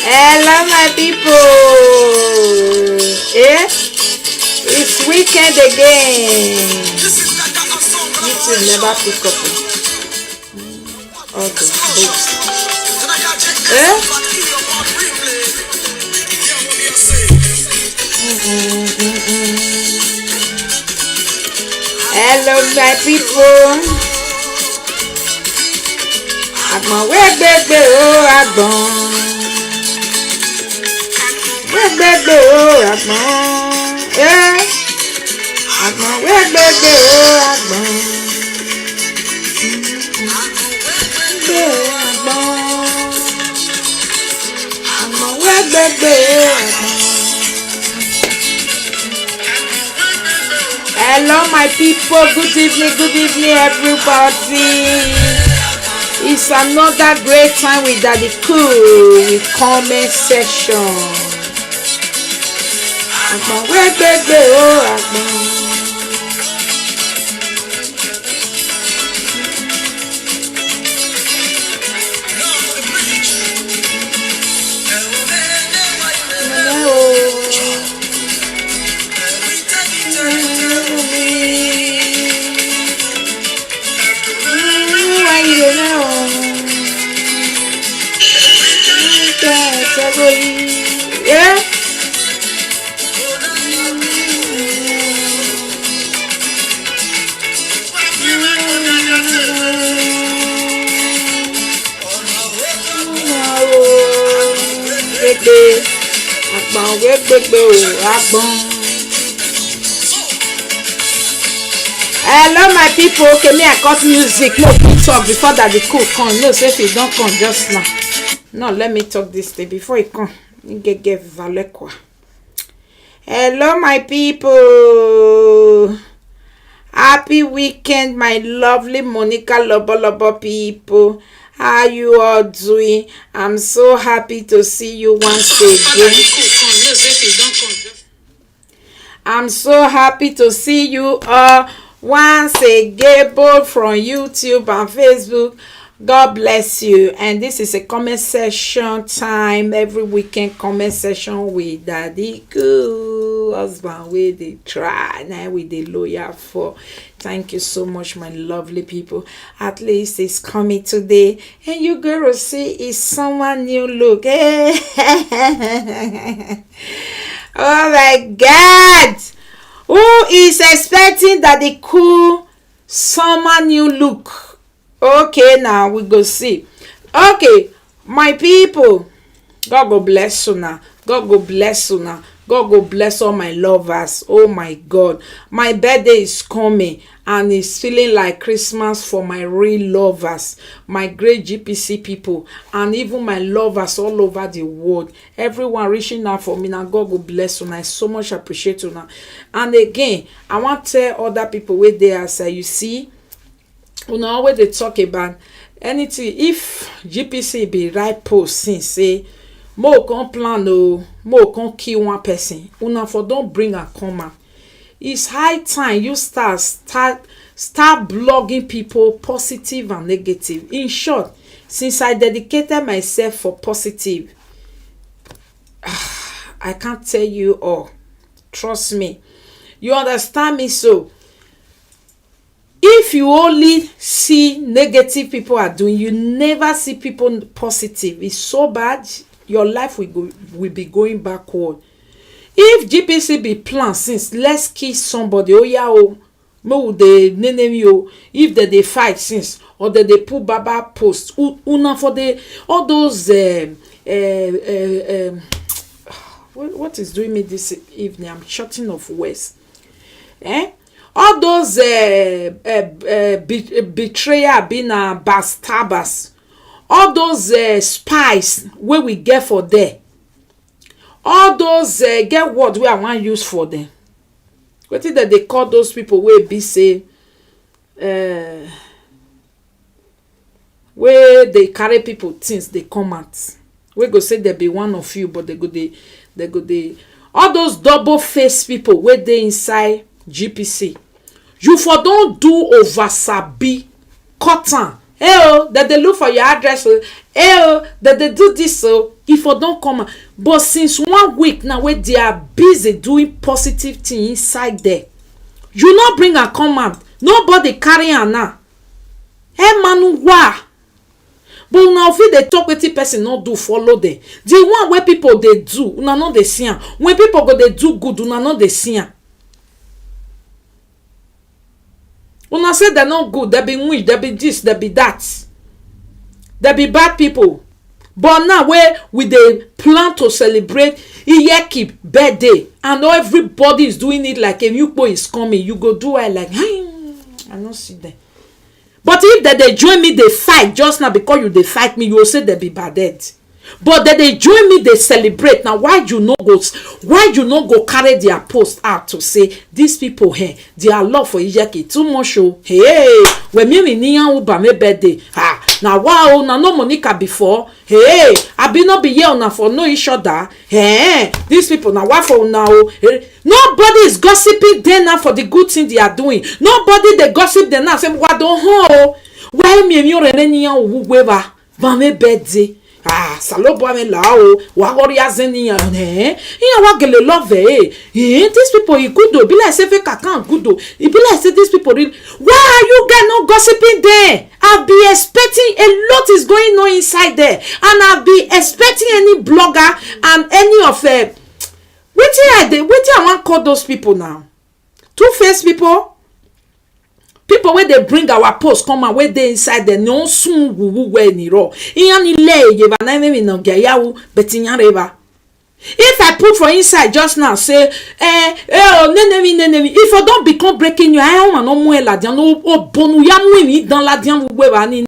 Hello, my people. Eh? It's weekend again. YouTube never pick up. Okay, books. Eh? Hello, my people. Agbon wegbegbe o agbon. Wegbegbe o agbon. Eh? Agbon wegbegbe o agbon. Agbon wegbegbe o agbon. Hello, my people. Good evening, everybody. It's another great time with Daddy Cool with comment section. Agbon wegbegbe o agbon. Yeah. Hello, my people. Okay, me I cut music. No, we talk before that the cook come. No, say if he don't come just now. No, let me talk this thing before he come. Get valekwa. Hello, my people. Happy weekend, my lovely Monica Lobo people. How you all doing? I'm so happy to see you once again. I'm so happy to see you all once again, both from YouTube and Facebook. God bless you. And this is a comment section time. Every weekend comment section with Daddy Cool husband with the try now with the lawyer for. Thank you so much, my lovely people. At least it's coming today, and you gonna see it's someone new look. Oh my God! Who is expecting Daddy Cool someone new look? Okay, now we go see. Okay, my people, God go bless you now. God go bless you now. God go bless all my lovers. Oh my God, my birthday is coming and it's feeling like Christmas for my real lovers, my great GPC people, and even my lovers all over the world. Everyone reaching out for me now. God go bless you now. I so much appreciate you now. And again, I want to tell other people where they are. Say, you see, you know when they talk about anything, if GPC be right post since say mo con plan o mo con kill one person, una for don't bring a comma. It's high time you start blogging people positive and negative. In short, since I dedicated myself for positive, I can't tell you all. Trust me, you understand me. So if you only see negative people are doing, you never see people positive. It's so bad. Your life will be going backward. If GPC be planned since let's kiss somebody, oh yeah, oh, mo they name you. If they fight since, or they put Baba post, una for the all those what is doing me this evening? I'm shutting off words. All those betrayal being backstabbers, all those spies where we get for there, all those get what we I want use for them. What is that they call those people where be say where they carry people things they come out. We go say there be one of you, but they go all those double faced people where they inside GPC. You for don't do over sabi cotton. That they look for your address. That they do this. So if you don't come, but since 1 week now, where they are busy doing positive thing inside there, you not bring a command. Nobody carry her now. Man, why? But now if they talk with the person, not do follow them. The one where people they do, una not they see. When people go they do good, una not they see. Una say they're not good, they be weak, they be this, they be that. They be bad people. But now where we they plan to celebrate Iyeki birthday and everybody is doing it like a new boy is coming, you go do it like, I don't see them. But if they join me, they fight just now because they fight me, you will say they be bad dead. But that they join me, they celebrate. Now, why you not go carry their post out to say these people here, their love for Ijeki too much? Hey, when me niyan uba me birthday. Now wow, now no Monica before. Hey, I be not be here now for no each other. Hey, these people now why for now? Nobody is gossiping them now for the good thing they are doing. Nobody they gossip them now say what don't hold. Why me niyan uweba ba me birthday? Salobo ame lao wagori azeni wagele love these people you good though be like say fake account good though it be like say these people really why are you guys not gossiping there? I'll be expecting a lot is going on inside there and I'll be expecting any blogger and any of waiting I want call those people now two-faced people where they bring our post come and where they inside the no soon we ni ro iyan ile ye ba na me no ga yawo betinya reba. If I put for inside just now say nenemi if I don't become breaking you I want no mo la dian no bonu ya mu mi dans la dian we ba ni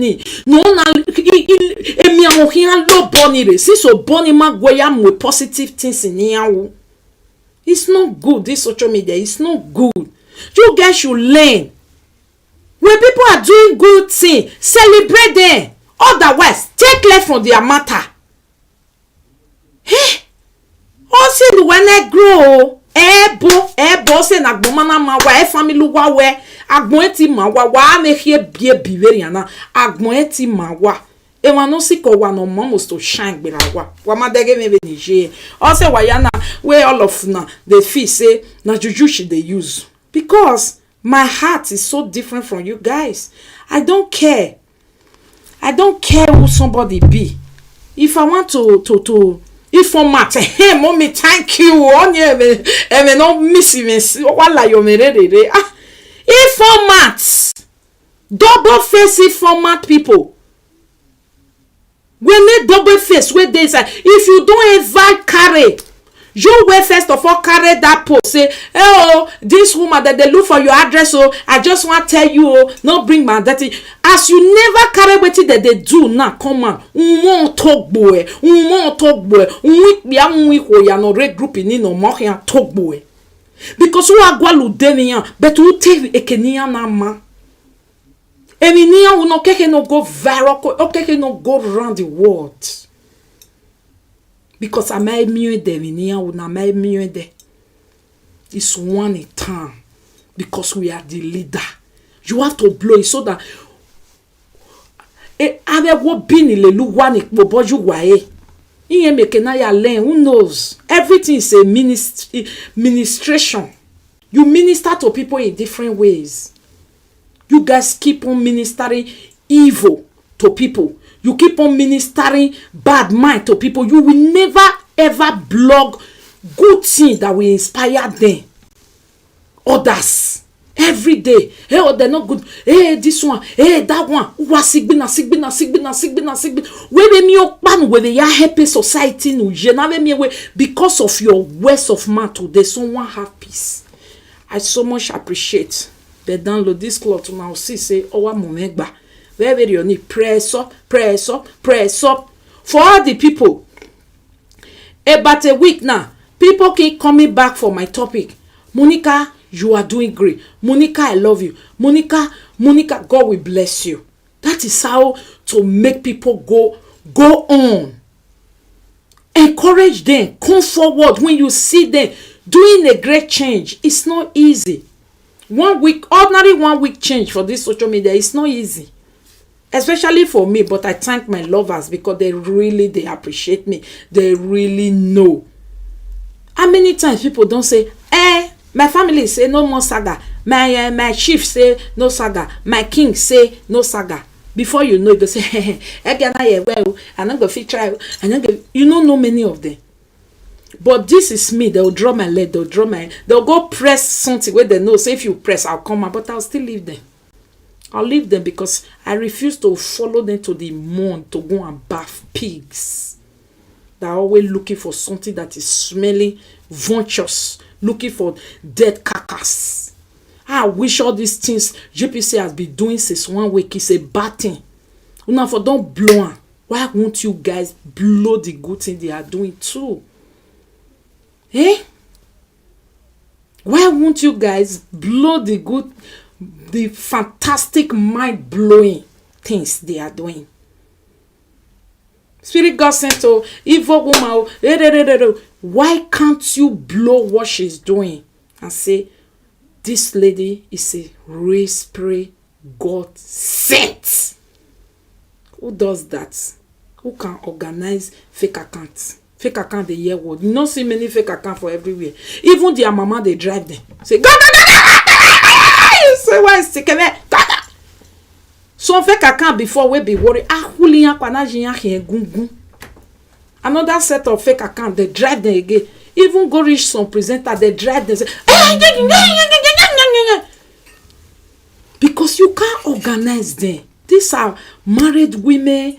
no na emi awon hian lo boni re si so boni ma gwe ya mu positive things ni yawo. It's not good, this social media, it's not good. You guys should learn. When people are doing good things, celebrate them. Otherwise, take less from their matter. Hey, also when I grow, bo say na gbomana ma wa family wa we agbon eti ma wa me hie bie biweri ana agbon eti ma wa e wa no si ko wa no must to shine gbera wa ma dege me be Niger. Also wa yana where all of na they feel say na juju she they use because my heart is so different from you guys. I don't care who somebody be. If I want to if format, hey mommy, thank you. Me no miss me. Wala yo me re. If format, double face format people. We need double face where they say if you don't ever carry. You will first of all carry that post. Say, oh, this woman that they look for your address. Oh, I just want to tell you, oh, not bring my dirty. As you never carry what that they do now, come on. Won't talk boy. We are no red group in no more here talk boy. Because we are going to do but we take a Kenya nama. Eminia will not go viral. Okay, no go around the world. Because I may mute them in here, I may mute them. It's one a time. Because we are the leader. You have to blow it so that I will be in the one but you wae. Who knows? Everything is a ministration. You minister to people in different ways. You guys keep on ministering evil to people. You keep on ministering bad mind to people. You will never ever blog good things that will inspire them. Others. Every day. Hey, oh, they're not good. Hey, this one. Hey, that one. Sigbina. Where me open where they are happy society no. Because of your words of mouth today, someone have peace. I so much appreciate. But download this cloth now. See, say, oh, I'm momegba. Very you need press up for all the people. About a week now, people keep coming back for my topic. Monica, you are doing great. Monica, I love you. Monica, God will bless you. That is how to make people go on. Encourage them. Come forward when you see them doing a great change. It's not easy. ordinary 1 week change for this social media is not easy, especially for me. But I thank my lovers because they appreciate me. They really know. How many times people don't say, my family say no more saga, my chief say no saga, my king say no saga. Before you know it, they say, I'm not gonna fit try. You don't know many of them. But this is me. They'll draw my leg, they'll go press something where they know. So if you press, I'll come out, but I'll still leave them. I'll leave them because I refuse to follow them to the moon to go and bath pigs. They're always looking for something that is smelly, vultures, looking for dead carcass. I wish all these things JPC has been doing since 1 week is a bad thing. Now, for don't blow on. Why won't you guys blow the good thing they are doing too? Why won't you guys blow the fantastic, mind-blowing things they are doing? Spirit God sent to evil woman. Why can't you blow what she's doing and say, this lady is a race spray God sent? Who does that? Who can organize fake accounts? Fake account the year word. You don't see many fake accounts for everywhere. Even their mama, they drive them. Say, go, go, go, go, go. You say, why is it? Some fake account before we be worried. Another set of fake account, they drive them again. Even go reach some presenter, they drive them. Say, because you can't organize them. These are married women,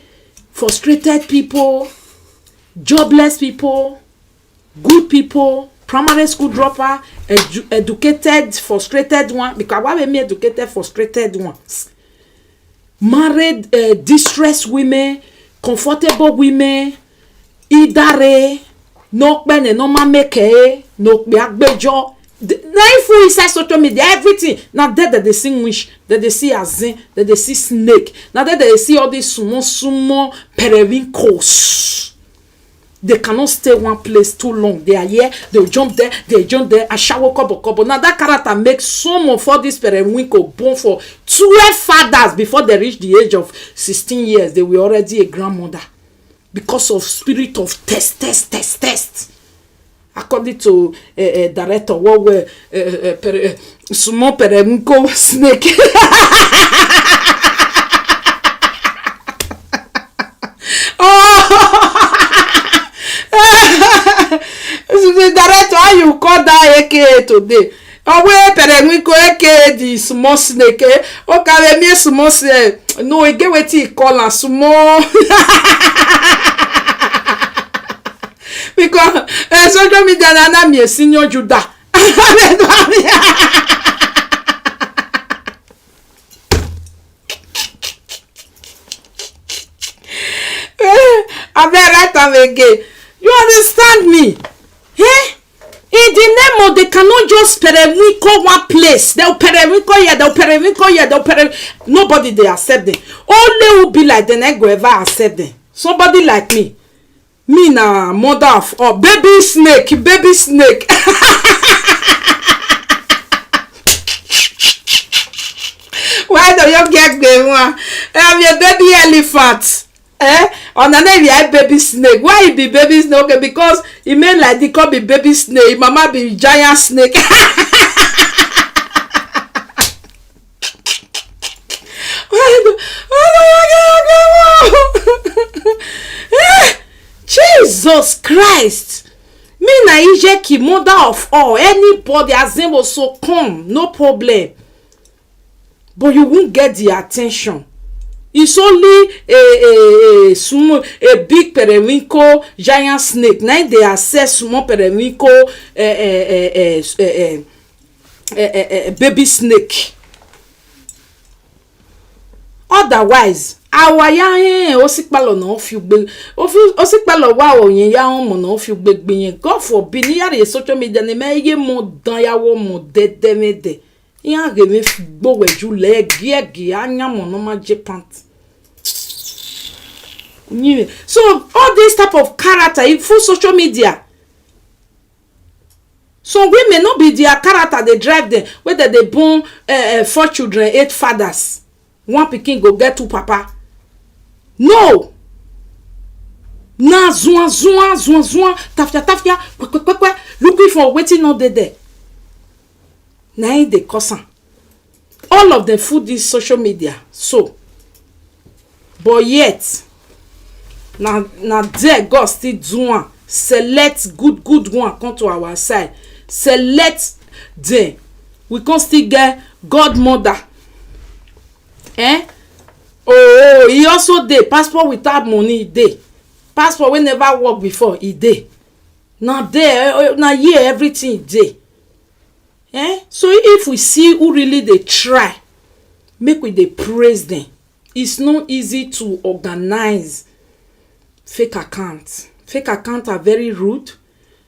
frustrated people, jobless people, good people, primary school dropper, educated, frustrated one. Because why we mean educated, frustrated ones? Married, distressed women, comfortable women, idare, no pen no mameke, no bejo. Now if we say social media, everything. Now that they see wish, that they see azin, that they see snake. Now that they see all these sumo periwinkles. They cannot stay one place too long. They are here, they'll jump there, a shower couple. Now that character makes some of all this periwinkle born for 12 fathers before they reach the age of 16 years. They were already a grandmother. Because of spirit of test. According to director, what were small periwinkle snake. The director, how you call that AKA today? Where periwinkle AKA the small snake? Okay, me small snake. No, he get what he call a small. Because social media na me senior Judah. I better write them again. You understand me? In the name of, they cannot just periwinkle one place. They'll periwinkle here, nobody they accept them. Only who be like them, I go ever accept them. Somebody like me. Me na mother of baby snake. Why do you get the one? I'm your baby elephant. On the name you baby snake. Why it be baby snake? Okay, because it mean like they call be baby snake. Mama be giant snake. Jesus Christ. Me na Ijeki, mother of all. Anybody as them will so come, no problem. But you won't get the attention. It's only a big periwinkle giant snake. Now they access small periwinkle baby snake. Otherwise, our young osikpalo no few big osikpalo wa oyin ya on no few big being. God forbid near social media ne me mo dan ya wo mo de. Ya ge me gbo weju le gie anya mo no ma je pant. So all this type of character in full social media. Some women no be their character dey drive them. Whether they born 4 children, 8 fathers, one pikin go get 2 papa. No. Na zwan tafia kwekwe looking for wetin no dey there. Na im dey cause am. All of them full this social media so. But yet na there God still do am. Select good one come to our side. Select them. We can still get godmother. Oh, he also dey passport without money, e dey. Passport wey never work before, e dey. Na there, na here everything dey. So if we see who really dey try, make we dey praise them. It's not easy to organize fake accounts. Fake accounts are very rude.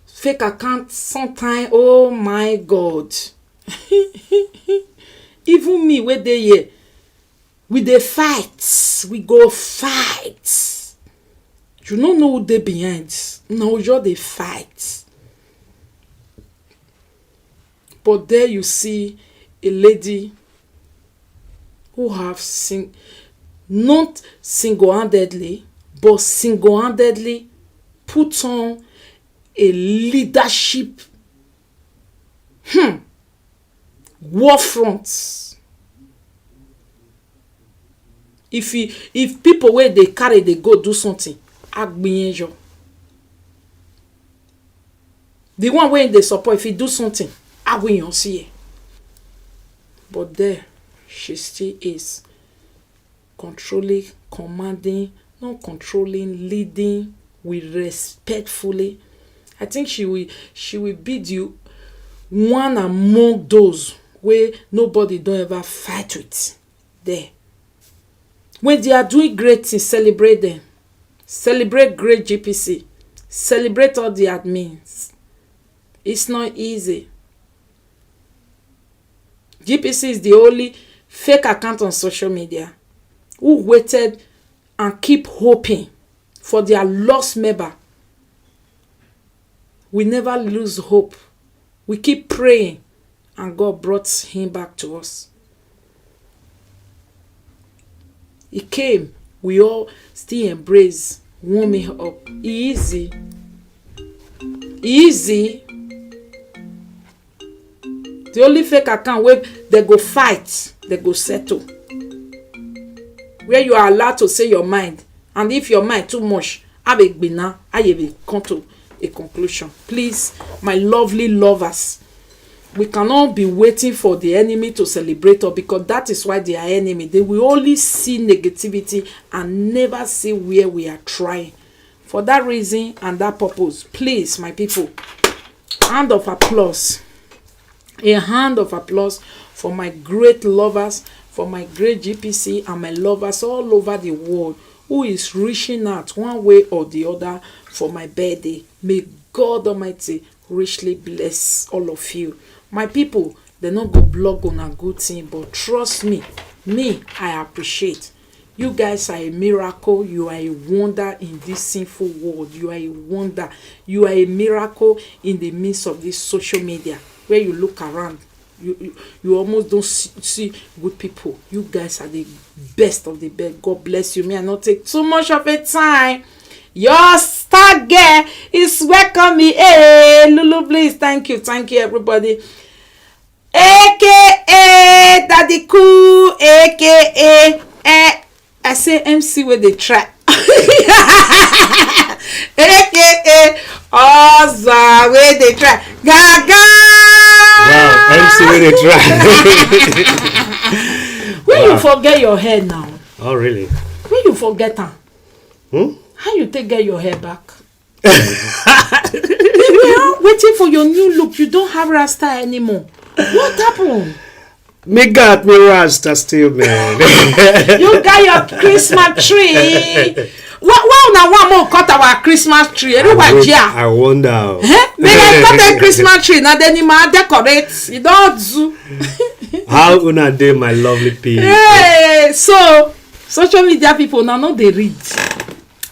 Fake accounts sometimes, oh my God. Even me wey dey here, we dey fight. We go fight. You no know who dey behind. No, you dey fight. But there you see a lady who have not single-handedly, but single-handedly put on a leadership war front. If people wey dey carry dey go do something, agbiyenjo. The one wey dey support, if he do something, agbiyen see. But there she still is controlling, commanding, not controlling, leading with respectfully. I think she will bid you one among those where nobody don't ever fight with. There. When they are doing great things, celebrate them. Celebrate great GPC. Celebrate all the admins. It's not easy. GPC is the only fake account on social media who waited and keep hoping for their lost member. We never lose hope. We keep praying and God brought him back to us. He came. We all still embrace, warming up. Easy. Easy. The only fake account where they go fight, they go settle. Where you are allowed to say your mind. And if your mind too much, I will come to a conclusion. Please, my lovely lovers, we cannot be waiting for the enemy to celebrate us, because that is why they are enemy. They will only see negativity and never see where we are trying. For that reason and that purpose, please, my people, hand of applause. A hand of applause for my great lovers, for my great GPC and my lovers all over the world who is reaching out one way or the other for my birthday. May God Almighty richly bless all of you. My people, they not go blog on a good thing, but trust me, I appreciate. You guys are a miracle. You are a wonder in this sinful world. You are a wonder. You are a miracle in the midst of this social media. Where you look around, you almost don't see good people. You guys are the best of the best. God bless you. May I not take too much of a time. Your star girl is welcoming. Hey, Lulu, please. Thank you, everybody. AKA Daddy Cool, AKA I say MC where they try. AKA Oza where they try. Gaga. Wow, MC where they try. When you forget your hair now. Oh really? When you forget them. How you take get your hair back? You are waiting for your new look. You don't have Rasta anymore. What happened? Me got me Rasta still, man. You got your Christmas tree. Why now one more cut our Christmas tree? I wonder. May I cut a Christmas tree? Now then you might decorate. You don't do. How una dey, my lovely people? Hey, so social media people now they read.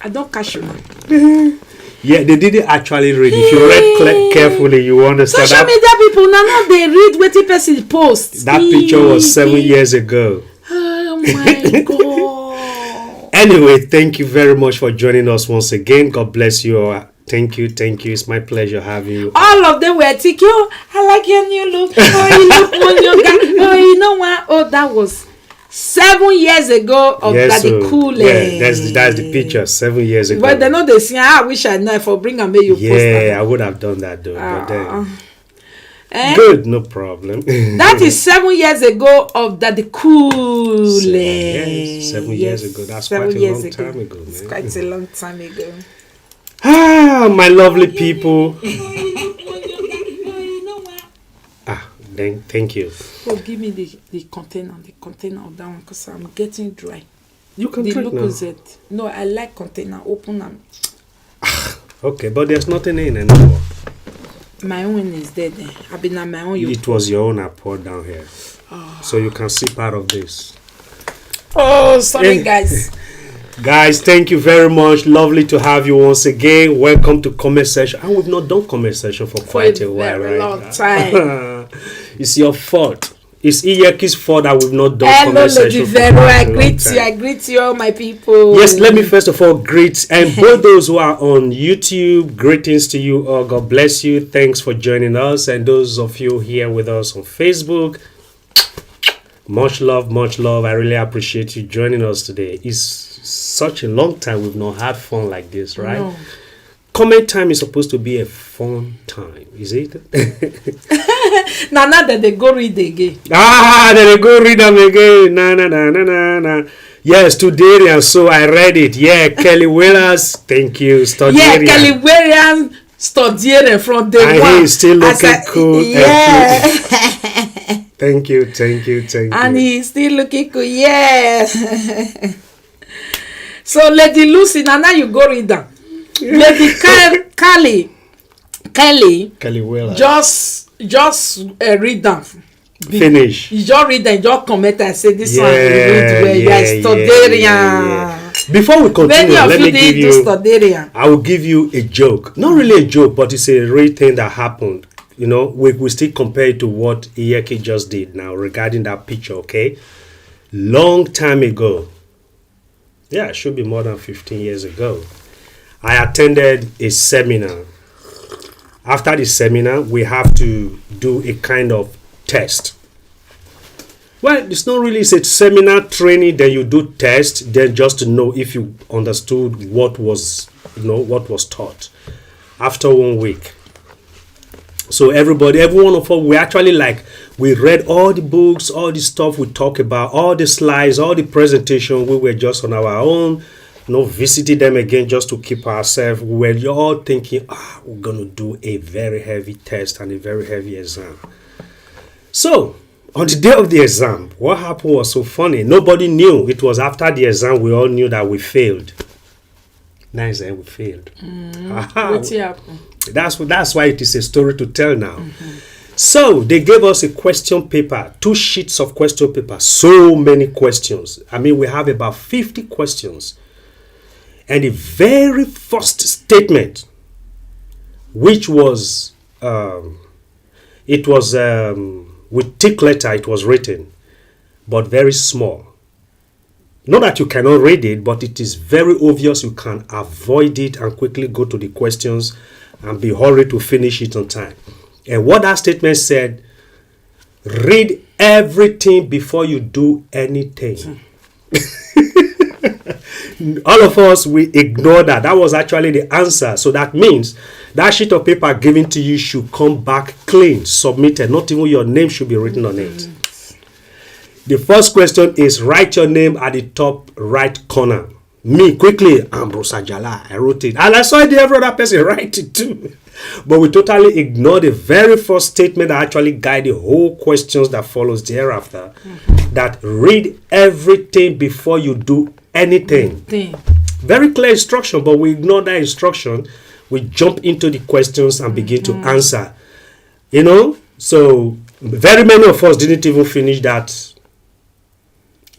I don't catch you now. Yeah, they didn't actually read. If you read carefully, you understand. Social media people now they read wetin person post. That picture was 7 years ago. Oh my God. Anyway, thank you very much for joining us once again. God bless you all. Thank you. It's my pleasure having you. All of them were thinking, oh, I like your new look. Oh, you look more younger. Oh, you know what? Oh, that was 7 years ago of Daddy Cool. Yeah, that's the picture 7 years ago. But they know they say, I wish I know for bring and make you post. Yeah, I would have done that though. But then, good, no problem. That is 7 years ago of Daddy Cool. 7 years ago. That's quite a long time ago, man. It's quite a long time ago. Ah, my lovely people. Then thank you. Oh, give me the container of that one because I'm getting dry. You can drink now. Lucozade. No, I like container. Open them. Okay, but there's nothing in anymore. My own is dead. I've been on my own. It was your own I poured down here. So you can see part of this. Oh, sorry guys. Guys, thank you very much. Lovely to have you once again. Welcome to comment session. And we've not done comment session for quite a while, right? Long time. It's your fault. It's Iyeki's fault that we've not done comment session for quite a long time. I greet you, all my people. Yes, let me first of all greet and both those who are on YouTube. Greetings to you all. God bless you. Thanks for joining us, and those of you here with us on Facebook. Much love, much love. I really appreciate you joining us today. It's such a long time we've not had fun like this, right? No. Comment time is supposed to be a fun time, is it? Now that they go read again. Then they go read them again. Na. Yes, today, and so I read it. Yeah, Kelly Williams, thank you. Studiarian. Yeah, Kelly Williams, Studiarian from day and one. He's still looking cool. Yeah. Thank you. And he's still looking cool, yeah. So, Lady Lucy, now you go read them. Lady Kelly Williams. Just read them. Finish. You just read them, just comment and say this one you read well. You are Studiarian. Before we continue, let me give you. Studiarian. I will give you a joke. Not really a joke, but it's a real thing that happened. You know, we still compare it to what Iyeki just did now regarding that picture, okay? Long time ago. Yeah, it should be more than 15 years ago. I attended a seminar. After the seminar, we have to do a kind of test. Well, it's not really a seminar training, then you do test, then just to know if you understood what was taught after 1 week. So every one of us, we actually we read all the books, all the stuff we talk about, all the slides, all the presentation. We were just on our own, visiting them again just to keep ourselves. We were all thinking, we're going to do a very heavy test and a very heavy exam. So on the day of the exam, what happened was so funny. Nobody knew. It was after the exam we all knew that we failed. Nice, we failed. What's happened? That's why it is a story to tell now. So they gave us a question paper, 2 sheets of question paper, so many questions. I mean, we have about 50 questions. And the very first statement, which was, it was with thick letter, it was written, but very small. Not that you cannot read it, but it is very obvious you can avoid it and quickly go to the questions and be hurried to finish it on time. And what that statement said, read everything before you do anything. All of us, we ignore that. That was actually the answer. So that means that sheet of paper given to you should come back clean, submitted. Not even your name should be written on it. The first question is, write your name at the top right corner. Me, quickly, Ambrose Media. I wrote it. And I saw every other person write it too. But we totally ignored the very first statement that actually guide the whole questions that follows thereafter. That read everything before you do anything. Very clear instruction, but we ignore that instruction. We jump into the questions and begin to answer. So very many of us didn't even finish that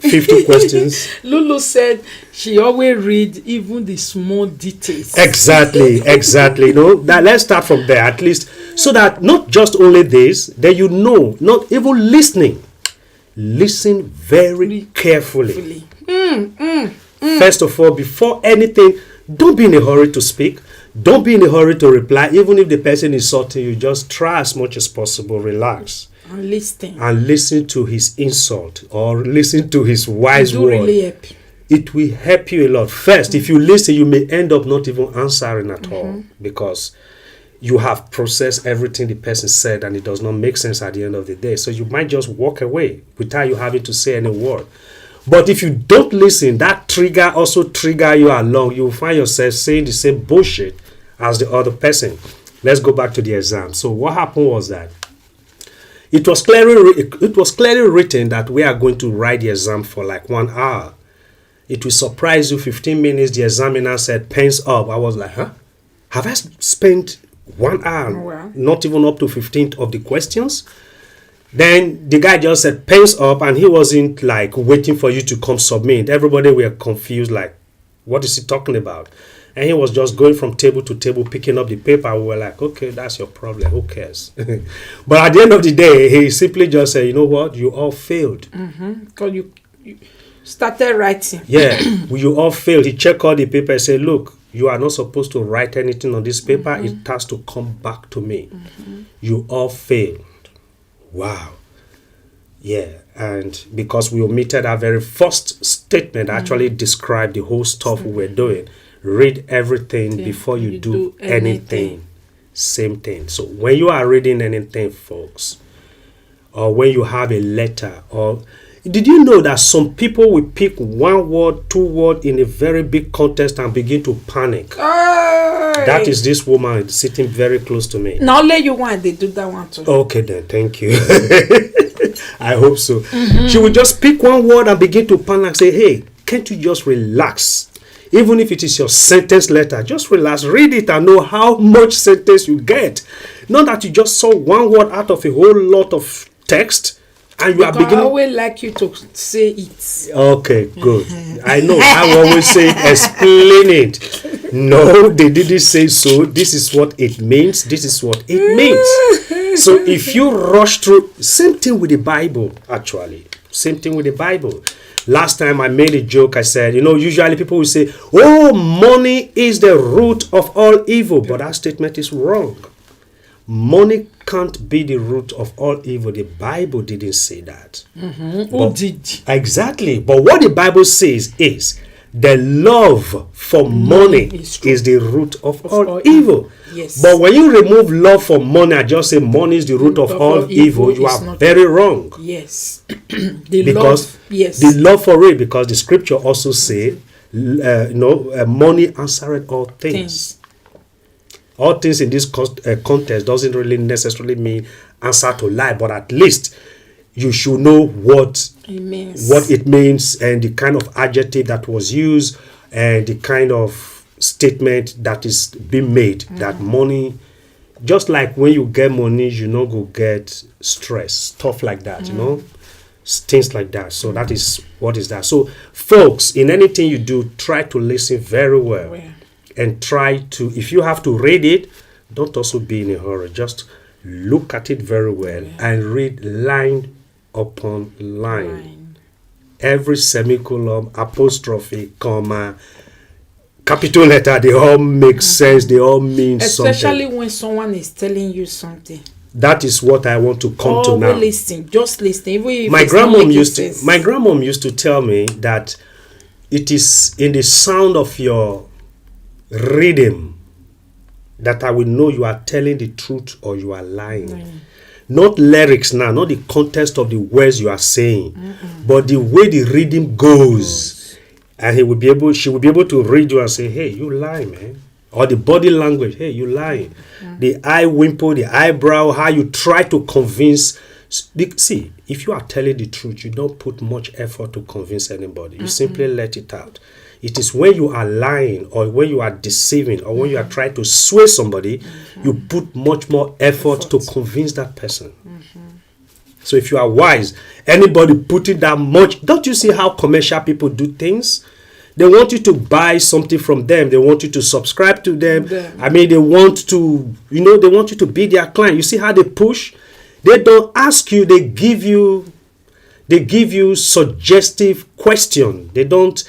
50 questions. Lulu said she always read even the small details. Exactly. That let's start from there at least, so that not just only this, that not even listening. Listen very carefully. First of all, before anything, don't be in a hurry to speak. Don't be in a hurry to reply. Even if the person is insulting you, just try as much as possible. Relax. And listen. And listen to his insult or listen to his wise word. Really help. It will help you a lot. First, if you listen, you may end up not even answering at all, because you have processed everything the person said and it does not make sense at the end of the day. So you might just walk away without you having to say any word. But if you don't listen, that trigger also trigger you along. You will find yourself saying the same bullshit as the other person. Let's go back to the exam. So what happened was that it was clearly written that we are going to write the exam for like 1 hour. It will surprise you. 15 minutes, the examiner said, pens up. I was like, huh? Have I spent 1 hour? Wow. Not even up to 15 of the questions? Then the guy just said, pens up, and he wasn't like waiting for you to come submit. Everybody were confused, like, what is he talking about? And he was just going from table to table, picking up the paper. We were like, okay, that's your problem. Who cares? But at the end of the day, he simply just said, you know what? You all failed. Because you started writing. Yeah, you all failed. He checked all the paper and said, look, you are not supposed to write anything on this paper. It has to come back to me. You all failed. Wow. Yeah, and because we omitted our very first statement, actually described the whole stuff we were doing. Read everything before you do anything. Same thing. So when you are reading anything, folks, or when you have a letter, or did you know that some people will pick 1 word, 2 words in a very big contest and begin to panic? That is this woman sitting very close to me. Now let you want, they do that one too. Okay then, thank you. I hope so. She will just pick 1 word and begin to panic and say, hey, can't you just relax? Even if it is your sentence letter, just relax, read it and know how much sentence you get. Not that you just saw 1 word out of a whole lot of text and you are beginning. I always like you to say it. Okay, good. I know. I always say explain it. No, they didn't say so. This is what it means. This is what it means. So if you rush through, same thing with the Bible, actually. Same thing with the Bible. Last time I made a joke. I said, usually people will say, oh, money is the root of all evil. But that statement is wrong. Money can't be the root of all evil. The Bible didn't say that. Who did? Exactly. But what the Bible says is the love for money is the root of all evil. Yes. But when you remove love for money and just say money is the root of all evil, you are very wrong. Yes. The love for it, because the scripture also say, money answered all things. All things in this context doesn't really necessarily mean answer to life, but at least you should know what it means and the kind of adjective that was used and the kind of statement that is being made. That money, just like when you get money, go get stress, stuff like that, things like that. So that is what is that. So folks, in anything you do, try to listen very well. And try to, if you have to read it, don't also be in a hurry. Just look at it very well and read line upon line. Every semicolon, apostrophe, comma, capital letter, they all make sense. They all mean something. Especially when someone is telling you something. That is what I want to come to now. Listen, just listen. Even if my grandmom used to tell me that it is in the sound of your rhythm that I will know you are telling the truth or you are lying. Not lyrics now, not the context of the words you are saying, but the way the rhythm goes. And she will be able to read you and say, hey, you lie, man. Or the body language, hey, you lying. The eye wimple, the eyebrow, how you try to convince. See, if you are telling the truth, you don't put much effort to convince anybody. You simply let it out. It is when you are lying or when you are deceiving or when you are trying to sway somebody, you put much more effort to convince that person. So if you are wise, anybody putting that much, don't you see how commercial people do things? They want you to buy something from them. They want you to subscribe to them. I mean, they want to, they want you to be their client. You see how they push? They don't ask you, they give you suggestive question. They don't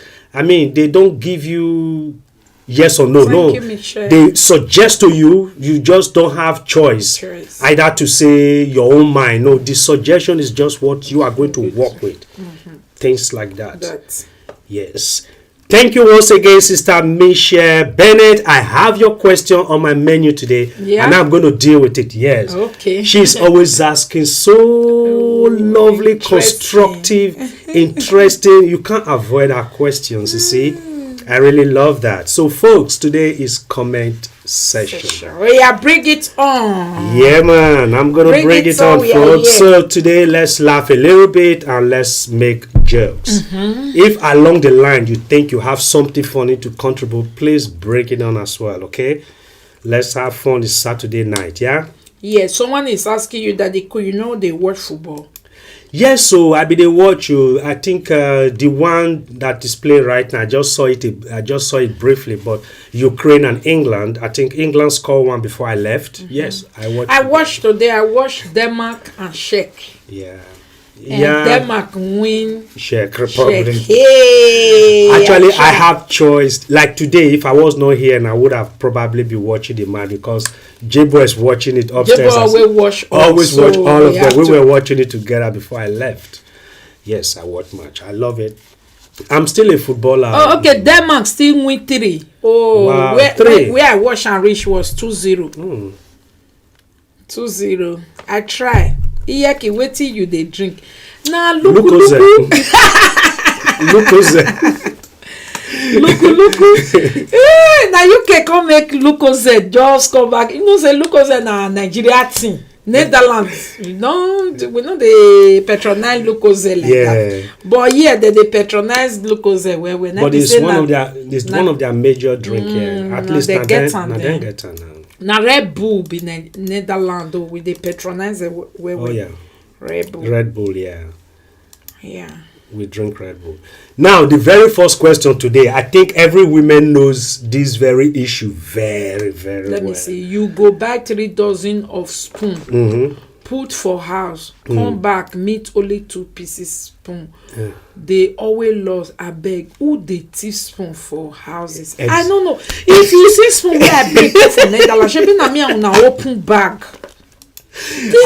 give you yes or no. Thank you, Michelle. They suggest to you, you just don't have choice. Either to say your own mind. No, the suggestion is just what you are going to work with. Things like that. Yes. Thank you once again, Sister Michelle Bennett. I have your question on my menu today, and I'm going to deal with it. Yes. Okay. She's always asking so lovely, constructive, interesting. You can't avoid her questions, you see. I really love that. So, folks, today is comment session. Bring it on. Yeah, man. I'm going to bring it on, folks. So, today, let's laugh a little bit and let's make jokes. If along the line you think you have something funny to contribute, please break it on as well, okay? Let's have fun this Saturday night, yeah? Yeah, someone is asking you that they watch football. Yes, so I be they watch you. I think the one that is playing right now, I just saw it briefly, but Ukraine and England. I think England scored one before I left. Yes, I watched today. I watched Denmark and Czech. Yeah. And Denmark win. Czech Republic. Hey, actually, I have choice. Like today, if I was not here, and I would have probably been watching the match because Jebo is watching it upstairs. Jebo always watch all of them. We were watching it together before I left. Yes, I watch match. I love it. I'm still a footballer. Oh, okay. Denmark still win 3. Oh, wow, where I watched and reached was 2-0. 2-0. I try. Iyeki, wetin you dey drink? Na luku. Na UK come make Lucozade just come back. You know say Lucozade na Nigeria thing. Netherlands, we know they patronize Lucozade like that. But here they patronize Lucozade where we. But it's one of their major drink here. At least they get on now. Now Red Bull be Netherlands though with the patronize where we. Oh yeah. Red Bull, yeah. Yeah. We drink Red Bull. Now the very first question today, I think every woman knows this very issue very, very well. Let me see. You go buy 3 dozen of spoon. Put for house. Come back, meet only 2 pieces spoon. They always lost. I beg. Who they teaspoon for houses? I don't know. If you see spoon where I bring from Netherlands, she be na me on an open bag.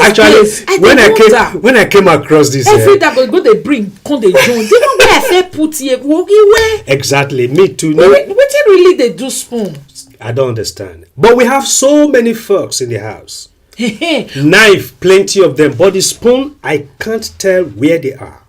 Actually, when I came across this, every day go they bring, come they join. They don't where I say put here, where? Exactly, me too. What really they do spoon? I don't understand. But we have so many forks in the house. Knife, plenty of them. But the spoon, I can't tell where they are.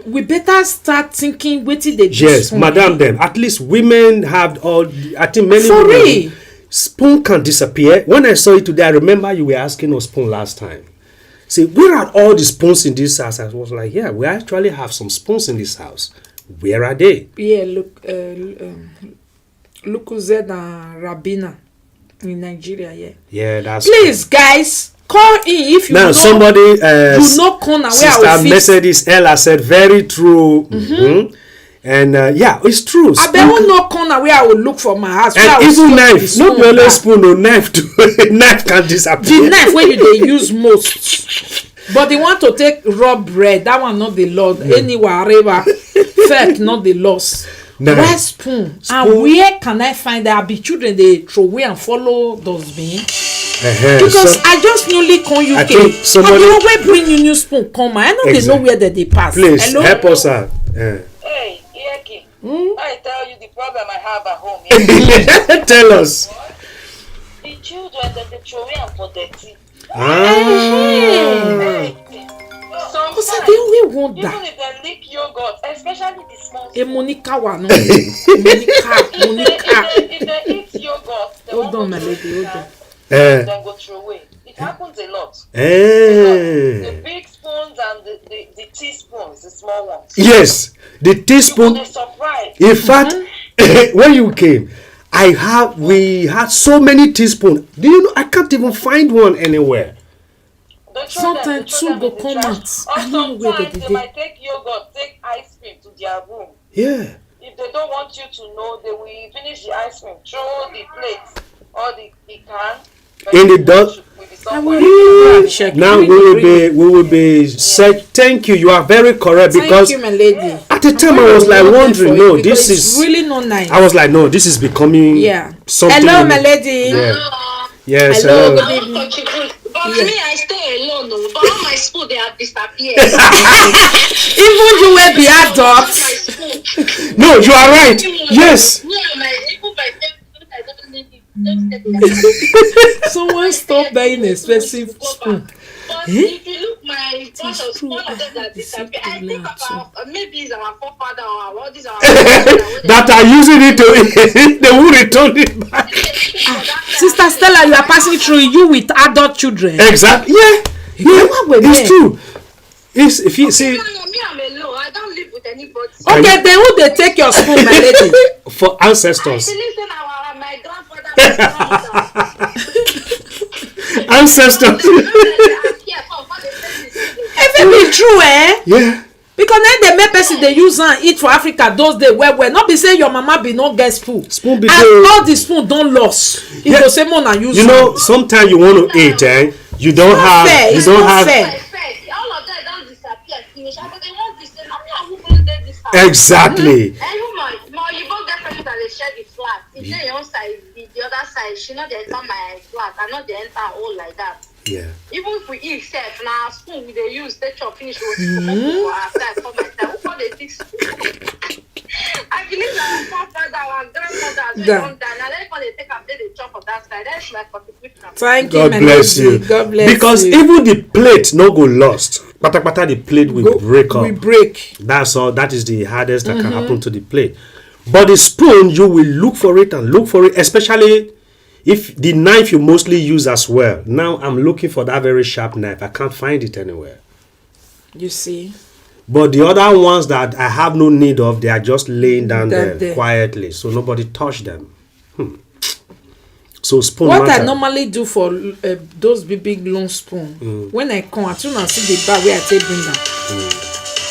We better start thinking what they do. Yes, spoon. Madam, them. At least women have all. I think many for women. real. Spoon can disappear. When I saw it today, I remember you were asking us spoon last time. See, where are all the spoons in this house? I was like, yeah, we actually have some spoons in this house. Where are they? Yeah, look, Lucozade and Rabina in Nigeria, yeah. Yeah, that's please, guys, call in if you now know. Somebody, you know, corner where Sister Mercedes Ella said, very true. And yeah, it's true. I don't know corner where I will look for my house. And even knife, not the only spoon or knife. Knife can disappear. The knife where they use most, but they want to take raw bread. That one not the Lord. Anywhere, wherever, fake not the loss. Where spoon? And where can I find that? Be children they throw away and follow those beans. Because so, I just newly come UK. Somebody and they bring you new spoon come. I know they know where they pass. Please help us out. Hey. I tell you the problem I have at home. Yeah? Tell us. The children that they throw away and for dirty. Sometimes they only want that. Even if they lick yogurt, especially the small. Monica one. Monica. If they eat yogurt, they hold on, my lady. Hold on. Then go throw away. It happens a lot. The big spoons and the teaspoons, the small ones. Yes, the teaspoon. In fact, when you came, we had so many teaspoons. Do you know? I can't even find one anywhere. Sometimes two go come out. Or sometimes they might take yogurt, take ice cream to their room. Yeah. If they don't want you to know, they will finish the ice cream, throw the plate or the can in the dust. Now we will be said. Thank you. You are very correct, because thank you, my lady. At the time I was like wondering, no, this is really not nice. I was like, no, this is becoming something. Hello, my lady. Yeah. Yes. Hello. Good evening. But me, I stay alone. But all my school, they have disappeared. Even you will be adult. No, you are right. Yes. Someone stop buying expensive spoon. But if you look, my bunch of small of them that disappear, I think about maybe it's our forefather or all these are that are using it to they will return it back. Sister Stella, you are passing through you with adult children. Exactly. Yeah. It's true. It's if you see. Me, I'm alone. I don't live with anybody. Okay, then who they take your spoon, my lady? For ancestors. I believe in my grandfather, my grandmother. Ancestors. If it be true, eh? Yeah. Because then they make person they use and eat for Africa those days well. Not be say your mama be no get spoon. Spoon be and all the spoon don't lost. If you say more than use. You know, sometimes you want to eat, eh? You don't have. Fair. You don't have. Fair. All of them don't disappear. Finish. But they want to say, "I'm going to this house." Exactly. And you both get friends that they share the flat. If they your side, the other side, she not they enter my flat. I not they enter all like that. Yeah. Even if we eat self now, spoon we they use they chop finish for outside for myself. Who they fix? I believe that our father, our grandmother, they don't die. Now they take up they chop on that side. That's my contribution. Thank you, God bless you. God bless because you. Even the plate no go lost. Pata the plate will break up. We break. That's all. That is the hardest that can happen to the plate. But the spoon, you will look for it and look for it, especially if the knife you mostly use as well. Now I'm looking for that very sharp knife. I can't find it anywhere. You see. But the other ones that I have no need of, they are just laying down there quietly, so nobody touch them. So spoon. What I normally do for those big long spoon, when I come, as soon as I see the bag where I take bring them.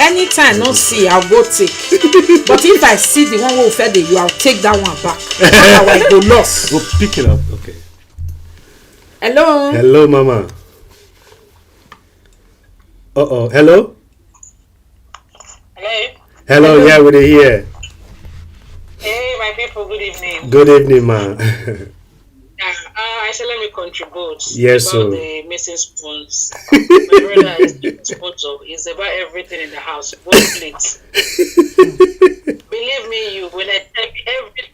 Anytime I don't see, I'll go take. But if I see the one who fed you, I'll take that one back. Otherwise, I go lost. Go pick it up. Okay. Hello. Hello, Mama. Hello. Hello. Hello. Yeah, we're here. Hey, my people. Good evening. Good evening, ma. I said let me contribute. Yes, about the missing spoons. My brother is responsible. It's about everything in the house. Both plates. Believe me, when I tell you everything,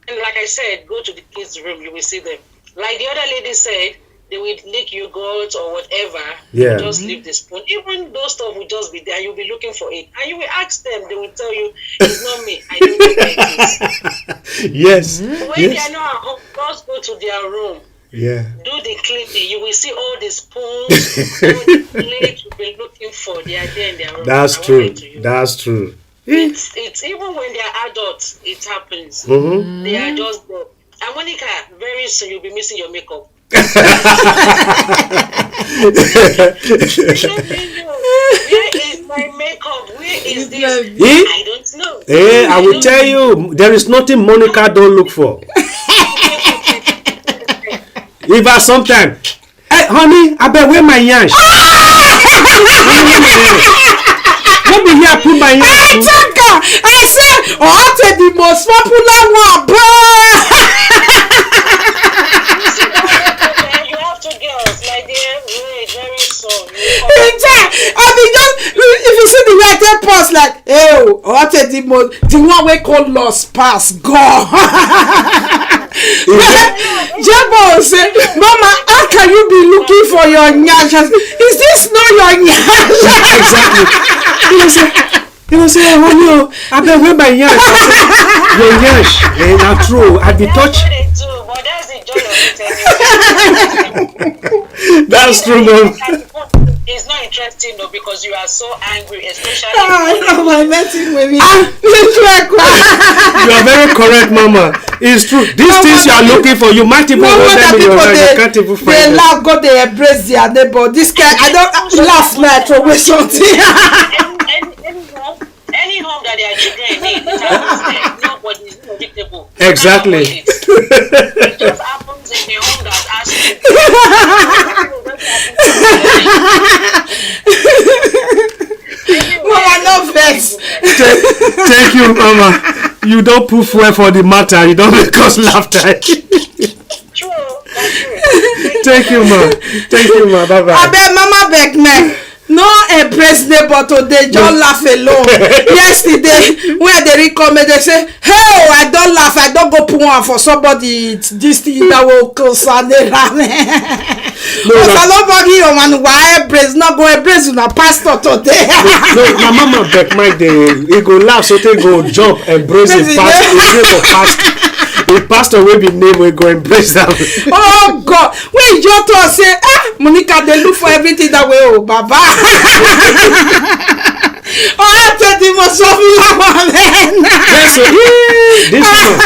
and like I said, go to the kids' room, you will see them. Like the other lady said, they will lick yogurt or whatever. Yeah. Just leave the spoon. Even those stuff will just be there. You'll be looking for it, and you will ask them. They will tell you, "It's not me. I don't know where it is." Yes. When they are not at home, just go to their room. Yeah. Do the cleaning. You will see all the spoons, all the plates you've been looking for. They are there in their room. That's true. That's true. It's even when they are adults, it happens. They are just there. And Monica, very soon you'll be missing your makeup. Where is my makeup? Where is this? I don't know. I will tell you, there is nothing Monica don't look for. If I sometimes, hey honey, I bet wear my yash. Let me hear put my yash. I said, take the most popular one, bro. You have to girls, my dear. Wait, very soon. I mean, just if you see the way I take pause, like, take the one we call lost pass, God. Jabo say, Mama, how can you be looking for your nyash? Is this not your nyash? Exactly. He will say, honey, I bet wear my yash. Your yash, not true. I be touched. But that's the joy of it. That's true, Mom. It's not interesting though because you are so angry, especially. I know my messing with me. You are very correct, Mama. It's true. These things you are looking for, you might even hold them in your hand. You can't even find they them. laugh, go they embrace their neighbor. This guy, I don't laugh now, throw away something. Any home that their children need, it happens there. Nobody is predictable. Exactly. It just happens in the home that's asking. Mama, no vex. Thank you, Mama. You don't put fuel for the matter. You don't make us laughter. True, that's true. Thank you, Ma. Thank you, Ma. Bye bye. I bet Mama beg me. No embrace neighbor today, just laugh alone. Yesterday, when they recommend, they say, hey, I don't laugh, I don't go put one for somebody. It's this thing that will concern them. Because nobody on why embrace, not go embrace with a pastor today. No, my mama beg my day. He go laugh, so they go jump, embrace the pastor. The pastor will be named, we go embrace them. Oh God, when you just say, Monica, they look for everything that way, oh, Baba. Oh, I tell you, most of you this one,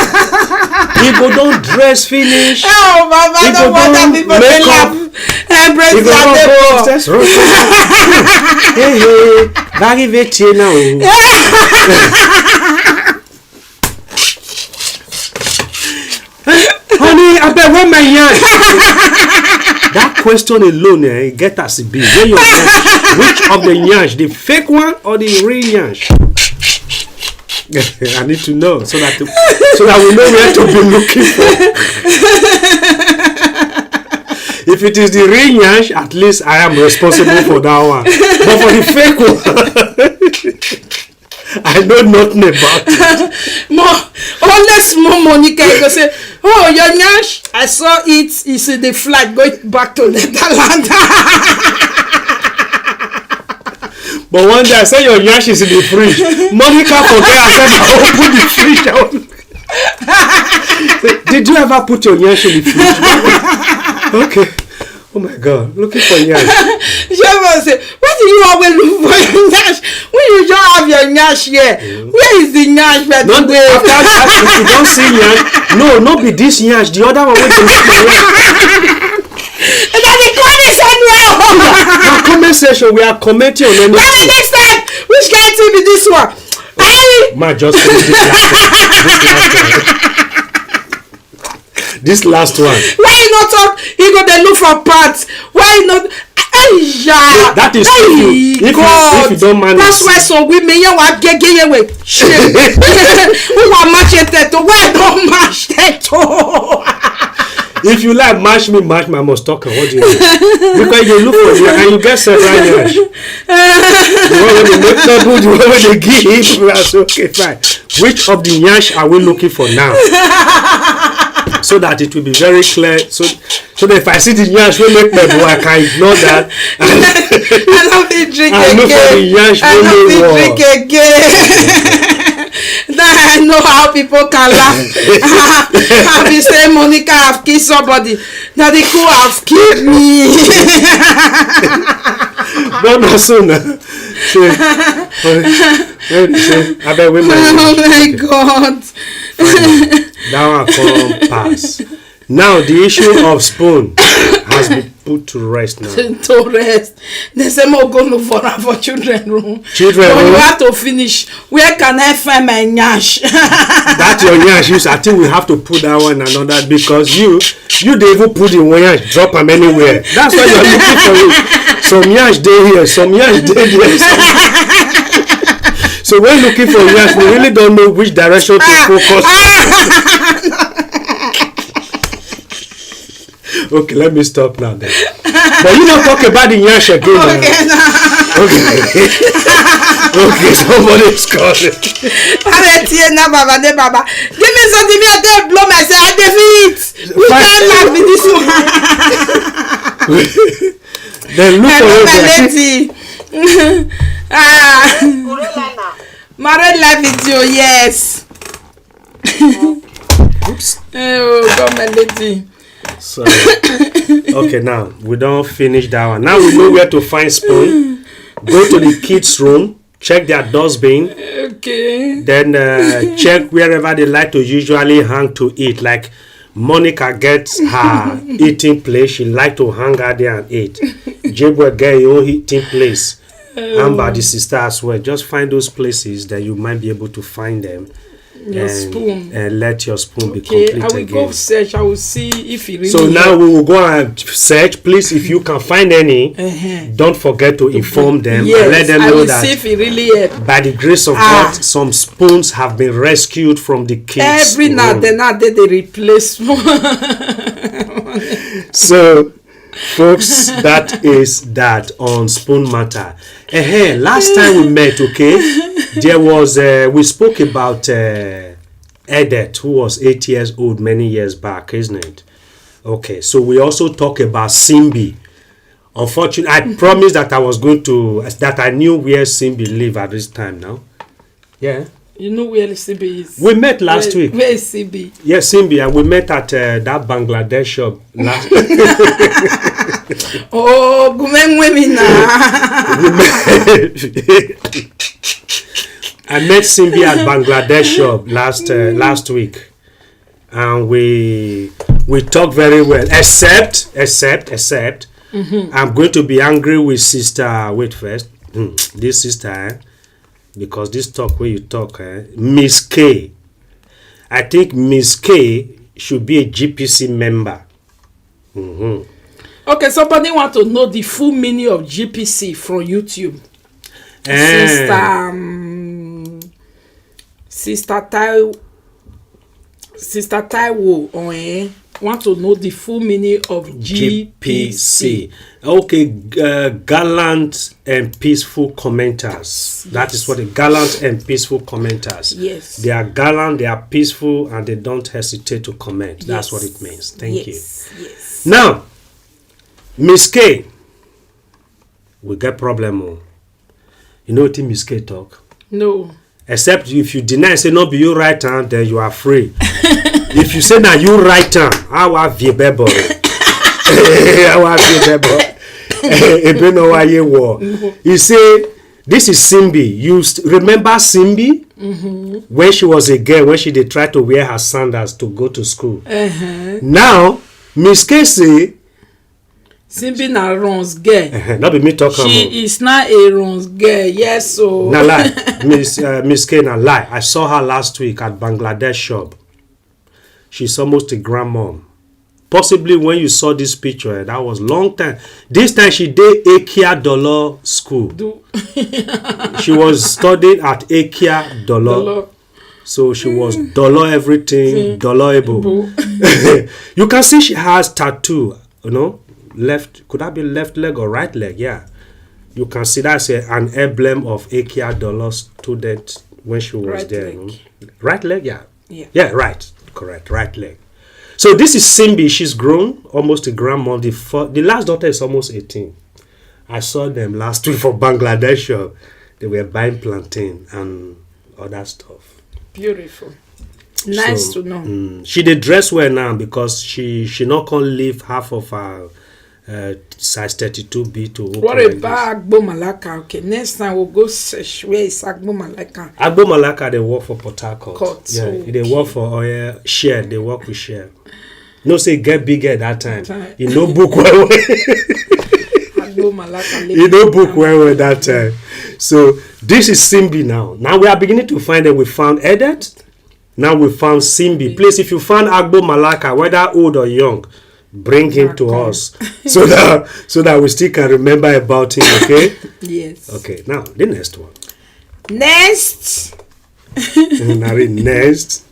people don't dress finish. Oh, Baba, don't want that people to laugh. Embrace their neighbor. Hey, very veti now. Honey, I bet when my yarn. That question alone, get us a bit. When you're which of the yansh, the fake one or the real yansh? I need to know so that we know where to be looking for. If it is the real yansh, at least I am responsible for that one. But for the fake one, I know nothing about it. Only small Monica go say, oh, your nyash, I saw it is in the flight going back to Netherlands. But one day I said your nyash is in the fridge. Monica forget herself and open the fridge. Did you ever put your nyash in the fridge? Okay. Oh my God, looking for nyash. She say, why do you always look for your nyash? When you just have your nyash here, where is the nyash? Not if you don't see nyash, no, not be this nyash. The other one will be and then the comment section. The comment section, we are commenting on anything. Well, next time, which guy to be this one? Ma, just finish this last one. Why you not talk? You go there look for parts. Why you not? That is if you don't manage. That's why some women you want get away. Shit. Who want match it to? Why don't match that to? If you like match me, I must talk. What do you mean? Because you look for you and you get several yash. The one when they make double, the one when they give. Okay, fine. Which of the yash are we looking for now? So that it will be very clear. So that if I see the yash, we make my boy, I can ignore that. I love the drink again. Look for the yash. I love the drink again. Now I know how people can laugh. I've been saying Monica have killed somebody. Now the crew have killed me. Not soon. I bet we might. Oh my God. That one come pass. Now the issue of spoon has been put to rest now. To rest. They say more go look for children room. Children room. You have to finish. Where can I find my nyash? That's your nyash. I think we have to put that one another because you they even put the one nyash, drop them anywhere. That's why you're looking for it. Some nyash day here, some nyash day there. So when looking for nyash, we really don't know which direction to focus. Okay, let me stop now then. But you don't talk about the nyash again. Okay, somebody is calling. Baba. Give me something me I blow myself. I defeat. We can't laugh with this one. Then look for it. Married life with you, yes. Oops. Oh, God, my lady. So, okay, now we don't finish that one. Now we know where to find spoon. Go to the kids' room, check their dustbin, Okay. Then check wherever they like to usually hang to eat. Like Monica gets her eating place. She like to hang out there and eat. Jibwe get your own eating place. Amber, the sister as well. Just find those places that you might be able to find them. Your spoon. And let your spoon be Okay, complete I will again. go search. I will see if it really. So now we will go and search. Please, if you can find any, don't forget to inform them Yes, and let them I know will that see if it really help. by the grace of God, some spoons have been rescued from the kids' Every now room. then they replace. So, folks, that is that on spoon matter. Last time we met, okay, there was we spoke about Edet, who was 8 years old many years back, isn't it? Okay, so we also talk about Simbi. Unfortunately, I promised that I was going to that I knew where Simbi lived at this time now. Yeah. You know where CB is? We met last week. Where is CB? Yes, Simbi, and we met at that Bangladesh shop last Oh, Gumen women I met Simbi at Bangladesh shop last week, and we talked very well. Except, I'm going to be angry with sister. Wait first, this sister, because this talk where you talk, Miss K. I think Miss K should be a GPC member. Okay, somebody want to know the full meaning of GPC from YouTube. Sister Taiwo want to know the full meaning of GPC. Okay, gallant and peaceful commenters. Yes. That is what the gallant and peaceful commenters. Yes. They are gallant, they are peaceful, and they don't hesitate to comment. Yes. That's what it means. Thank you. Yes. Now, Miss K, we get problem. You know what Miss K talk? No. Except if you deny, say no be you right hand, then you are free. If you say now you right hand, how have you bebo? How have you bebo? You say this is Simbi. You remember Simbi? When she was a girl, when she did try to wear her sandals to go to school. Now, Miss K say Simbi na runs girl. Not be me talking. She is not a runs girl. Yes, so. Na lie, Miss K na lie. I saw her last week at Bangladesh shop. She's almost a grandmom. Possibly when you saw this picture, that was long time. This time she did Akia Dollar school. She was studying at Akia Dollar. So she was dollar everything, dollarable. You can see she has tattoo, you know. Left, could that be left leg or right leg? Yeah, you can see that's an emblem of Akia Dollar student when she was right there. Leg. You know? Right leg, yeah, right, correct, right leg. So this is Simbi. She's grown, almost a grandma. The last daughter is almost 18. I saw them last week for Bangladesh. They were buying plantain and other stuff. Beautiful. Nice to know. She did dress well now because she not gonna leave half of her size 32B to open. What about Agbo Malaka? Okay, next time we'll go search where is Agbo Malaka. Agbo Malaka, they work for Port Harcourt. Yeah, okay. They work for Share. They work with Share. No say get bigger that time. You know book well. Agbo Malaka. You know book well that time. So this is Simbi now. Now we are beginning to find that we found Edet. Now we found Simbi. Please, if you found Agbo Malaka, whether old or young, bring him to us so that we still can remember about him. Okay. Yes. Okay. Now the next one. Next. Next.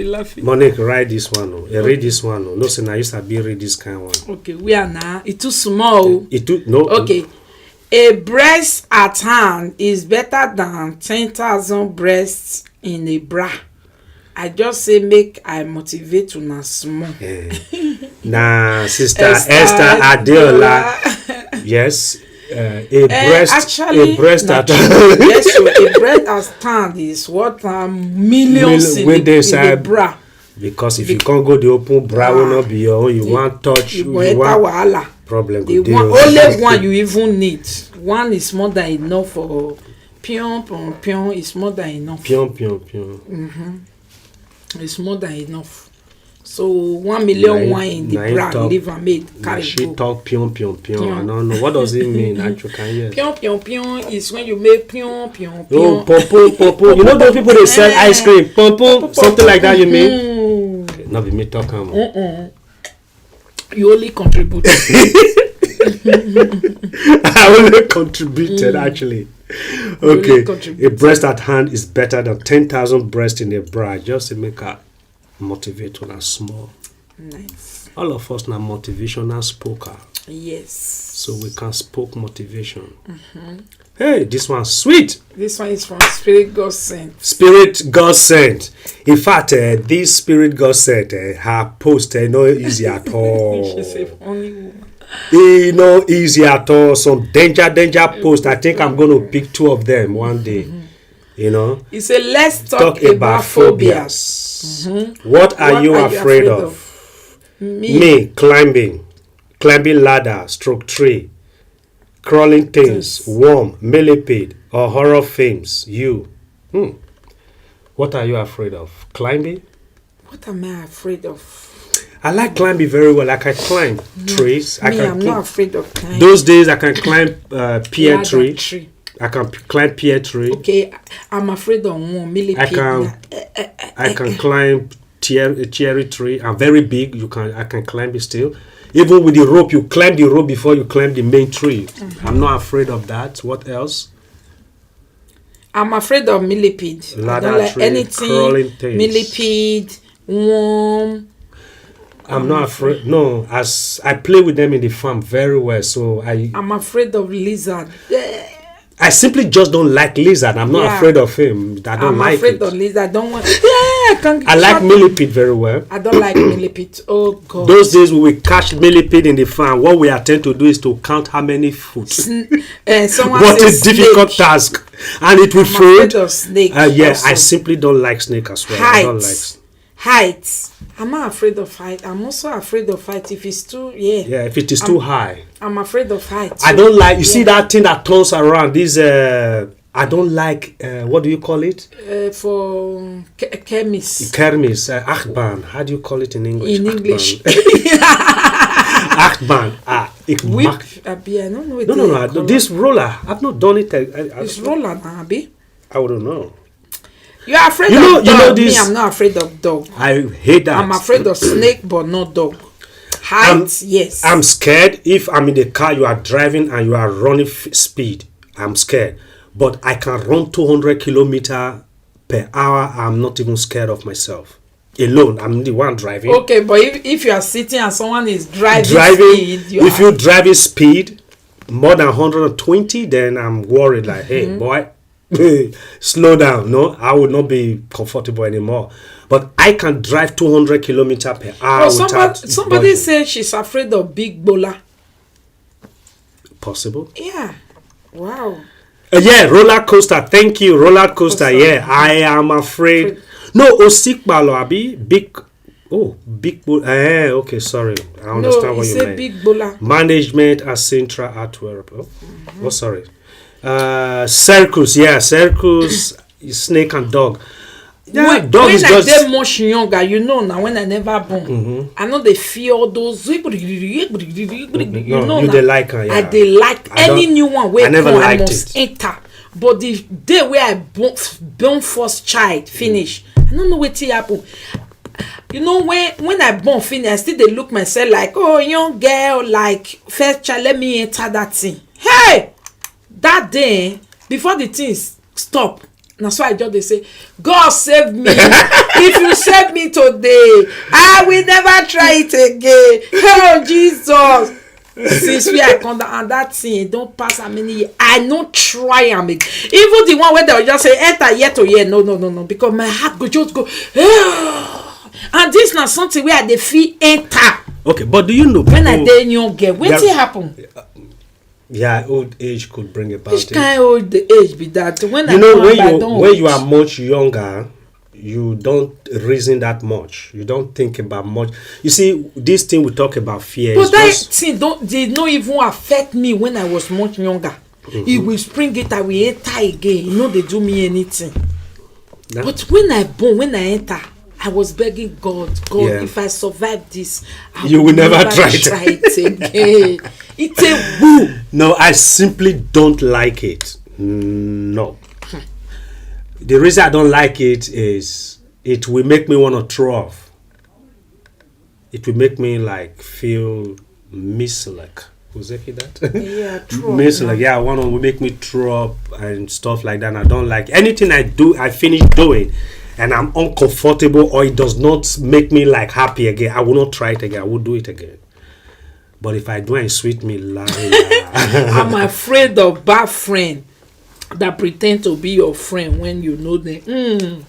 Laughing. Monique, write this one. Read this one. No, say now you start be read this kind one. Okay, we are now. It's too small. No. Okay. A breast at hand is better than 10,000 breasts in a bra. I just say make I motivate una small. Nah, sister Esther Adeola. Yes. A breast at hand. Yes, so a breast at stand is what millions in the bra. Because if you can't go the open bra will not be your own. You want touch. You want problem. The one, only one you even need. one is more than enough for pion pion pion is more than enough. Pion, pion, pion. It's more than enough. So 1 million wine in the bra, leave and made carry She go. talk pion, pion, pion. I don't know. What does it mean? Actually, can you? Pion pion pion is when you make pion pion Oh, pion. popo, popo. You know those people they sell ice cream, popo, something like that. You mean? Okay, not be me talking. You only contribute. I only contributed actually. Okay, a breast at hand is better than 10,000 breasts in a bra. Just to make her motivate on a small. Nice. All of us now motivational spoker, Yes. so we can spoke motivation. Hey, this one's sweet. This one is from Spirit God Sent. Spirit God sent. In fact, this Spirit God sent, her post no easy at all. She's a funny woman. No easy at all. Some danger post. I think I'm going to pick 2 of them one day. You know. He said, let's talk about phobias. What are you afraid of? Me climbing ladder, stroke tree, crawling things, worm, millipede, or horror films. You. What are you afraid of? Climbing? What am I afraid of? I like climbing very well. I can climb trees. I'm not afraid of climbing. Those days I can climb pear Ladder tree. I can climb pear tree. Okay, I'm afraid of one millipede. I can climb cherry tree. I'm very big. I can climb it still. Even with the rope, you climb the rope before you climb the main tree. I'm not afraid of that. What else? I'm afraid of millipede. Ladder I don't like tree, anything. crawling things. Millipede, worm. I'm not afraid. No, as I play with them in the farm very well, so I'm afraid of lizard. I simply just don't like lizard. I'm not afraid of him. I don't like it. I'm afraid of lizard. I don't want. I can't. I like millipede very well. I don't like millipede. Oh God. Those days we will catch millipede in the farm. What we attempt to do is to count how many foot. What a difficult task, and it will I'm afraid fail. of snake. Yeah, also. I simply don't like snake as well. I don't like. Height. I'm not afraid of height. I'm also afraid of height if it's too Yeah, if it is too high. I'm afraid of height. I don't like. You see that thing that turns around. This I don't like. What do you call it? For chemists. Kermis, Achban. How do you call it in English? In English. Achban. Whip. Abi, I don't know. No. This roller. I've not done it. It's roller, Abi. I wouldn't know. You're afraid of dog. You know this, Me, I'm not afraid of dog. I hate that. I'm afraid of snake, but not dog. Height, yes. I'm scared if I'm in the car, you are driving and you are running speed. I'm scared. But I can run 200 kilometers per hour. I'm not even scared of myself. Alone, I'm the one driving. Okay, but if you are sitting and someone is driving speed, if you're driving speed more than 120, then I'm worried like, hey, boy, slow down. No, I would not be comfortable anymore. But I can drive 200 kilometers per hour. Well, somebody said she's afraid of big bola. Possible? Yeah. Wow. Yeah, roller coaster. Thank you, roller coaster. Yeah, I am afraid. No, Osikbalo abi big. Oh, big bola. Okay, sorry. I understand what you meant. Big bola. Management at Central Antwerp. Oh, sorry. Circus. Yeah, circus. Snake and dog. Yeah, dog is just. When I dey much younger, you know now. When I never born, I know they feel all those. You know, you dey like her. Yeah. I dey like any new one. Where I must enter. But the day where I born first child finish, I don't know what happen. You know, when I born finish, I still dey look myself like, oh, young girl, like first child, let me enter that thing. Hey, that day before the things stop. That's why I just they say, God save me. If you save me today, I will never try it again. Oh Jesus. Since we are come down and that thing don't pass how many years, I no try am again. Even the one where they'll just say enter year to year. No. Because my heart go just go. And this not something where they feel enter. Okay, but do you know when I dey young girl, wetin happen? Yeah, old age could bring about which kind old age be that? When you are much younger, you don't reason that much. You don't think about much. You see, this thing we talk about fear. But that thing did not even affect me when I was much younger. He will spring it, I will enter again. They do me anything. That- But when I enter, I was begging God, Yeah. if I survive this, I You will never try it again. It's a woo. No, I simply don't like it. No. The reason I don't like it is it will make me want to throw off. It will make me like feel mislike. Was that that? Yeah, throw up, Mislike. Yeah, one will make me throw up and stuff like that. And I don't like anything I do. I finish doing, and I'm uncomfortable, or it does not make me like happy again. I will not try it again. I will do it again. But if I do and sweet me, I'm afraid of bad friend that pretend to be your friend when you know them.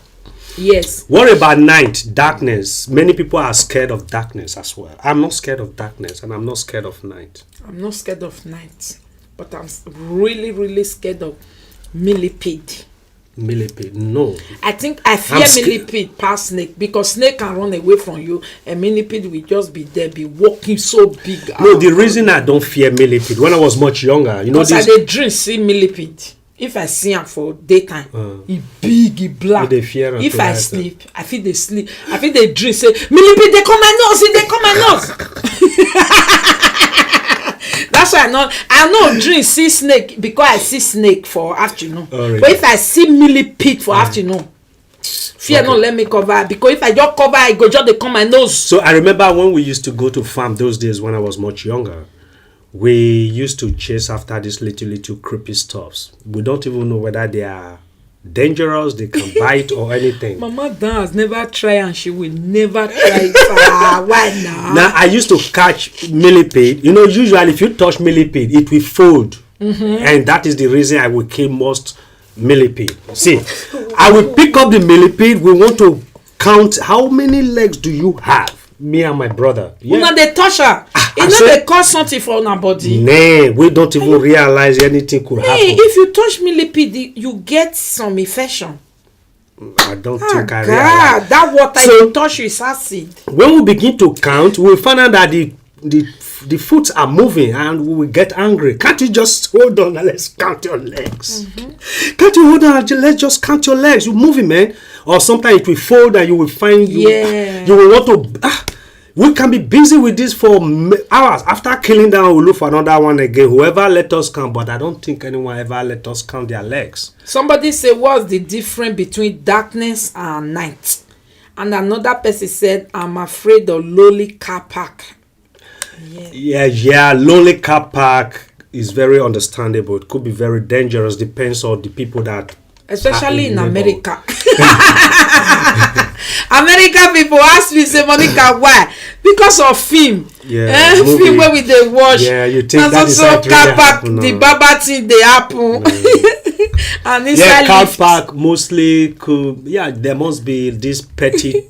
Yes. What about night, darkness? Many people are scared of darkness as well. I'm not scared of darkness, and I'm not scared of night. I'm not scared of night, but I'm really, really scared of millipede. Millipede, no. I think I fear millipede past snake, because snake can run away from you and millipede will just be there, be walking so big. No, the reason I don't fear millipede, when I was much younger, because I dey dream see millipede. If I see am for daytime, he big, he black. If I sleep, I feel they sleep. I feel they dream say millipede they come my nose, they come my nose. That's why I know dream see snake, because I see snake for afternoon. Oh, really? But if I see millipede for afternoon, fear not let me cover, because if I just cover, I go just they come my nose. So I remember when we used to go to farm those days when I was much younger. We used to chase after these little creepy stuffs. We don't even know whether they are dangerous, they can bite or anything. Mama Dan has never tried and she will never try. Why now? Now I used to catch millipede. Usually if you touch millipede, it will fold. And that is the reason I will kill most millipede. See, I will pick up the millipede. We want to count how many legs do you have? Me and my brother. Una dey touch her. They cause something for our body. Nah, we don't even realize anything could happen. If you touch millipede, you get some infection. I don't think I God, realize. that water you touch is acid. When we begin to count, we find out that the foot are moving and we will get angry. Can't you just hold on and let's count your legs? Can't you hold on and let's just count your legs? You're moving, man. Or sometimes it will fold and you will find you will want to. We can be busy with this for hours. After killing down, we'll look for another one again. Whoever let us count, but I don't think anyone ever let us count their legs. Somebody say, what's the difference between darkness and night? And another person said, I'm afraid of lonely car park. Yeah. Lonely car park is very understandable. It could be very dangerous. Depends on the people that. Especially in America. American people ask me, say, Monica, why? Because of film. Film where we dey watch. Yeah, you think that is also car park, the baba thing dey happen. And inside car park mostly could. Yeah, there must be these petty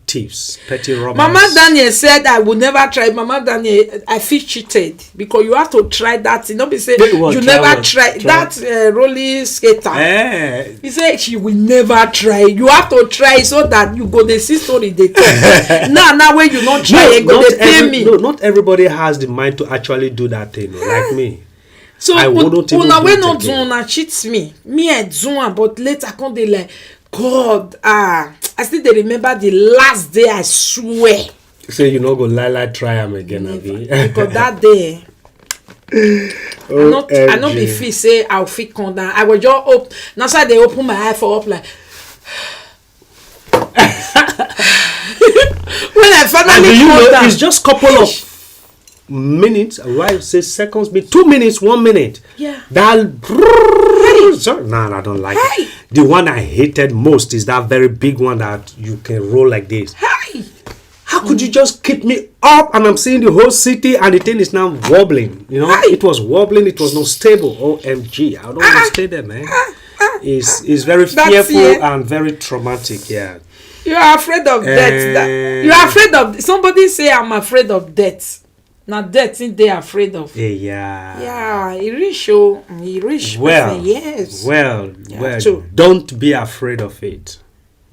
thieves, petty robbers. Mama Daniel said I would never try. Mama Daniel, I feel cheated because you have to try that thing. Don't be say you never try that roller skater. He said she will never try. You have to try so that you go the see story they tell. now when you not try, you go they pay me. No, not everybody has the mind to actually do that thing, like me. So I wouldn't even do it not again. Una cheats me I do, but later I come dey like God. I still dey remember the last day. I swear. Say you no go lie try am again, abi? Because that day. I not be fit say I'll fit come down. I will just open. Now so they open my eye for up like. When I finally come down, it's just couple of minutes. Why say seconds? 2 minutes, 1 minute. Yeah. I don't like it. The one I hated most is that very big one that you can roll like this. How could you just keep me up and I'm seeing the whole city and the thing is now wobbling? It was wobbling. It was not stable. OMG, I don't want to stay there, man. It's very fearful and very traumatic. Yeah. You are afraid of death. You are afraid of. Somebody say I'm afraid of death. Now death thing they are afraid of. Yeah, he rich. Well, yes. Well, don't be afraid of it.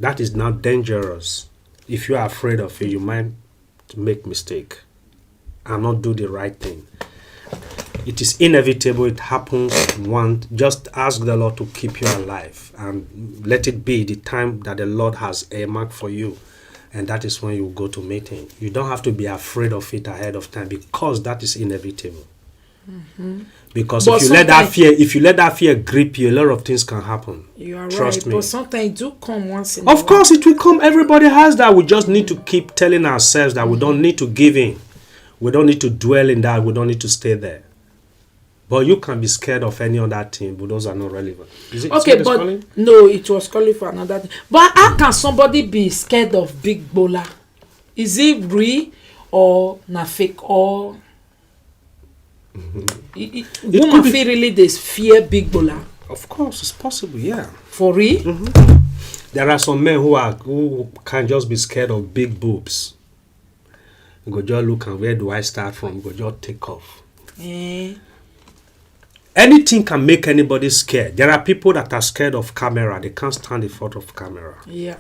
That is not dangerous. If you are afraid of it, you might make mistake and not do the right thing. It is inevitable. It happens once. Just ask the Lord to keep you alive and let it be the time that the Lord has earmarked for you. And that is when you go to meet him. You don't have to be afraid of it ahead of time because that is inevitable. Because But if you let that fear grip you, a lot of things can happen. You are Trust right, me. but sometimes it do come once in a Of while. course, it will come. Everybody has that. We just need to keep telling ourselves that we don't need to give in. We don't need to dwell in that. We don't need to stay there. But you can be scared of any other thing, but those are not relevant. Is it Okay, is but calling? no, it was calling for another thing. But how can somebody be scared of big bola? Is it real or na fake or woman feel really they fear big bola? Of course, it's possible. Yeah. For real? There are some men who can just be scared of big boobs. Go just look and where do I start from? Go just take off. Anything can make anybody scared. There are people that are scared of camera. They can't stand the thought of camera. Yeah.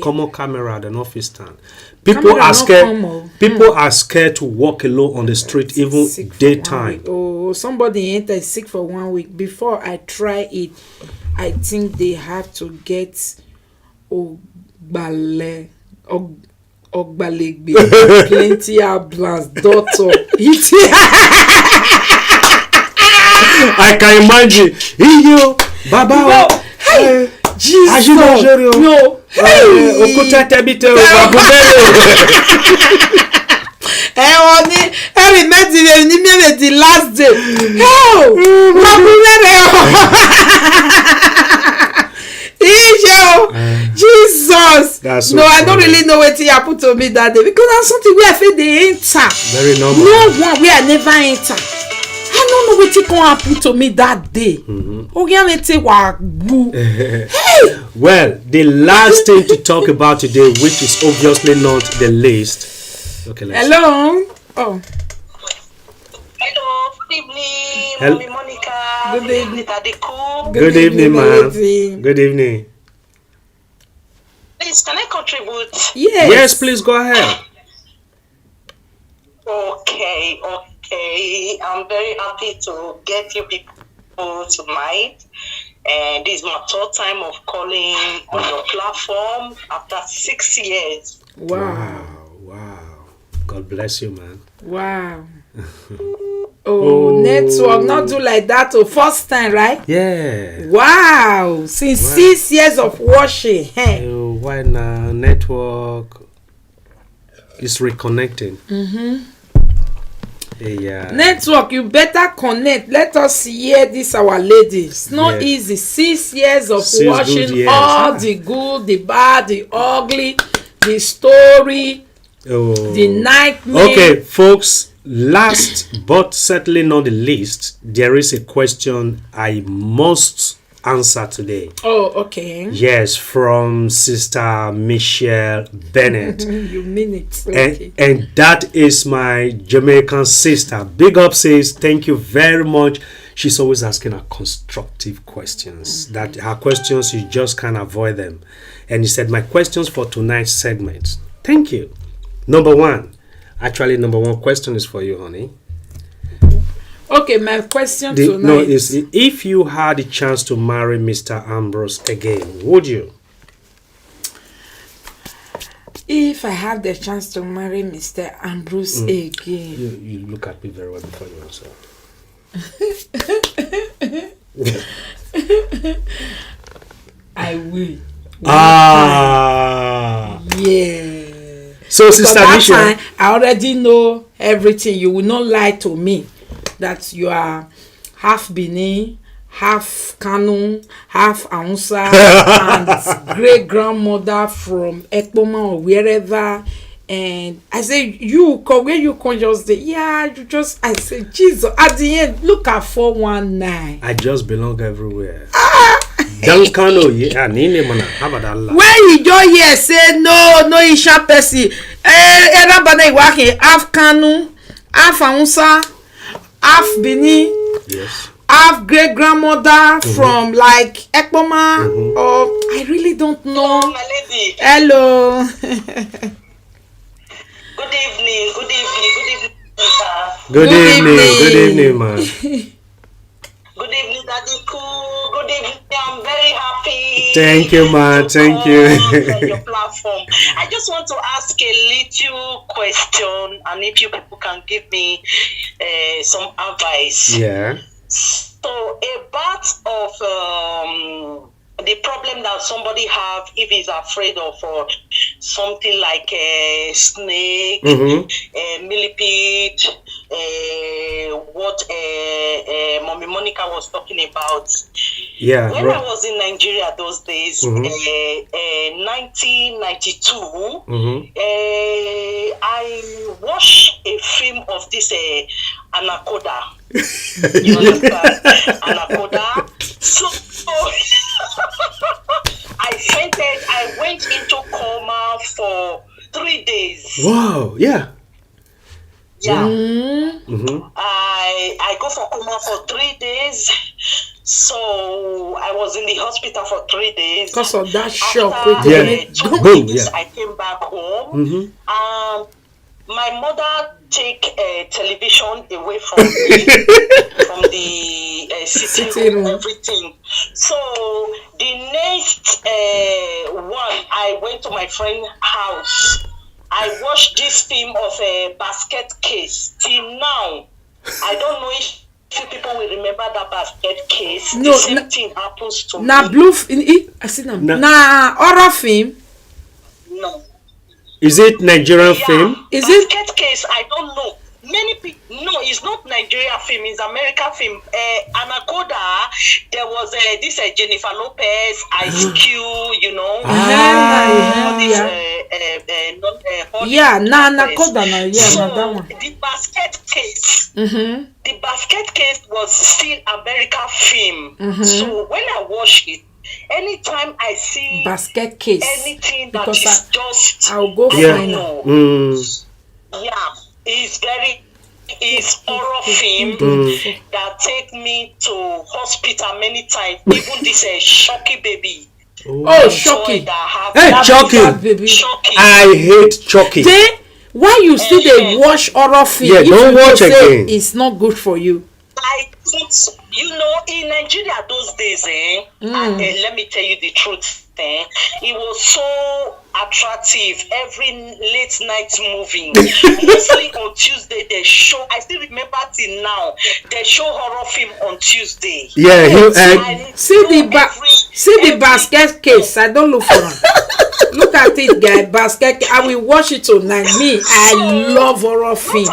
Common camera, they not fit stand. People Camera are not scared. common. People are scared to walk alone on the street, even Sick for daytime. 1 week. Oh, somebody entered sick for 1 week. Before I try it, I think they have to get ogbalegbe, plenty ambulance, doctor. I can imagine. Iyo, Baba. No, hey, Jesus. No. Hey. Okuta tebite babubele. On it. Every night the last day. Oh, Jesus. That's so no, I don't funny. really know what happened to me that day because that's something where I feel they enter. Very normal. No one where I never enter. I don't know what can happen to me that day. Well, the last thing to talk about today, which is obviously not the least. Okay, let's Hello. Oh. Hello, good evening, Hel- Mommy Monica. Good evening. Daddy Cool. Good evening, my ma'am. lady. Good evening. Please, can I contribute? Yes, please go ahead. Okay. I'm very happy to get you people tonight. And this is my third time of calling on your platform after 6 years. Wow. God bless you, man. Wow. Oh, network not do like that. Oh, first time, right? Yeah. Wow. Since 6 years of washing. Hey. Why now? Network is reconnecting. Yeah. Network, you better connect. Let us hear this, our ladies. It's not Yeah. easy. 6 years of 6 washing good years. all the good, the bad, the ugly, the story, the nightmare. Okay, folks, last but certainly not the least, there is a question I must answer today. Oh, okay. Yes, from Sister Michelle Bennett. You mean it. Okay. And that is my Jamaican sister. Big up says, thank you very much. She's always asking her constructive questions. That her questions, you just can't avoid them. And he said, my questions for tonight's segment. Thank you. Number one question is for you, honey. Okay, my question tonight. No, is if you had a chance to marry Mr. Ambrose again, would you? If I have the chance to marry Mr. Ambrose again. You look at me very well before you answer. I will. Yeah. So, Because Sister that Michelle, time, I already know everything. You will not lie to me that you are half Benin, half Kanu, half Aunsa, and great grandmother from Ekpoma or wherever. And I say, you come where you come just say, yeah, you just, I say, Jesus, at the end, look at 419. I just belong everywhere. Dankano, yeah, Nini mana, how about Allah? When you just hear say no Isha Percy, everybody working half Kanu, half Aunsa, half Benin, Yes. half great grandmother from like Ekpoma, or I really don't know. My lady, Hello. good evening. Good Good evening. Good evening. evening, man. Good evening, Daddy Cool. Good evening. I'm very happy. Thank you, man. To Thank come you. on your platform. I just want to ask a little question, and if you people can give me some advice. Yeah. So, a part of the problem that somebody have if he's afraid of something like a snake, millipede, what Mommy Monica was talking about. Yeah. When I was in Nigeria those days, 1992, I watched a film of this anaconda. You understand? Anaconda. So I fainted. I went into coma for 3 days. Wow. Yeah. Yeah. Mm. I go for coma for 3 days. So I was in the hospital for 3 days. Because of that shock. After Yeah. 2 Boom, weeks, yeah. I came back home. My mother take television away from me, from the sitting room, everything. So the next one, I went to my friend's house. I watched this film of a basket case. Till now, I don't know if few people will remember that basket case. No, the same thing happens to Na me. blue. I see them. Na horror film. No. Is it Nigerian film? Is it? Basket case, I don't know. Many people, no, it's not Nigeria film, it's American film. Anaconda, there was this Jennifer Lopez, Ice Cube, you know. Yeah, na Anaconda, na yeah, So na that one. the basket case, the basket case was still American film. So when I watch it, anytime I see Basket case. anything that Because is just, I'll go I find don't her. know. Yeah, it's horror film that take me to hospital many times. Even this Shocky baby. Oh, Shocky. Hey, Chucky. Shocky. I hate Chucky. Then why you still dey watch horror film? Yeah, if don't you know watch say again. it's not good for you. I think, you know, in Nigeria those days, let me tell you the truth, it was so attractive. Every late night movie, mostly on Tuesday, they show. I still remember till now. They show horror film on Tuesday. Yeah, See the basket case. I don't look for am. Look at it, guy. Basket. I will watch it tonight. Me, I love horror film.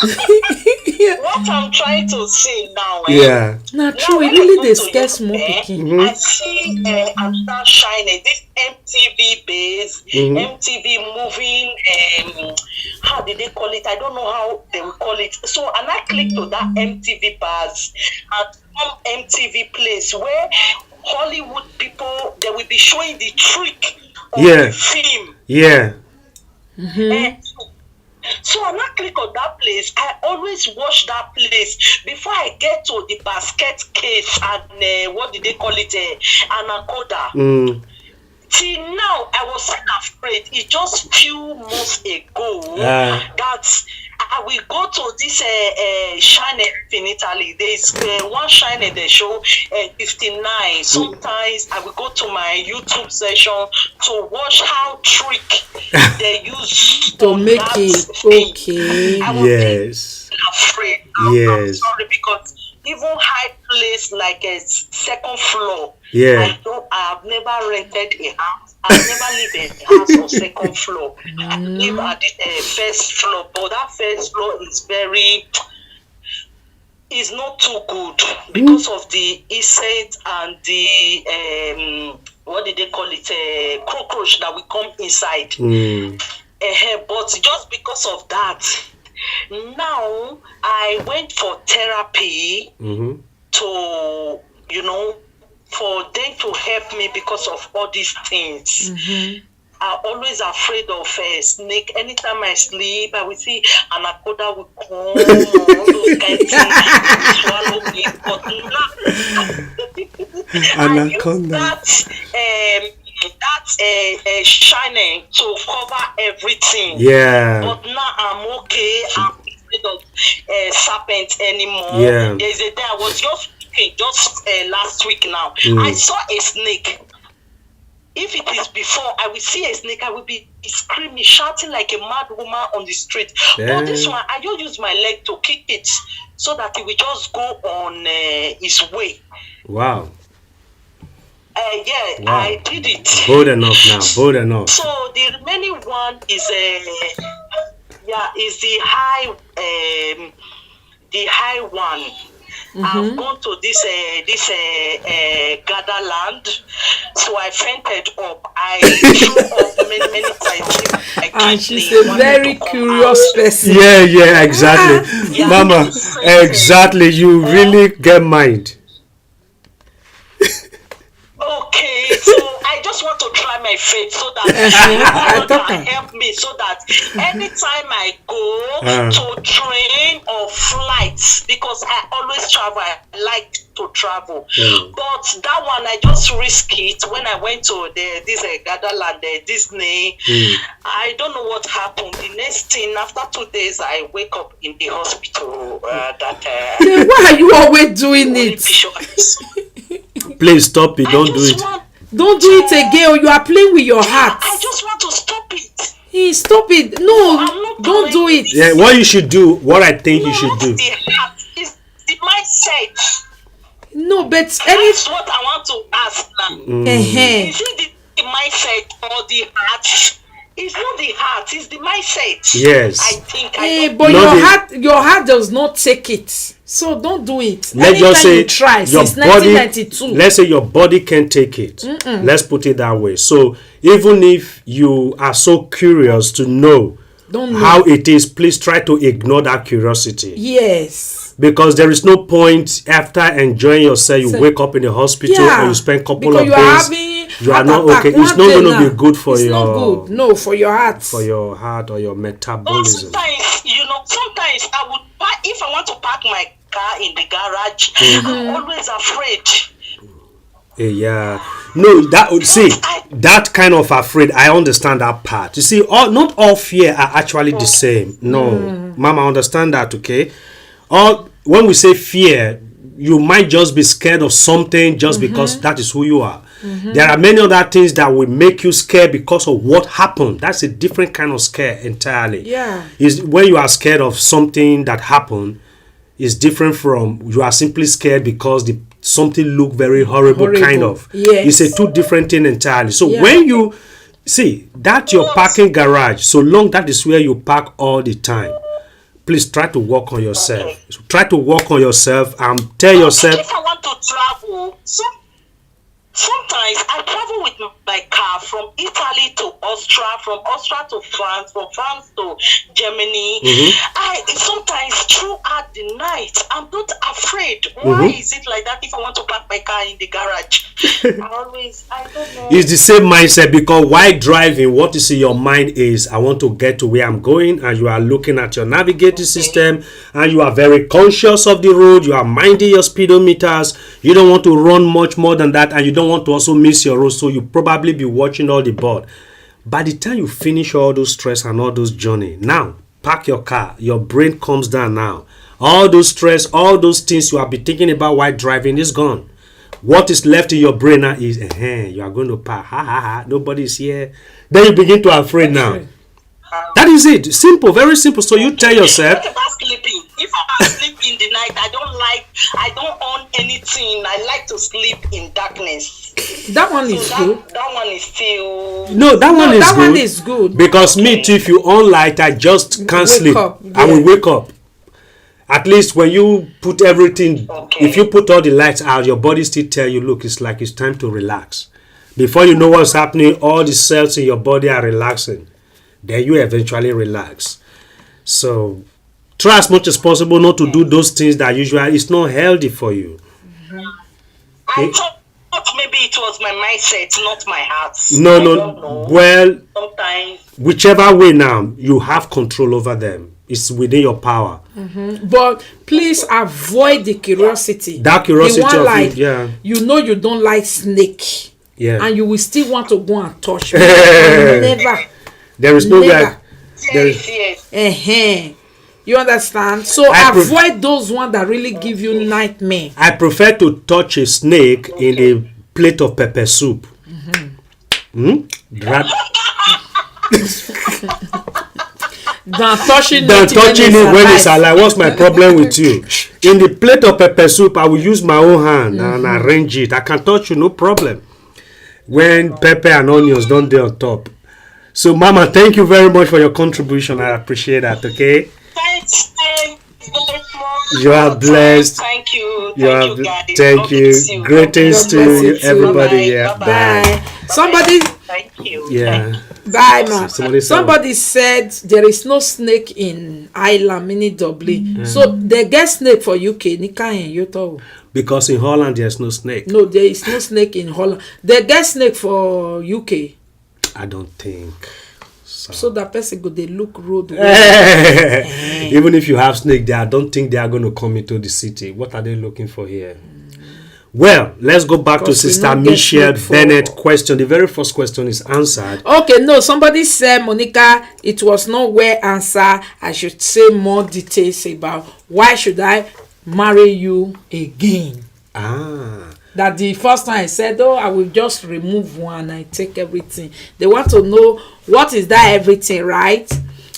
What I'm trying to say now, yeah. Na now true. when It really I dey go to scare small Europe, pikin. I see I'm start shining this MTV base, MTV moving. How did they call it? I don't know how they will call it. So, and I click to that MTV bars and some MTV place where Hollywood people, they will be showing the trick of the film. Yeah. So when I click on that place, I always watch that place before I get to the basket case and what did they call it, anaconda. Till now, I was afraid. It just few months ago that I will go to this shrine in Italy. There's one shrine they show 59. Sometimes I will go to my YouTube session to watch how trick they use To make it okay. I was afraid. I'm sorry because even high place like a second floor. Yeah. I have never rented a house. I've never lived in a house on second floor. I live at the first floor, but that first floor is not too good because of the insect and the what did they call it? Cockroach that will come inside. But just because of that, now I went for therapy to, you know, for them to help me because of all these things. I'm always afraid of a snake. Anytime I sleep, I will see anaconda will come, all those kind of things swallow me. But Anaconda. I use that shining to cover everything. Yeah. But now I'm okay. I'm afraid of serpents anymore. Yeah. There's a day I was just looking, last week now. I saw a snake. If it is before, I will see a snake, I will be screaming, shouting like a mad woman on the street. Yeah. But this one, I just use my leg to kick it so that it will just go on its way. Wow. Yeah, Wow. I did it. Bold enough now. Bold enough. So the remaining one is is the high one. I've gone to this gather land, so I fainted up. I threw up many times. And she's a very curious person. Yeah, exactly. Yeah. Mama, exactly. You really get mind. Okay, so I just want to try my faith so that God can help me, so that anytime I go to train or flights, because I always travel, I like to travel. But that one I just risk it when I went to this Gatherland, Disney. I don't know what happened. The next thing, after 2 days, I wake up in the hospital. Then why are you always doing it? Please stop it. Don't do it. Don't do it again, or you are playing with your heart. I just want to stop it. Hey, stop it. No, don't do it. Yeah, what you should do, what I think you should do. The heart is the mindset. No, but That's what I want to ask now. Is it the mindset or the heart? It's not the heart, it's the mindset. Yes. I think. But your heart does not take it. So don't do it. Let's just say you try your since body. 1992. Let's say your body can take it. Let's put it that way. So even if you are so curious to know how it is, please try to ignore that curiosity. Yes. Because there is no point after enjoying yourself, you wake up in the hospital or you spend a couple of days. You are not okay. It's not going to be good for your. It's not good. No, for your heart. For your heart or your metabolism. Sometimes I would park, if I want to park my car in the garage. I'm always afraid. Yeah, no, that kind of afraid. I understand that part. You see, not all fear are actually the same. No, Mama, understand that, okay? Or when we say fear, you might just be scared of something just because that is who you are. There are many other things that will make you scared because of what happened. That's a different kind of scare entirely. Yeah, is when you are scared of something that happened is different from you are simply scared because something look very horrible. Kind of. Yes. It's a two different thing entirely. So when you see that your parking garage, so long that is where you park all the time, please try to work on yourself. Try to work on yourself and tell yourself. If I want to travel, sometimes I travel with my car from Italy to Austria, from Austria to France, from France to Germany. I sometimes throughout the night, I'm not afraid. Why is it like that if I want to park my car in the garage? I don't know. It's the same mindset, because while driving, what is in your mind is, I want to get to where I'm going, and you are looking at your navigating system, and you are very conscious of the road, you are minding your speedometers, you don't want to run much more than that, and you don't want to also miss your road, so you probably be watching all the board. By the time you finish all those stress and all those journey, now park your car, your brain comes down now. All those stress, all those things you have been thinking about while driving is gone. What is left in your brain now is, you are going to park, nobody is here. Then you begin to afraid now. That is it. Simple, very simple. So you tell yourself. What about sleeping? If I sleep in the night, I don't own anything. I like to sleep in darkness. That one is good. That one is still. No, that one is good. Because me too, if you on light, I just can't sleep. I will wake up. At least when you put everything, if you put all the lights out, your body still tell you, look, it's like it's time to relax. Before you know what's happening, all the cells in your body are relaxing. Then you eventually relax. So try as much as possible not to do those things that usually it's not healthy for you. I thought maybe it was my mindset, not my heart. No. Well, sometimes, whichever way now, you have control over them. It's within your power. But please avoid the curiosity. That curiosity the one of like, it, yeah. You know you don't like snake. Yeah. And you will still want to go and touch me. Never. There is no way. There- Yes. You understand? So I pref- avoid those ones that really give you nightmare. I prefer to touch a snake in a plate of pepper soup. That, Than touching it when it's alive. What's my problem with you? In the plate of pepper soup, I will use my own hand and arrange it. I can touch you, no problem. When pepper and onions don't dey on top. So, Mama, thank you very much for your contribution. I appreciate that. Okay. Thanks very much. You are blessed. Thank you. You are. Thank you, guys. Thank God you. bless you. Greetings God to bless you you, too. everybody Bye-bye. here. Bye-bye. Bye. Somebody, Thank you. Yeah. bye, man. Somebody said there is no snake in Ireland, meaning Dublin. So they get snake for UK. Nika in Yoto. Because in Holland there's no snake. No, there is no snake in Holland. They get snake for UK. I don't think. So that person go they look road. Even if you have snake there, I don't think they are going to come into the city. What are they looking for here? Well, let's go back to Because we Sister not get Michelle snake for- Bennett question. The very first question is answered. Okay, no, somebody said, Monica, it was not well answer. I should say more details about why should I marry you again. That the first time I said, oh, I will just remove one, I take everything. They want to know what is that everything, right?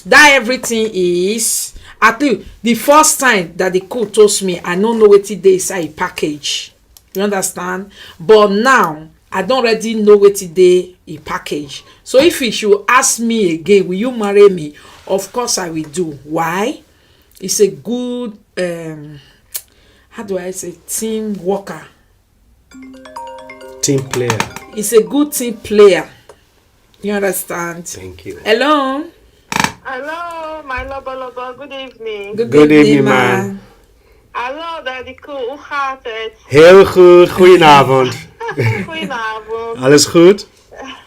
That everything is, at least the first time that the cook told me, I don't know what it is a package. You understand? But now, I don't already know what it is a package. So if he should ask me again, will you marry me? Of course I will do. Why? It's a good, how do I say, team worker. Team player. It's a good team player. You understand? Thank you. Hello. Hello, my lover. Good evening. Good evening, man. Hallo, Daddy Cool. Hoe gaat het? Heel goed. Goedenavond. Goedenavond. Alles goed?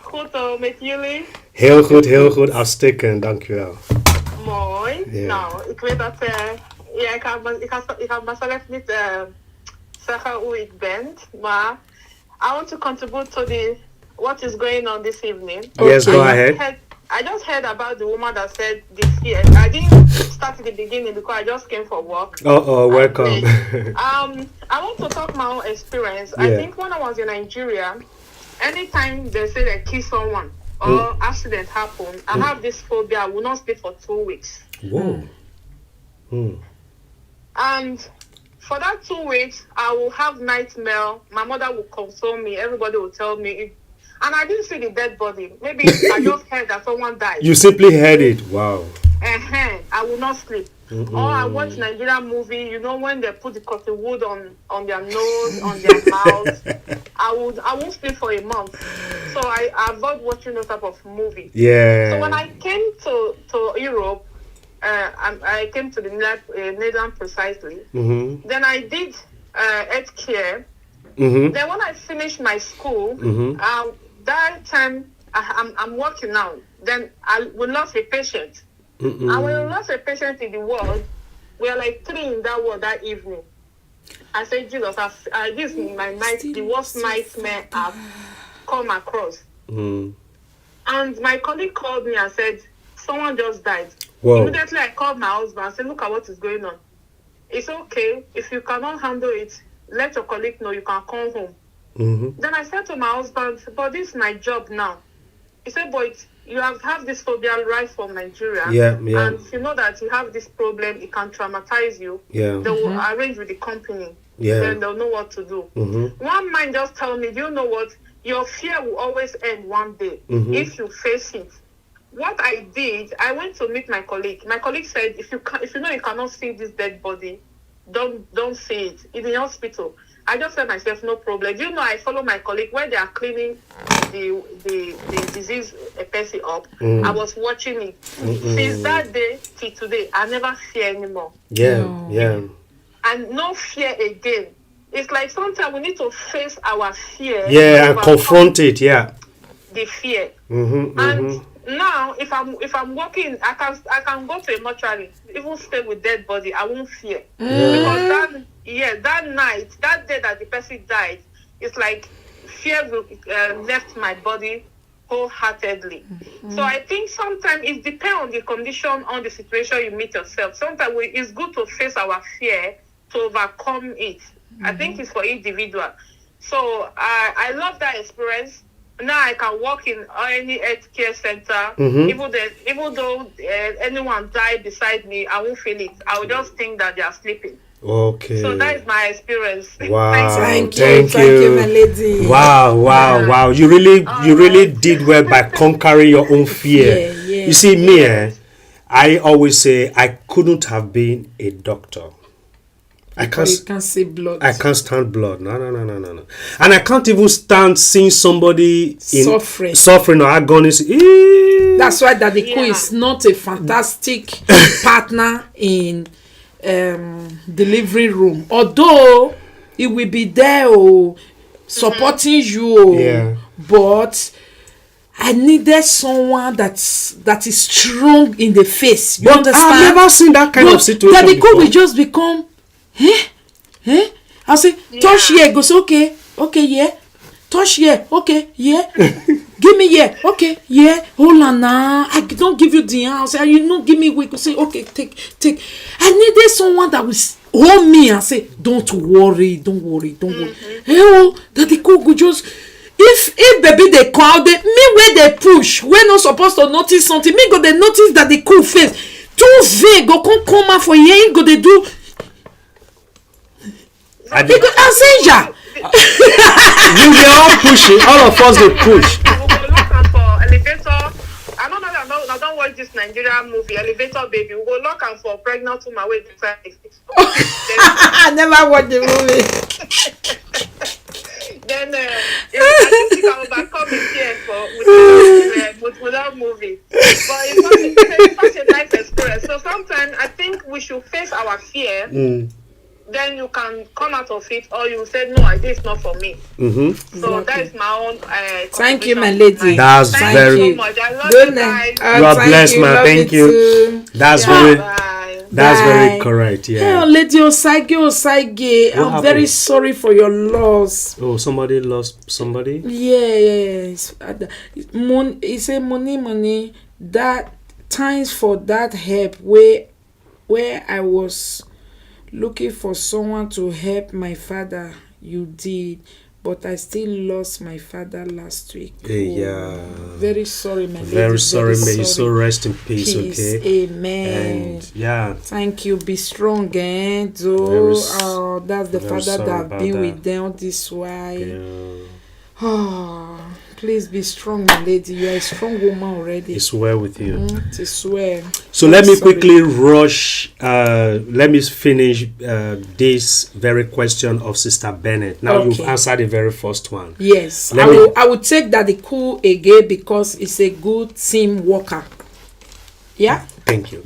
Goed hoor, met jullie? Heel goed, heel goed. Uitstekend. Dankjewel. Mooi. Ja. Nou, ik weet dat... ja, ik ga mezelf niet zeggen hoe ik ben, maar... I want to contribute to what is going on this evening. Yes, go ahead. I just heard about the woman that said the fear. I didn't start at the beginning because I just came for work. Oh, welcome. I want to talk my own experience. Yeah. I think when I was in Nigeria, anytime they say they kill someone or accident happen, I have this phobia. I will not sleep for 2 weeks. Whoa. And for that 2 weeks, I will have nightmare. My mother will console me. Everybody will tell me. And I didn't see the dead body. Maybe I just heard that someone died. You simply heard it. Wow. I will not sleep. Or I watch Nigerian movie, you know, when they put the cotton wood on their nose, on their mouth. I won't sleep for a month. So I avoid watching those type of movie. Yeah. So when I came to Europe, I came to the Netherlands precisely. Then I did health care. Then when I finished my school, that time I'm working now. Then I will lost a patient. And when we lost a patient in the ward, we are like 3 in that ward that evening. I said, Jesus, this is the worst nightmare I've come across. And my colleague called me and said, someone just died. Whoa. Immediately I called my husband and said, look at what is going on. It's okay. If you cannot handle it, let your colleague know you can come home. Then I said to my husband, but this is my job now. He said, but you have this phobia right from Nigeria. Yeah. And if you know that you have this problem, it can traumatize you. Yeah. They will arrange with the company. Yeah. Then they'll know what to do. One man just told me, do you know what? Your fear will always end one day if you face it. What I did, I went to meet my colleague. My colleague said, if you know you cannot see this dead body, don't see it in the hospital. I just said myself, no problem. You know, I follow my colleague when they are cleaning the disease person up. I was watching it. Since that day till today, I never fear anymore. Yeah. And no fear again. It's like sometimes we need to face our fear. Yeah, and confront it. Yeah. The fear. And now, if I'm walking, I can go to a mortuary, even stay with dead body. I won't fear because that night, that day that the person died, it's like fear left my body wholeheartedly. So I think sometimes it depends on the condition, on the situation you meet yourself. Sometimes it's good to face our fear to overcome it. I think it's for individual. So I love that experience. Now I can walk in any healthcare center, even though anyone died beside me, I won't feel it. I will just think that they are sleeping. Okay. So that is my experience. Wow. Thank Thank you, my lady. Wow. You really did well by conquering your own fear. Yeah. You see, me, I always say I couldn't have been a doctor. You can't see blood. I can't stand blood. No. And I can't even stand seeing somebody suffering or agony. That's why Daddy Cool is not a fantastic partner in delivery room. Although he will be there supporting you, but I needed someone that is strong in the face. You understand? I've never seen that kind of situation. Daddy Cool will just become I'll say, touch here, goes okay, yeah. Touch here, okay, yeah. Give me here, okay, yeah. Hold on now. I don't give you the hand. I'll say, you don't give me weak. Say, okay, take. I needed someone that will hold me and say, don't worry. Hey, Daddy Cool go just if baby they call me where they push, we're not supposed to notice something. Me go they notice that the cool face. Too vague go come out for here, go they do. We I'll say ya. We were all pushing. All of us they push. We go look for elevator. I don't watch this Nigerian movie, Elevator Baby. We go look for pregnant woman with the I never watched the movie. Then I think we can overcome it here with that movie. But it's such a nice experience. So sometimes I think we should face our fear. Then you can come out of it, or you say, no, this is not for me. So that is my own thank you, my lady. That's thank very you so much. I love you guys. You are blessed, man. Thank you. That's very correct. Yeah. Hey, lady Osage, I'm very sorry for your loss. Oh, somebody lost somebody? Yes. He said money. That thanks for that help where I was looking for someone to help my father. You did, but I still lost my father last week. Very sorry, my lady. Very sorry. May you so rest in peace. Okay. Amen. And thank you. Be strong, that's the father that have been with them this while. Please be strong, my lady. You are a strong woman already. It's well with you. It's well. So let me quickly rush. Let me finish this very question of Sister Bennett. Now you've answered the very first one. Yes, I will take that the cool again because it's a good team worker. Yeah. Thank you.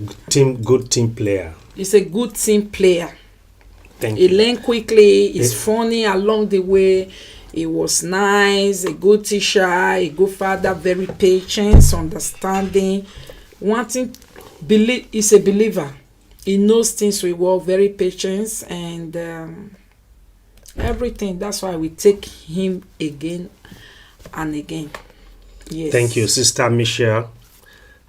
Good team player. It's a good team player. Thank you. He learned quickly. It's funny along the way. He was nice, a good teacher, a good father, very patient, understanding, he's a believer. He knows things will work, very patient, and everything. That's why we take him again and again. Yes. Thank you, Sister Michelle.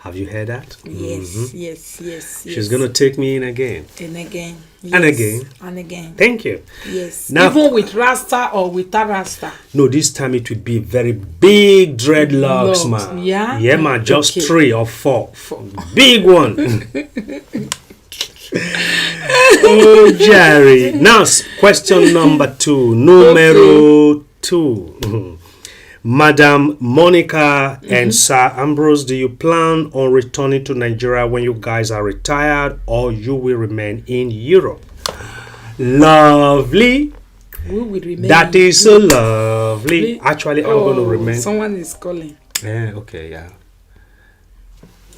Have you heard that? Yes, yes. She's going to take me in again. And again. Yes. And again. Thank you. Yes. Now, even with Rasta or without Rasta? No, this time it would be very big dreadlocks, man. Yeah? Yeah, man. Just 3 or 4. Big one. Oh, Jerry. Now, question number 2. Numero 2. Madam Monica and Sir Ambrose, do you plan on returning to Nigeria when you guys are retired, or you will remain in Europe? Lovely. We will remain. That is so lovely. Actually, I'm going to remain. Someone is calling. Okay.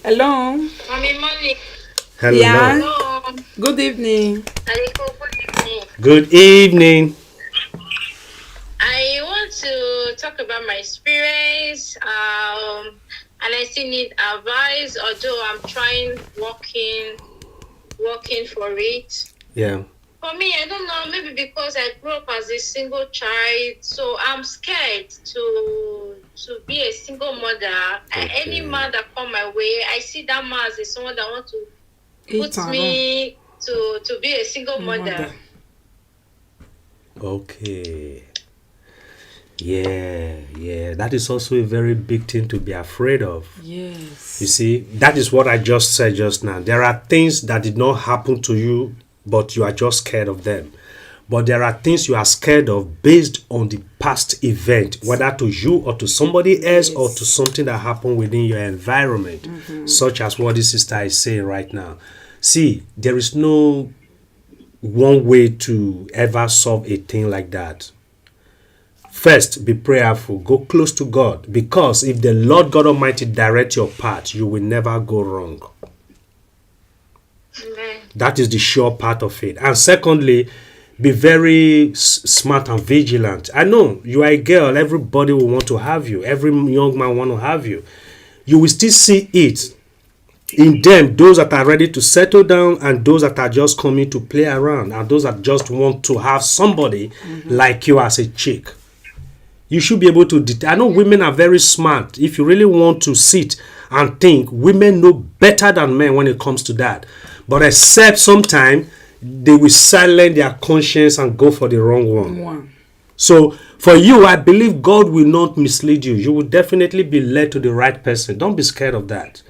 Hello. Mommy. Hello. Yeah. Hello. Good evening. Good evening. I want to talk about my experience, and I still need advice, although I'm trying working for it. Yeah. For me, I don't know, maybe because I grew up as a single child, so I'm scared to to be a single mother. Any man that come my way, I see that man as someone that want to put me to be a single mother. Okay. Yeah. That is also a very big thing to be afraid of. Yes. You see, that is what I just said just now. There are things that did not happen to you, but you are just scared of them. But there are things you are scared of based on the past event, whether to you or to somebody else, or to something that happened within your environment, such as what this sister is saying right now. See, there is no one way to ever solve a thing like that. First, be prayerful. Go close to God. Because if the Lord God Almighty direct your path, you will never go wrong. Amen. That is the sure part of it. And secondly, be very smart and vigilant. I know you are a girl. Everybody will want to have you. Every young man want to have you. You will still see it in them, those that are ready to settle down and those that are just coming to play around, and those that just want to have somebody like you as a chick. You should be able to I know women are very smart. If you really want to sit and think, women know better than men when it comes to that. But except sometimes they will silence their conscience and go for the wrong one. So for you, I believe God will not mislead you. You will definitely be led to the right person. Don't be scared of that.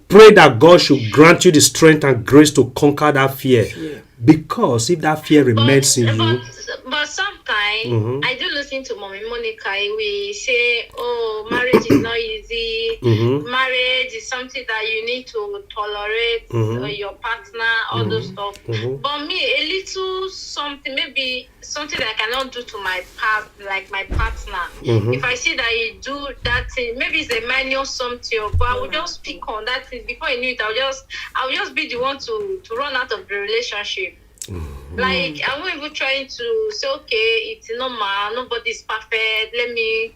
Pray that God should grant you the strength and grace to conquer that fear. Because if that fear remains in you... But sometimes I do listen to Mommy Monica. We say, oh, marriage is not easy. Marriage is something that you need to tolerate your partner, all those stuff. But me, a little something, maybe something that I cannot do to my partner. If I see that you do that thing, maybe it's a minor something, but I will just pick on that thing. Before I knew it, I'll just be the one to run out of the relationship. Like, I'm not even trying to say, okay, it's normal, nobody's perfect, let me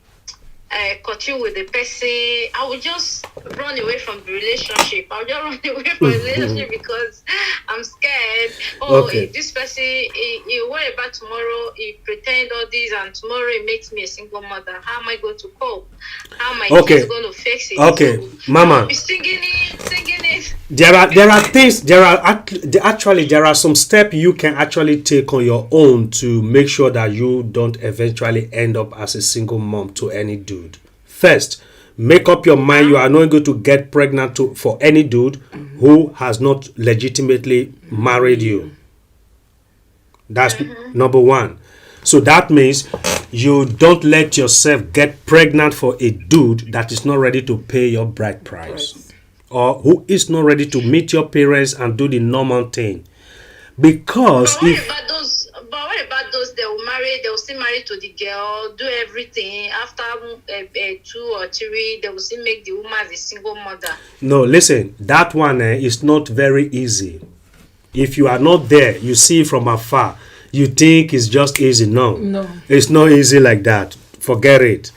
continue with the person. I will just run away from the relationship. I'll just run away from the relationship because I'm scared. If this person, he worry about tomorrow, he pretend all this, and tomorrow he makes me a single mother. How am I going to cope? How am my kids going to fix it? Okay, so, Mama. I'll be singing it. There are things. There are some steps you can actually take on your own to make sure that you don't eventually end up as a single mom to any dude. First, make up your mind you are not going to get pregnant for any dude who has not legitimately married you. That's number one. So that means you don't let yourself get pregnant for a dude that is not ready to pay your bride price. Or who is not ready to meet your parents and do the normal thing. Because what about those they will still marry to the girl, do everything. After 2 or 3, they will still make the woman a single mother. No, listen, that one is not very easy. If you are not there, you see from afar, you think it's just easy. No, it's not easy like that. Forget it.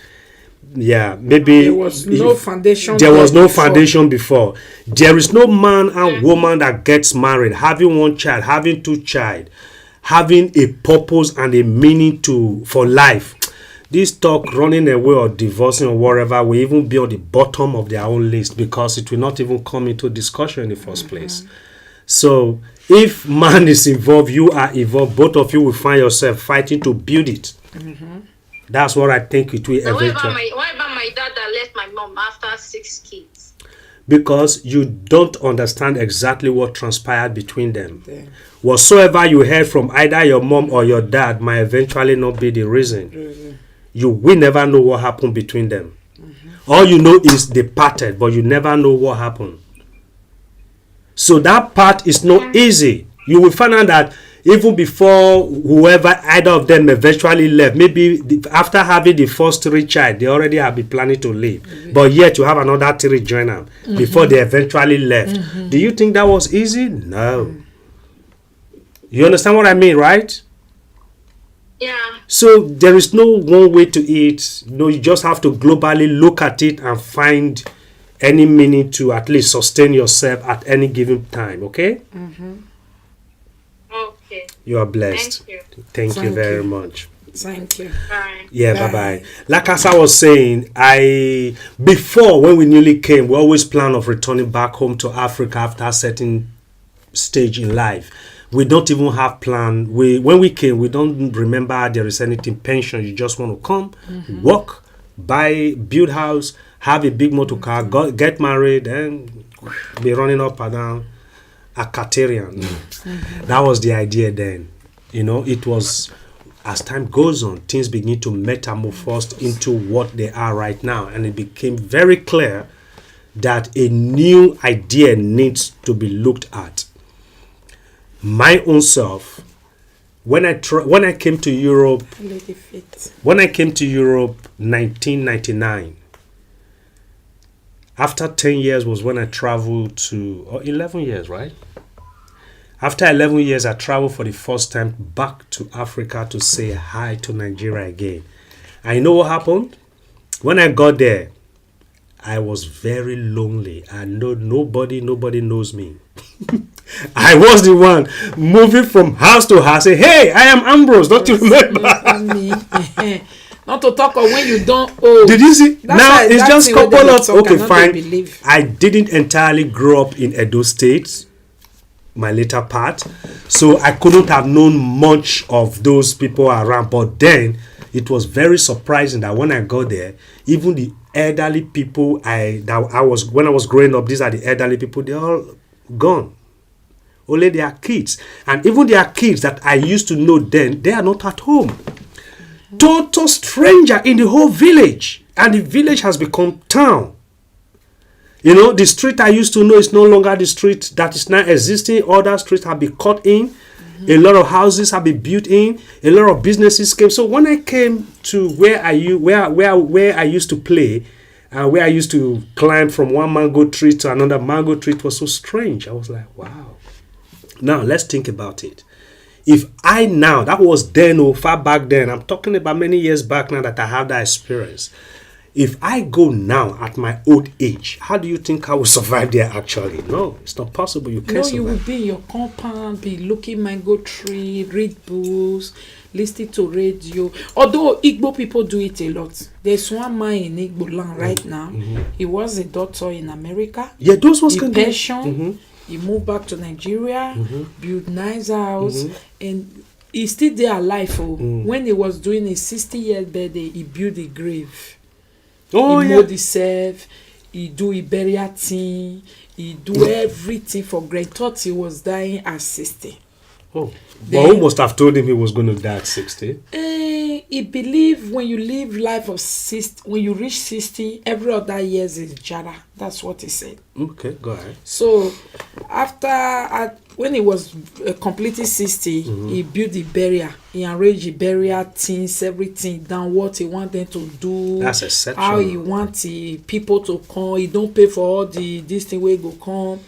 Yeah, maybe there was no foundation. There was no foundation before. There is no man and woman that gets married, having one child, having 2 child, having a purpose and a meaning for life. This talk running away or divorcing or whatever will even be on the bottom of their own list because it will not even come into discussion in the first place. So if man is involved, you are involved, both of you will find yourself fighting to build it. That's what I think it will eventually. Why about my dad that left my mom after 6 kids? Because you don't understand exactly what transpired between them. Whatsoever you heard from either your mom or your dad might eventually not be the reason. You will never know what happened between them. All you know is they parted, but you never know what happened. So that part is not easy. You will find out that even before either of them eventually left, maybe after having the first 3 child, they already have been planning to leave. But yet you have another 3 join them before they eventually left. Do you think that was easy? No. You understand what I mean, right? Yeah. So there is no one way to it. No, you just have to globally look at it and find any meaning to at least sustain yourself at any given time. Okay? Okay. You are blessed. Thank you. Thank you very much. Thank you. Bye. Yeah, Bye. bye-bye. Like as I was saying, before when we newly came, we always plan of returning back home to Africa after a certain stage in life. We don't even have plan. When we came, we don't remember there is anything pension. You just want to come, work, buy, build house, have a big motor car, get married, and be running up and down a Caterian. That was the idea then. It was as time goes on, things begin to metamorphose into what they are right now, and it became very clear that a new idea needs to be looked at. My own self, when I came to Europe, Lady Fit. when I came to Europe, 1999. After 10 years was when I traveled to, 11 years, right? After 11 years, I traveled for the first time back to Africa to say hi to Nigeria again. And you know what happened? When I got there, I was very lonely. I know nobody knows me. I was the one moving from house to house, say, hey, I am Ambrose, don't you remember? Not to talk of when you don't owe. Did you see? That's Now why it's that just thing wey couple dem dey of, talk, okay, I no dey fine. believe. I didn't entirely grow up in Edo State, my later part, so I couldn't have known much of those people around. But then it was very surprising that when I got there, even the elderly people when I was growing up, these are the elderly people, they're all gone. Only their kids, and even their kids that I used to know then, they are not at home. Total stranger in the whole village, and the village has become town. The street I used to know is no longer the street that is now existing. Other streets have been cut in. A lot of houses have been built in. A lot of businesses came. So when I came to where I used to play, where I used to climb from one mango tree to another mango tree, it was so strange. I was like, wow. Now let's think about it. If I now, that was then, far back then, I'm talking about many years back now that I have that experience. If I go now at my old age, how do you think I will survive there actually? No, it's not possible. You can't No, you will survive. be in your compound, be looking mango tree, read books, listening to radio. Although Igbo people do it a lot. There's one man in Igbo land right now. He was a doctor in America. Yeah, those was He kind pension. He moved back to Nigeria, built nice house, and he's still there alive. When he was doing his 60-year birthday, he built a grave. Oh, He yeah. mowed himself, he do a burial thing, he do everything for great. Thought he was dying at 60. Oh, Then- but who must have told him he was going to die at 60? He believe when you live life of 60, when you reach 60, every other years is jara. That's what he said. Okay, go ahead. So when he was completely 60, he built the burial. He arranged the burial things, everything down, what he want them to do. That's exceptional. How he want the people to come. He don't pay for all this thing where go come.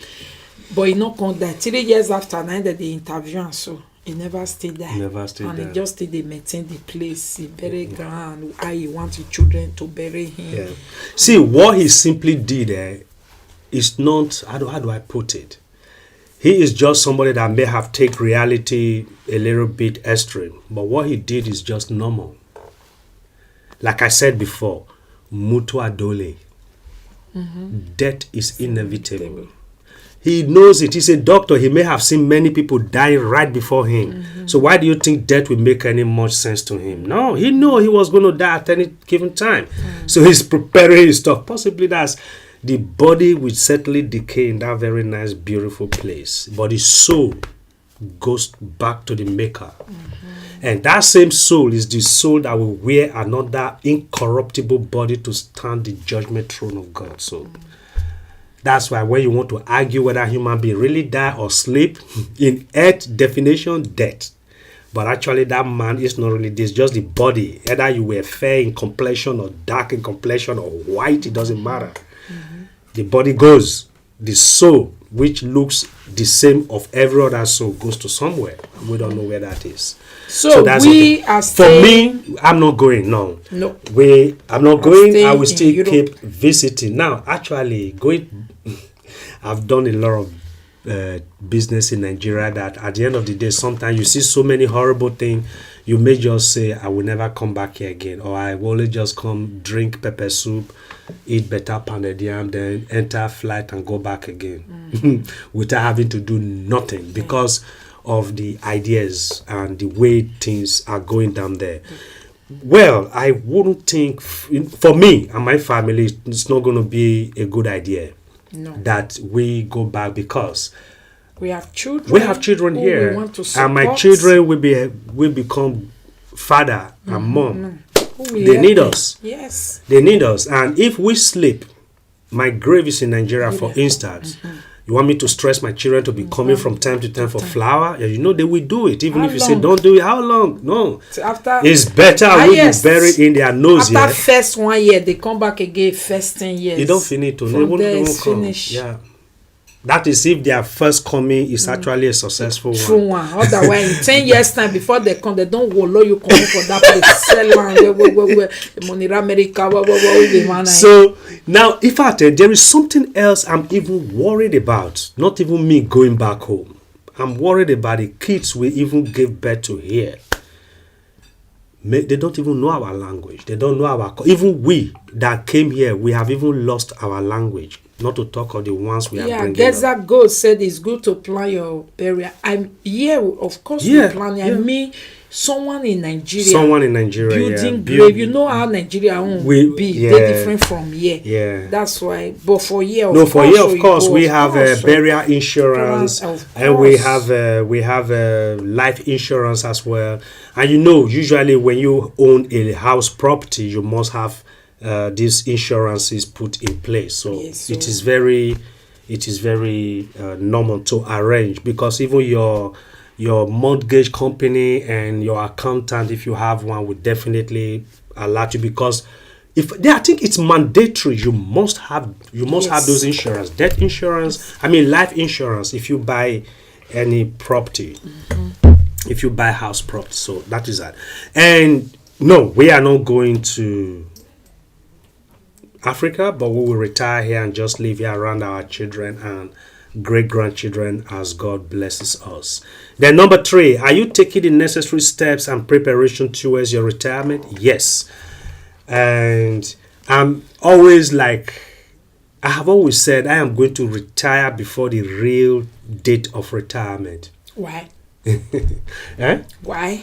But he not come there. 3 years after, now that they interview and so he never stayed there. Never stayed and there. he just stayed they maintain the place. He bury ground. How he want the children to bury him. Yeah. See, what he simply did is not, how do I put it? He is just somebody that may have taken reality a little bit extreme. But what he did is just normal. Like I said before, mutu adole. Death is inevitable. He knows it. He's a doctor. He may have seen many people dying right before him. So why do you think death will make any much sense to him? No, he knew he was going to die at any given time. So he's preparing his stuff. Possibly that's the body will certainly decay in that very nice, beautiful place. But his soul goes back to the maker. And that same soul is the soul that will wear another incorruptible body to stand the judgment throne of God. So that's why when you want to argue whether human being really die or sleep, in earth definition, death. But actually that man is not really this, just the body. Either you were fair in complexion or dark in complexion or white, it doesn't matter. The body goes. The soul, which looks the same of every other soul, goes to somewhere. We don't know where that is. So that's we okay. are For staying. me, I'm not going. No. No. I'm not going. staying I will in still Europe. keep visiting. Now, actually, going. I've done a lot of business in Nigeria that at the end of the day, sometimes you see so many horrible things. you may just say, I will never come back here again, or I will only just come drink pepper soup, eat better pounded yam, then enter flight and go back again without having to do nothing because of the ideas and the way things are going down there. Well, I wouldn't think, for me and my family, it's not going to be a good idea that we go back because we have children. We have children who here, we want to and my support. children will become father and mom. Who will They help need them. us. Yes. They need us, and if we sleep, my grave is in Nigeria, for instance. You want me to stress my children to be coming from time to time for flour? Yeah, you know they will do it, even How if you say long? don't do it. How long? No, So after it's better we be highest, buried in their nose. after Yeah, first 1 year, they come back again. First 10 years. you don't finish to. They From won't there even it's come. finished. Yeah, that is if their first coming is actually a successful True one. one. Otherwise, in 10 years time, before they come, they don't wallow you come for that place. Sell land. The money in America. The man. So now, in fact, there is something else I'm even worried about. Not even me going back home. I'm worried about the kids we even give birth to here. They don't even know our language. They don't know our. Even we that came here, we have even lost our language. Not to talk of the ones we are Yeah, bringing up. Geza God said it's good to plan your burial. I'm here, of course, Yeah, we plan. I yeah. mean, someone in Nigeria. Someone in Nigeria, building yeah. grave. You know how Nigeria won't be. Yeah. They're different from here. Yeah. That's why. But for here, of No, course, for here, of we course, go, we of have course, burial insurance, Of and we course. have life insurance as well. And you know, usually when you own a house property, you must have these insurances put in place. So Yes, it so- is very normal to arrange, because even your mortgage company and your accountant, if you have one, would definitely allow you, because I think it's mandatory. You must have Yes. those insurance, death insurance. I mean, life insurance if you buy any property, if you buy house property. So that is that. And no, we are not going to Africa, but we will retire here and just live here around our children and great grandchildren as God blesses us. Then number 3, are you taking the necessary steps and preparation towards your retirement? Yes. And I'm always like, I have always said I am going to retire before the real date of retirement. Why? Eh? Why?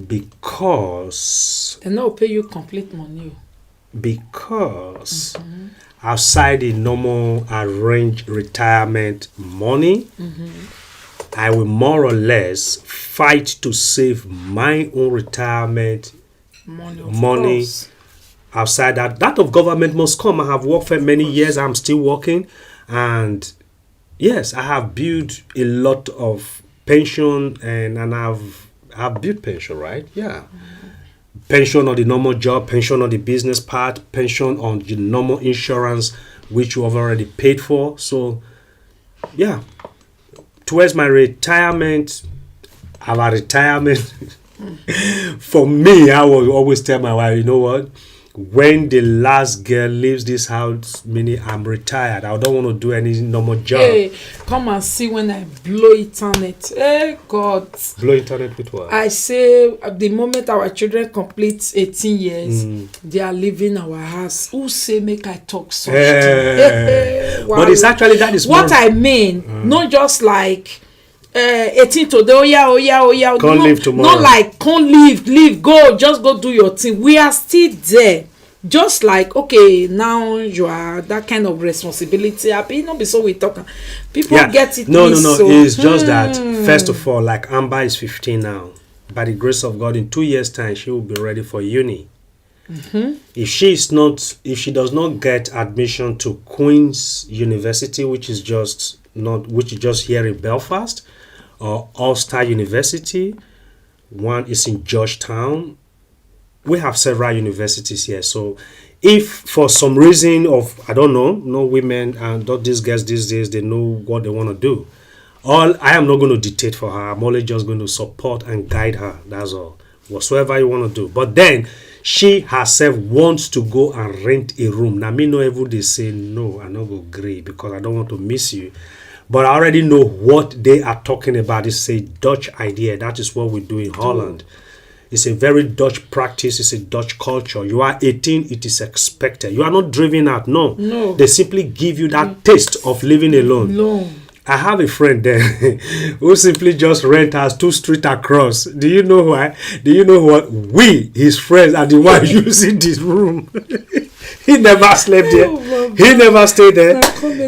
Because They not pay you complete money. outside the normal arranged retirement money, I will more or less fight to save my own retirement Money. Money. outside that of government must come. I have worked for many years. I'm still working, and yes, I have built a lot of pension, and I've built pension, right? Yeah. Pension on the normal job, pension on the business part, pension on the normal insurance, which you have already paid for. So, yeah, towards my retirement, our retirement, for me, I will always tell my wife, you know what? When the last girl leaves this house, meaning I'm retired, I don't want to do any normal job. Hey, come and see when I blow internet. Hey, God. Blow internet with what? I say the moment our children complete 18 years, they are leaving our house. Who say make I talk such thing? But it's actually that is what more- I mean. Not just like 18 today. Oh yeah. Can't leave tomorrow. Not like can't leave. Go, just go do your thing. We are still there. Just like, okay, now you are that kind of responsibility. Happy, not be so we talk. People get it. No. So, It's just that, first of all, like Amber is 15 now. By the grace of God, in 2 years' time, she will be ready for uni. If she does not get admission to Queen's University, which is just here in Belfast, or Ulster University, one is in Georgetown. We have several universities here. So if for some reason of, I don't know, no women and not these girls these days, they know what they want to do. I am not going to dictate for her. I'm only just going to support and guide her. That's all. Whatsoever you want to do. But then she herself wants to go and rent a room. Now me know every day say no, I not go agree because I don't want to miss you. But I already know what they are talking about. It's a Dutch idea. That is what we do in Holland. It's a very Dutch practice. It's a Dutch culture. You are 18, it is expected. You are not driven out. No. They simply give you that taste of living alone. I have a friend there who simply just rent us 2 streets across. Do you know why? Do you know what? We, his friends, are the ones using this room. He never slept there. He never stayed there.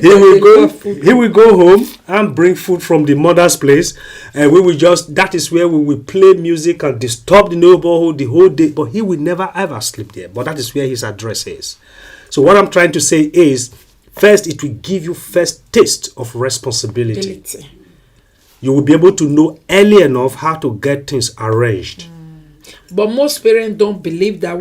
He will go home and bring food from the mother's place, and we will just, that is where we will play music and disturb the neighborhood the whole day. But he will never ever sleep there. But that is where his address is. So what I'm trying to say is, first, it will give you first taste of responsibility. You will be able to know early enough how to get things arranged. But most parents don't believe that.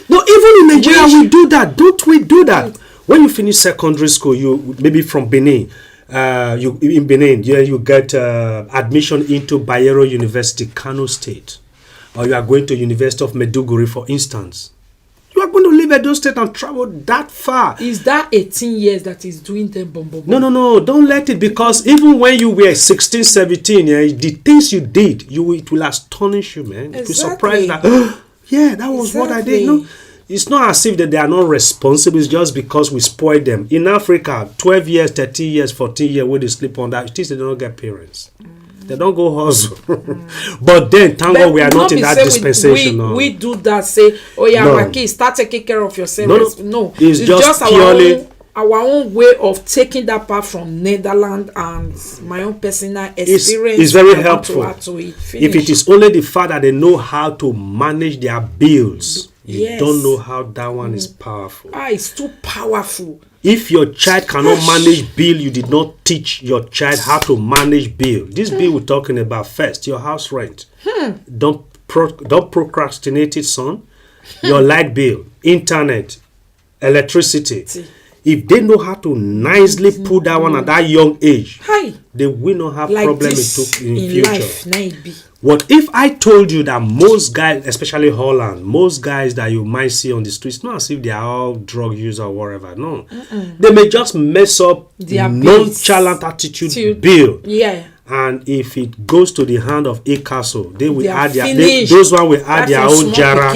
No, even in Nigeria we do that. Don't we do that? When you finish secondary school, you maybe from Benin, you get admission into Bayero University, Kano State, or you are going to University of Maiduguri, for instance. You are going to leave Edo State and travel that far. Is that 18 years that is doing them bomb? No. Don't let it, because even when you were 16, 17, the things you did, it will astonish you, man. Exactly. It will surprise that. Yeah, that was what I did. No, it's not as if that they are not responsible. It's just because we spoiled them. In Africa, 12 years, 13 years, 14 years, when they sleep on that, it is they don't get parents. They don't go hustle. But then, thank God we are not in that dispensation. We do that, say, oh yeah, my kids, start taking care of yourself. No. It's just purely our own way of taking that part from Netherlands and my own personal experience. It's very helpful. If it is only the fact that they know how to manage their bills, you don't know how that one is powerful. It's too powerful. If your child cannot manage bill, you did not teach your child how to manage bill. This bill we're talking about first, your house rent. Don't procrastinate it, son. Your light bill, internet, electricity. If they know how to nicely put that one at that young age, they will not have problems in future. Life, what if I told you that most guys, especially Holland, most guys that you might see on the streets, not as if they are all drug users or whatever, no. They may just mess up nonchalant attitude bill. Yeah. And if it goes to the hand of a castle, they will add those one will add their own jara.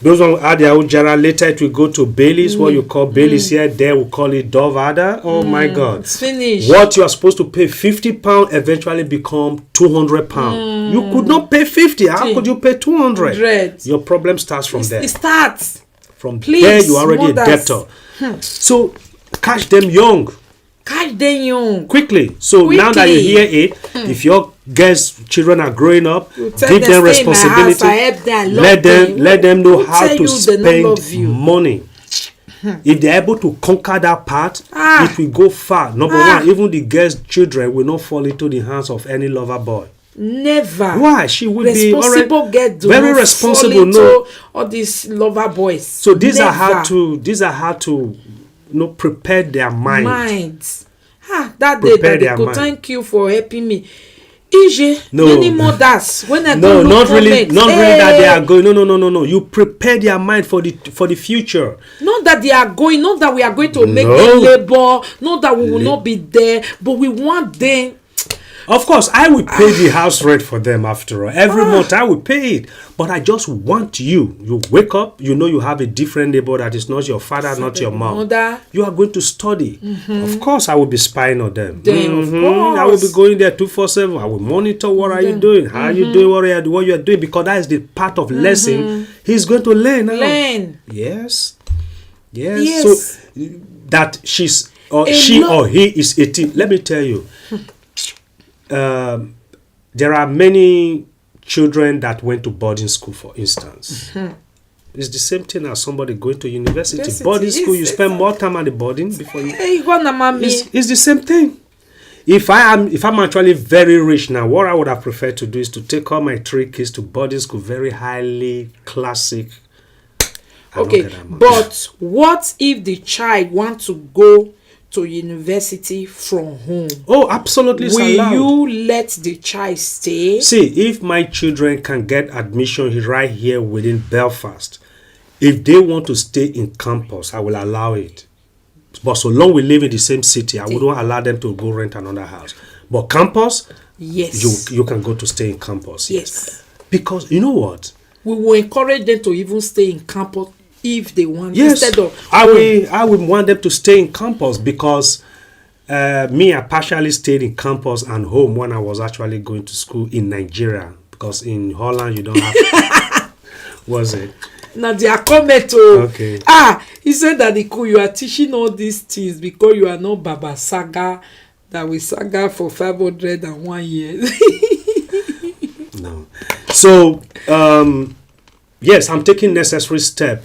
Those one will add their own jara. Later it will go to Baileys, what you call Baileys here. There we call it Dove Adder. Oh my God. It's finished. What you are supposed to pay £50 eventually become £200. You could not pay 50. How could you pay 200? Your problem starts from there. It starts. From there you are already a debtor. So catch them young. Quickly. So now that you hear it, if your children are growing up, give them responsibility. Let them know how to spend money. If they're able to conquer that part, it will go far. Number one, even the girls' children will not fall into the hands of any lover boy. Never. Why? She would be very responsible. No, all these lover boys. So these are how to prepare their minds. That day that they could thank you for helping me. Many mothers when I go not really that they are going. No. You prepare their mind for the future. Not that they are going. Not that we are going to make them labor. Not that we will not be there. But we want them. Of course, I will pay the house rent for them after all. Every month I will pay it. But I just want you. You wake up, you have a different neighbor that is not your father, not your mom. You are going to study. Of course, I will be spying on them. Of course. I will be going there 247. I will monitor what are you doing, how are you doing, what you are doing, because that is the part of lesson he's going to learn. Yes. So that she or he is 18. Let me tell you. There are many children that went to boarding school, for instance. It's the same thing as somebody going to university. Boarding school, you spend more time at the boarding before you. It's the same thing. If I'm actually very rich now, what I would have preferred to do is to take all my 3 kids to boarding school, very highly classic. Okay, but what if the child wants to go to university from home? Oh, absolutely. Will you let the child stay? See, if my children can get admission right here within Belfast, if they want to stay in campus, I will allow it. But so long we live in the same city, I wouldn't allow them to go rent another house. But campus, yes, you can go to stay in campus. Yes. Because you know what? We will encourage them to even stay in campus if they want. Yes, Instead of I would want them to stay in campus because I partially stayed in campus and home when I was actually going to school in Nigeria, because in Holland you don't have was it? now they are comment Okay. he said that you are teaching all these things because you are not Baba Saga that we saga for 501 years. No. So yes, I'm taking necessary step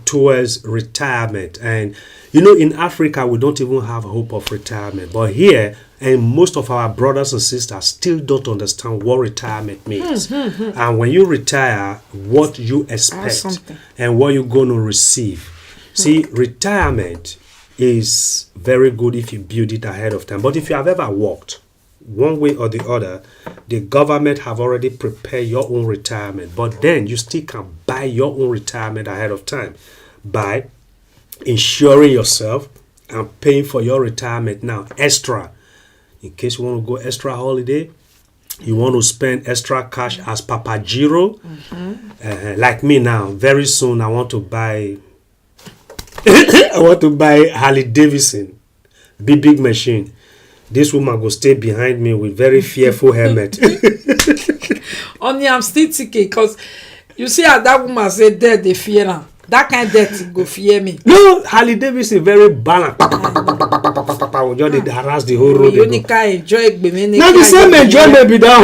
towards retirement. And you know, in Africa we don't even have hope of retirement, but here, and most of our brothers and sisters still don't understand what retirement means. And when you retire, what you expect and what you're going to receive. See, retirement is very good if you build it ahead of time, but if you have ever worked one way or the other, the government have already prepared your own retirement, but then you still can buy your own retirement ahead of time by insuring yourself and paying for your retirement now extra, in case you want to go extra holiday, you want to spend extra cash as Papa Giro. Like me now, very soon I want to buy Harley Davidson, big machine. This woman go stay behind me with very fearful helmet. Only I'm still thinking because you see how that woman said death they fear her. That kind of death go fear me. No, Harley Davidson very balanced. Just they harass the whole road. You only can enjoy it. Now the same enjoyment be that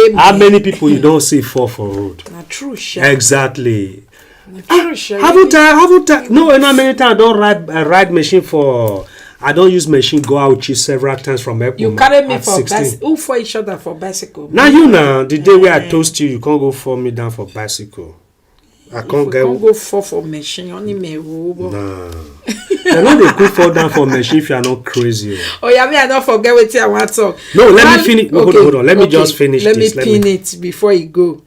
one. How many people you don't see fall for road? Not true, exactly. Haven't I? No, many times I don't ride machine for. I don't use machine go out cheap several times from airport. You carry me for bicycle. Who for each other for bicycle? Now the day where I toast you can't go for me down for bicycle. I can't go for machine. Only me. Nah. I know they could fall down for machine if you are not crazy. Oh yeah, me I don't forget what I want to talk. No, let me finish. No, hold on. Let me just finish this. Let me pin it before you go.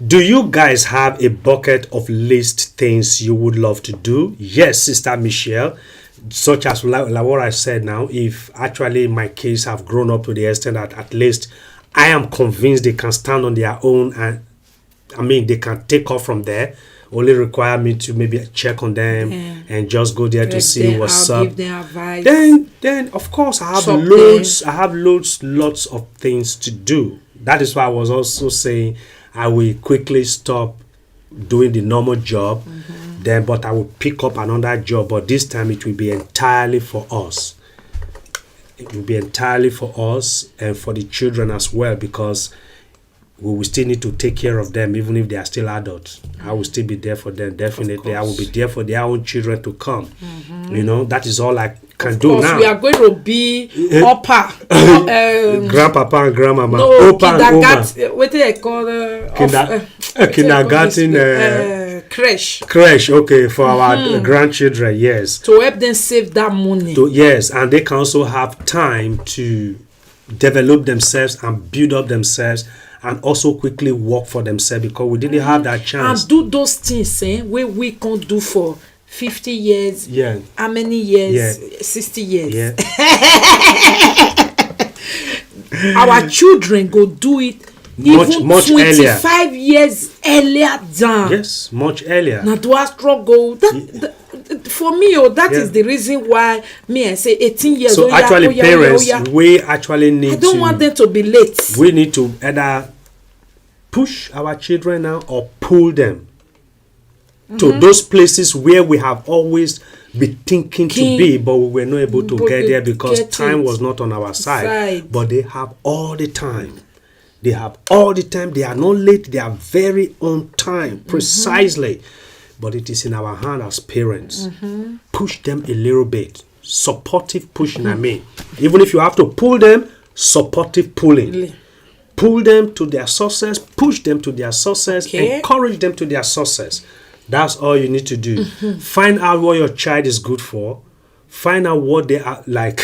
Do you guys have a bucket of list things you would love to do? Yes, Sister Michelle. Such as like what I said now, if actually my kids have grown up to the extent that at least I am convinced they can stand on their own, and they can take off from there. Only require me to maybe check on them and just go there to see what's up. Give them advice. Then of course I have lots of things to do. That is why I was also saying I will quickly stop doing the normal job. But I will pick up another job, but this time it will be entirely for us. It will be entirely for us and for the children as well, because we will still need to take care of them even if they are still adults. I will still be there for them, definitely. I will be there for their own children to come. You know, that is all I can do now. We are going to be upper grandpapa and grandmama. No, kindergarten. What do they call kindergarten? Creche, okay, for our grandchildren, yes. To help them save that money. Yes, and they can also have time to develop themselves and build up themselves and also quickly work for themselves, because we didn't have that chance. And do those things where we can't do for 50 years. Yeah. How many years? Yeah. 60 years. Yeah. Our children go do it much 25 earlier. Years earlier than. Yes, much earlier. Now do I struggle? For me, that is the reason why me I say 18 years. So actually, parents, we actually need to. I don't want them to be late. We need to either push our children now or pull them to those places where we have always been thinking to be, but we were not able to get there because time was not on our side. But they have all the time. They have all the time. They are not late. They are very on time, precisely. But it is in our hand as parents. Push them a little bit. Supportive pushing, Even if you have to pull them, supportive pulling. Really? Pull them to their success. Push them to their success. Encourage them to their success. That's all you need to do. Find out what your child is good for. Find out what they are like.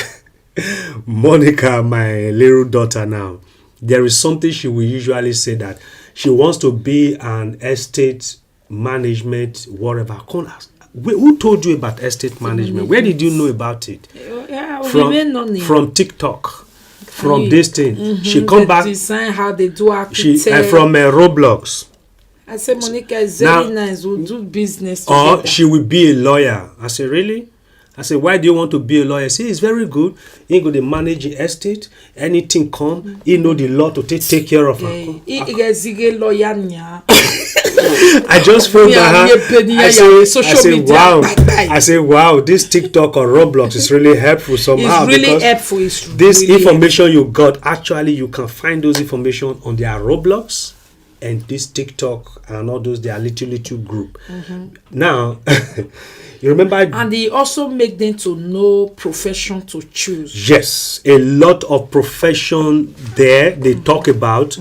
Monica, my little daughter now. There is something she will usually say that she wants to be an estate management, whatever. Who told you about estate management? Where did you know about it? From TikTok. from this thing. She come back. Design how they do She architect. from Roblox. I said, Monica is very nice. We'll do business Or together. she will be a lawyer. I said, really? I said, why do you want to be a lawyer? See, it's very good. He go to manage the estate. Anything come, he know the law to take care of her. I just felt I said, wow. I said, wow, this TikTok or Roblox is really helpful somehow. It's really because helpful. It's this really information you got, actually, you can find those information on their Roblox and this TikTok and all those, their little group. Now, you remember? And they also make them to know profession to choose. Yes, a lot of profession there they talk about.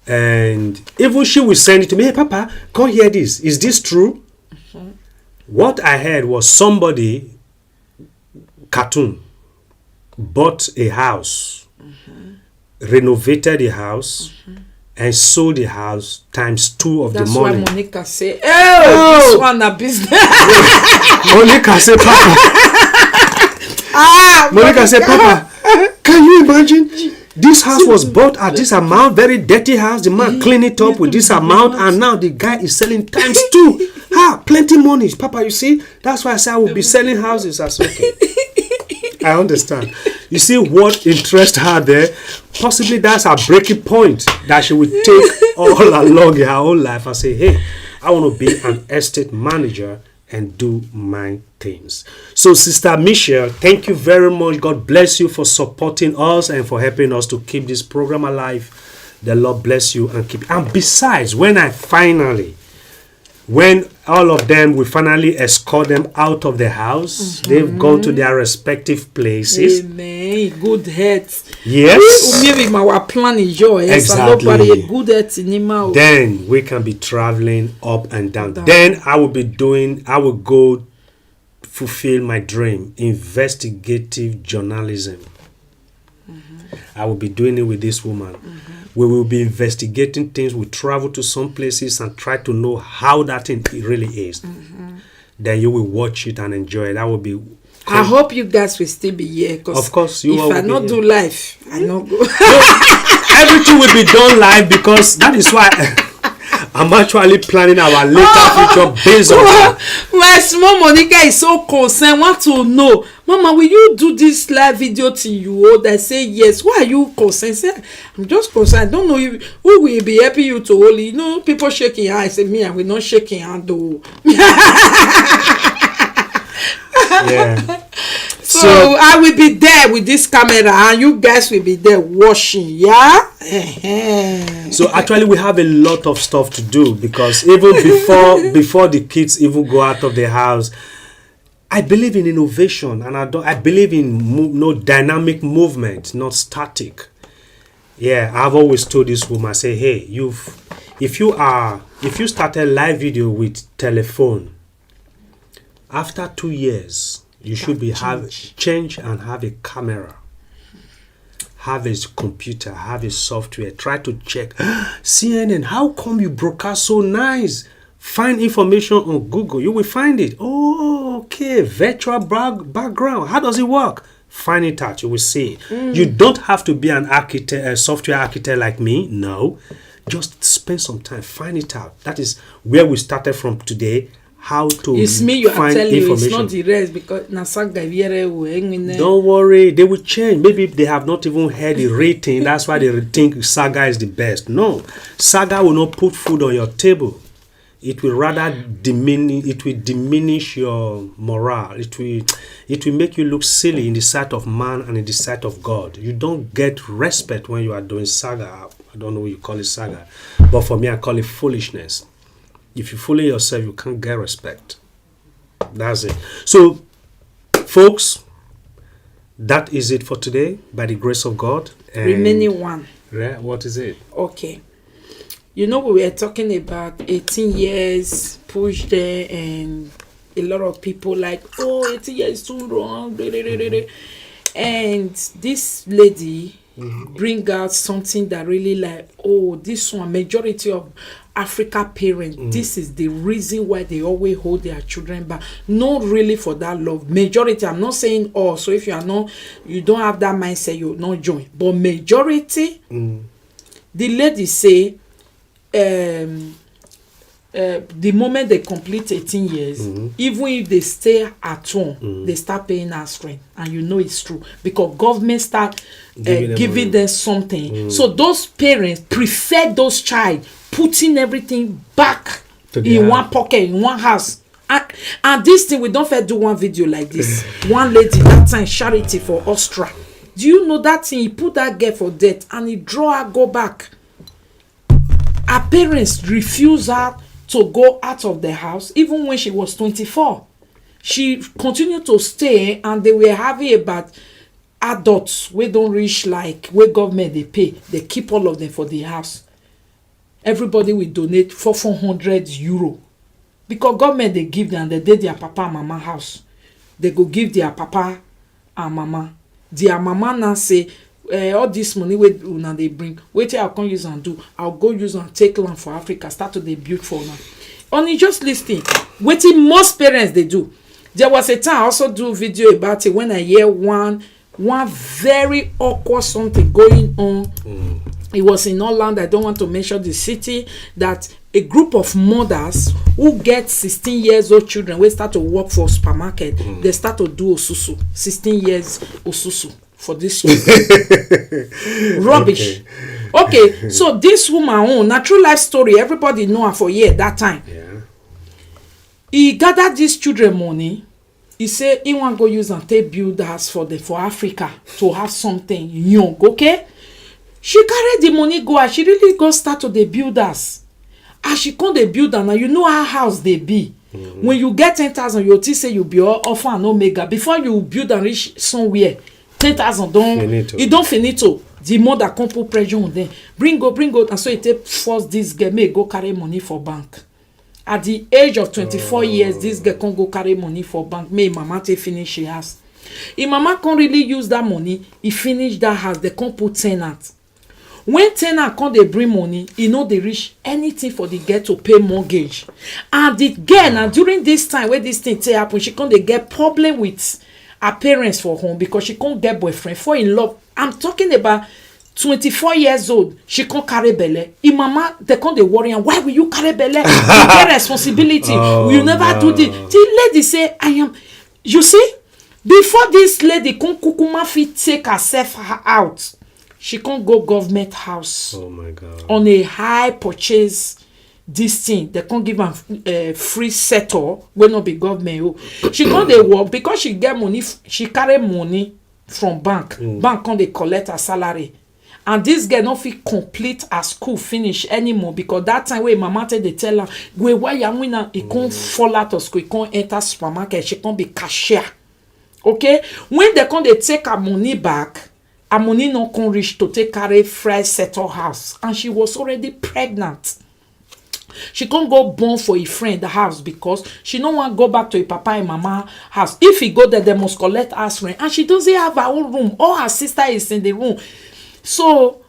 And even she will send it to me, hey, Papa, come hear this. Is this true? What I heard was somebody, cartoon, bought a house, renovated the house, and sold the house ×2 of That's the money. That's why Monica say, oh, this one a business. Monica said, Papa. Monica said, Papa, can you imagine? This house was bought at this amount, very dirty house. The man cleaned it up with this amount, and now the guy is selling ×2. Plenty money, Papa. You see, that's why I said I will be selling houses. That's okay. I understand. You see what interests her there? Possibly that's a breaking point that she will take all along in her whole life and say, hey, I want to be an estate manager and do my things. So, Sister Michelle, thank you very much. God bless you for supporting us and for helping us to keep this program alive. The Lord bless you and keep. And besides, when all of them, we finally escort them out of the house, they've gone to their respective places. Amen. Good heads. Yes. Our plan is yours. Exactly. Good heads in then we can be traveling up and down. Then I will go fulfill my dream, investigative journalism. I will be doing it with this woman. We will be investigating things. We travel to some places and try to know how that thing really is. Then you will watch it and enjoy it. That will be. I hope you guys will still be here. Of course, if I not do live, I not go. Everything will be done live because that is why I'm actually planning our later future based on that. My small Monica is so concerned. Want to know, Mama, will you do this live video till you old? I say yes. Why are you concerned? Say, I'm just concerned. I don't know who will be helping you to hold. You know, people shaking hand. I say, me, I will not shaking hand though. Yeah. So I will be there with this camera and you guys will be there watching, yeah? So actually we have a lot of stuff to do because even before the kids even go out of the house, I believe in innovation and I believe in dynamic movement, not static. Yeah, I've always told this woman, I say, hey, if you start a live video with telephone, after 2 years, you should be change and have a camera, have a computer, have a software. Try to check CNN. How come you broadcast so nice? Find information on Google. You will find it. Oh, okay. Virtual background. How does it work? Find it out. You will see it. You don't have to be an architect, a software architect like me. No, just spend some time. Find it out. That is where we started from today. How to it's me, you find are telling information. You, it's not the rest because don't worry, they will change. Maybe they have not even heard the rating. That's why they think Saga is the best. No, Saga will not put food on your table. It will rather diminish your morale. It will make you look silly in the sight of man and in the sight of God. You don't get respect when you are doing Saga. I don't know what you call it Saga, but for me I call it foolishness. If you fool yourself, you can't get respect. That's it. So, folks, that is it for today, by the grace of God. And remaining one. What is it? Okay. You know, we were talking about 18 years, push there, and a lot of people like, oh, 18 years is too wrong. And this lady bring out something that really like, oh, this one, majority of Africa parents, this is the reason why they always hold their children back. Not really for that love. Majority, I'm not saying all. So if you don't have that mindset, you'll not join. But majority, the lady say, the moment they complete 18 years, even if they stay at home, they start paying house rent, and you know it's true because government start giving them something. So those parents prefer those child putting everything back in one pocket, in one house. And this thing, we don't fair do one video like this. One lady that time charity for Austria. Do you know that thing? He put that girl for death and he draw her go back. Her parents refuse her to go out of the house even when she was 24. She continued to stay, and they were having about adults wey don't reach like where government they pay. They keep all of them for the house. Everybody will donate for 400 euro because government they give them, they did their papa and mama house. They go give their papa and mama. Their mama now say, all this money wey una dey bring, wetin I come use and do, I'll go use and take land for Africa, start to dey build for una. Only just listening, wetin most parents they do. There was a time I also do video about it when I hear one very awkward something going on. It was in Holland. I don't want to mention the city. That a group of mothers who get 16 years old children wey start to work for supermarket, they start to do osusu. 16 years osusu for this rubbish. Okay, so this woman own na true life story. Everybody know her for year that time. He gathered these children money. He say he want go use and take build house for Africa to have something young. Okay, she carry the money go, and she really go start to the build house. As she come the build, and you know how house they be. When you get 10,000, you think say you be alpha and omega. Before you build and reach somewhere, 10,000 don't finito. The mother come put pressure on them. Bring go, and so it take force this girl may go carry money for bank. At the age of 24 years, this girl can't go carry money for bank. May mama take finish she house. If mama can't really use that money, he finish that house. They can't put tenant. When tenant can't they bring money, you know they reach anything for the girl to pay mortgage. And the girl now during this time where this thing happen, she can't they get problem with her parents for home because she can't get boyfriend, fall in love. I'm talking about 24 years old, she can't carry belle. If mama, they can't they worry, and why will you carry belle? You get responsibility. You never do this. The lady say, I am. You see, before this lady can kukuma fit take herself out, she can't go government house. Oh my God. On a high purchase. This thing they can't give am free settle when not be government. She can't they work because she get money. She carry money from bank. Bank can't they collect her salary. And this girl not fit complete her school finish anymore because that time when mama tell they tell her, "Wait, why you winner?" He can't fall out of school. He can't enter supermarket. She can't be cashier. Okay, when they can't they take her money back, her money not can reach to take carry fresh settle house, and she was already pregnant. She can't go born for a friend the house because she don't want to go back to a papa and mama house. If he go there, they must collect house rent, and she doesn't have her own room. All her sister is in the room. So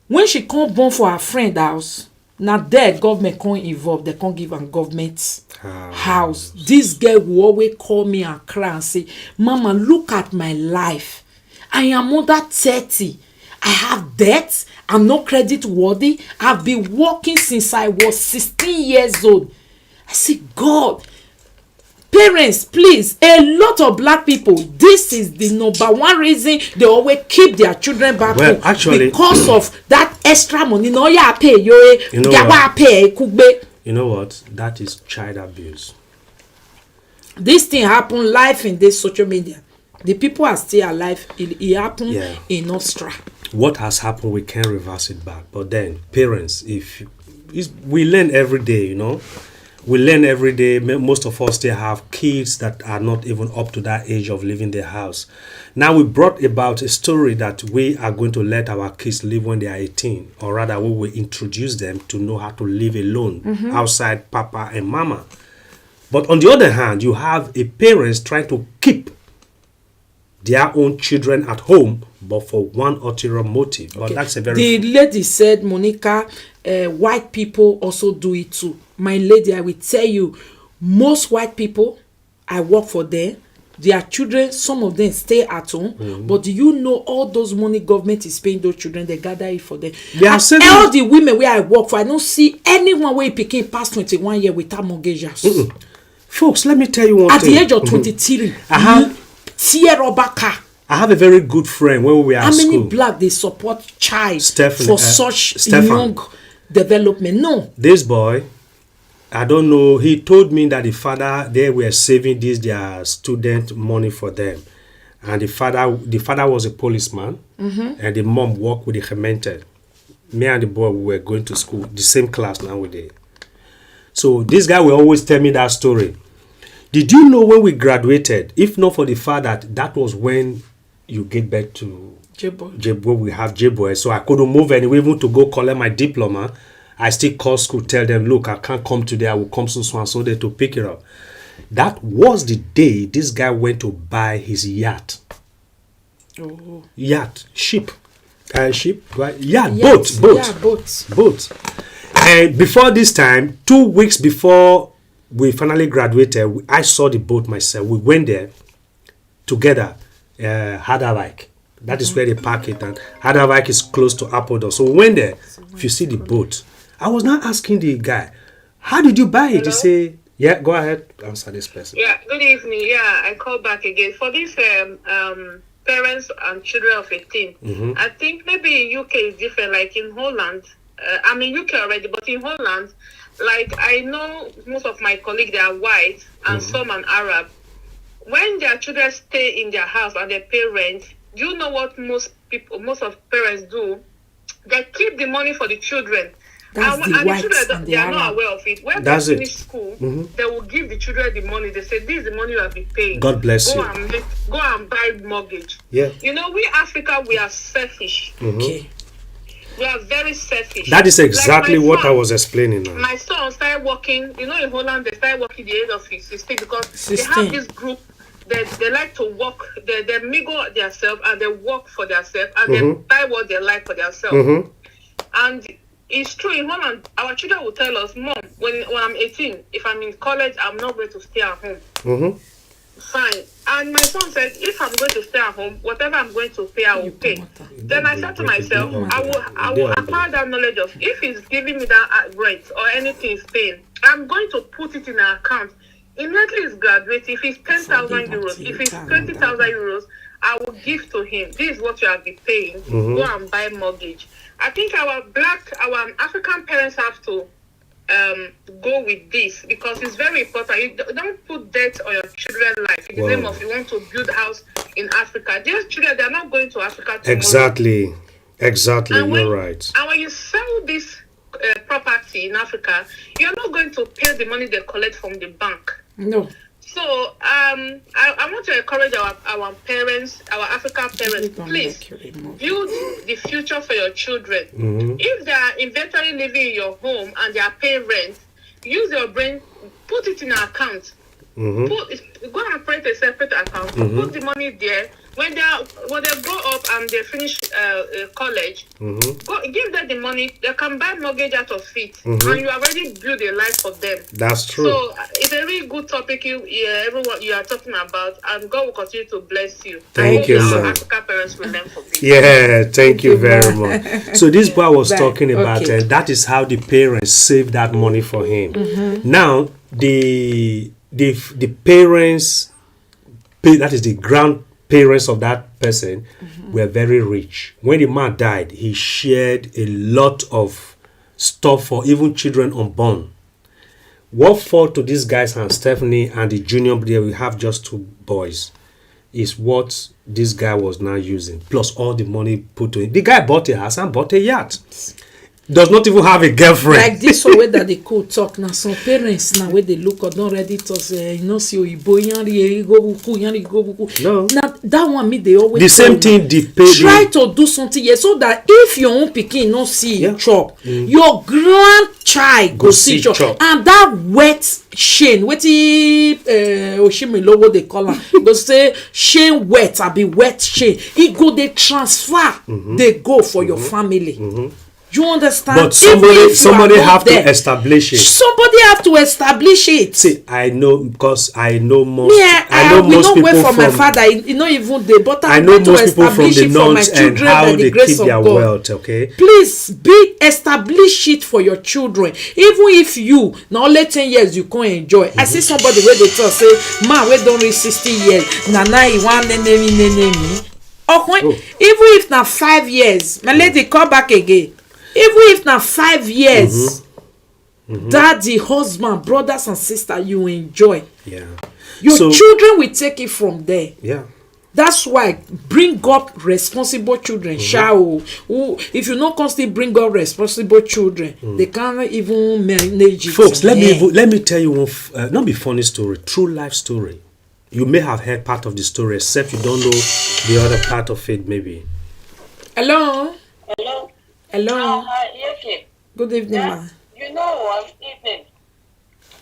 when she can't born for her friend house, now there government can't involve. They can't give her government house. This girl will always call me and cry and say, "Mama, look at my life. I am under 30. I have debts. I'm not credit worthy. I've been working since I was 16 years old." I say, God, parents, please, a lot of black people, this is the number one reason they always keep their children back home. Actually, because of that extra money. No, yeah, pay you. You know what? You know what? That is child abuse. This thing happen live in this social media. The people are still alive. It happened in Austria. What has happened, we can't reverse it back. But then, parents, we learn every day, you know. We learn every day. Most of us still have kids that are not even up to that age of leaving their house. Now we brought about a story that we are going to let our kids live when they are 18. Or rather, we will introduce them to know how to live alone outside papa and mama. But on the other hand, you have a parents trying to keep their own children at home, but for one ulterior motive. But that's a very... The lady said, Monica, white people also do it too. My lady, I will tell you, most white people, I work for them, their children, some of them stay at home, but do you know all those money government is paying those children, they gather it for them. And all the women where I work for, I don't see anyone where picking past 21 years without mortgages. Folks, let me tell you one at thing. The age of 23, I have a very good friend when we were at school. How many black they support child Stephen, for such young development? No. This boy, I don't know, he told me that the father, they were saving their student money for them. And the father was a policeman, and the mom worked with the Gemeente. Me and the boy, we were going to school, the same class nowadays. So this guy will always tell me that story. Did you know when we graduated, if not for the fact that was when you get back to J-Boy, we have J-Boy, so I couldn't move anywhere, even to go collect my diploma. I still call school, tell them, look, I can't come today, I will come so and so day to pick it up. That was the day this guy went to buy his yacht. Oh. Yacht, ship, right? Boat. And before this time, 2 weeks before we finally graduated, I saw the boat myself. We went there together, Harderwijk. That is where they park it, and Harderwijk is close to Apeldoorn. So we went there. If you see the boat, I was now asking the guy, how did you buy it? He say, yeah, go ahead, answer this person. Yeah, good evening. Yeah, I call back again. For these parents and children of 18, I think maybe in UK is different, like in Holland. I'm in UK already, but in Holland, like I know most of my colleagues, they are white and some are Arab. When their children stay in their house and they pay rent, do you know what most of parents do? They keep the money for the children. That's and the the children, they are Arab. not aware of it. When they finish school, they will give the children the money. They say, this is the money you have been paying. God bless you. Go and buy mortgage. Yeah. You know, we Africa, we are selfish. Okay. We are very selfish. That is exactly like what son, I was explaining now. My son started working, you know, in Holland, they started working the age of 16 because 16. they have this group that they like to work, they mingle themselves and they work for themselves and they buy what they like for themselves. And it's true, in Holland, our children will tell us, Mom, when I'm 18, if I'm in college, I'm not going to stay at home. Fine. And my son said, if I'm going to stay at home, whatever I'm going to pay, I will pay. Then I said to myself, I will acquire that knowledge of, if he's giving me that rent or anything he's paying, I'm going to put it in an account. Immediately he's graduating, if it's 10,000 euros, if it's 20,000 euros, I will give to him. This is what you have been paying. Go and buy mortgage. I think our African parents have to go with this because it's very important. You don't put debt on your children's life in the name of you want to build a house in Africa. These children, they're not going to Africa tomorrow. Exactly, you're right. And when you sell this property in Africa, you're not going to pay the money they collect from the bank. No. So I want to encourage our parents, our African parents, please build the future for your children. If they are eventually living in your home and they are paying rent, use your brain, put it in an account. Go and create a separate account. Put the money there. When they grow up and they finish college, give them the money. They can buy mortgage out of it, and you already build a life for them. That's true. So it's a really good topic everyone you are talking about, and God will continue to bless you. Thank you, our ma'am. African parents will learn from this. Yeah, thank you very much. So this boy was talking about that is how the parents save that money for him. Now the parents pay, that is the grandparents of that person were very rich. When the man died, he shared a lot of stuff for even children unborn. What fall to these guys and Stephanie and the junior, there we have just 2 boys, is what this guy was now using, plus all the money put to it. The guy bought a house and bought a yacht. Does not even have a girlfriend. Like this way that they could talk now. Some parents now where they look or don't ready to say, you know, see you go. No. Now that one me they always the same thing try to do something here so that if your own pikin no see chop, your grandchild go see chop. And that wet shame, Oshimi what they call am, go say shame wet, I be wet shame. It go they transfer, they go for your family. You understand? But Even if somebody you are not have there, to establish it. somebody have to establish it. See, I know because I know most. Me, I know we most not people wait for my from. father. He not even there, but I I'm know going to most people from establish the it for my north and children how by the they grace keep of their God. wealth. Okay. Please establish it for your children. Even if you now only 10 years you can enjoy. I see somebody where they talk say, man, we don't reach 60 years. Nana, you want me. Okay, Oh. even if na 5 years, my lady come back again. Even if na 5 years, daddy, husband, brothers and sisters, you enjoy. Yeah. Your So- children will take it from there. Yeah. That's why bring up responsible children. Who if you no constantly bring up responsible children, they can't even manage it. Folks, let me tell you one. Not be funny story. True life story. You may have heard part of the story, except you don't know the other part of it. Maybe. Hello. Hello. Hello. Hi, Yeke. Good evening, ma. You know, evening.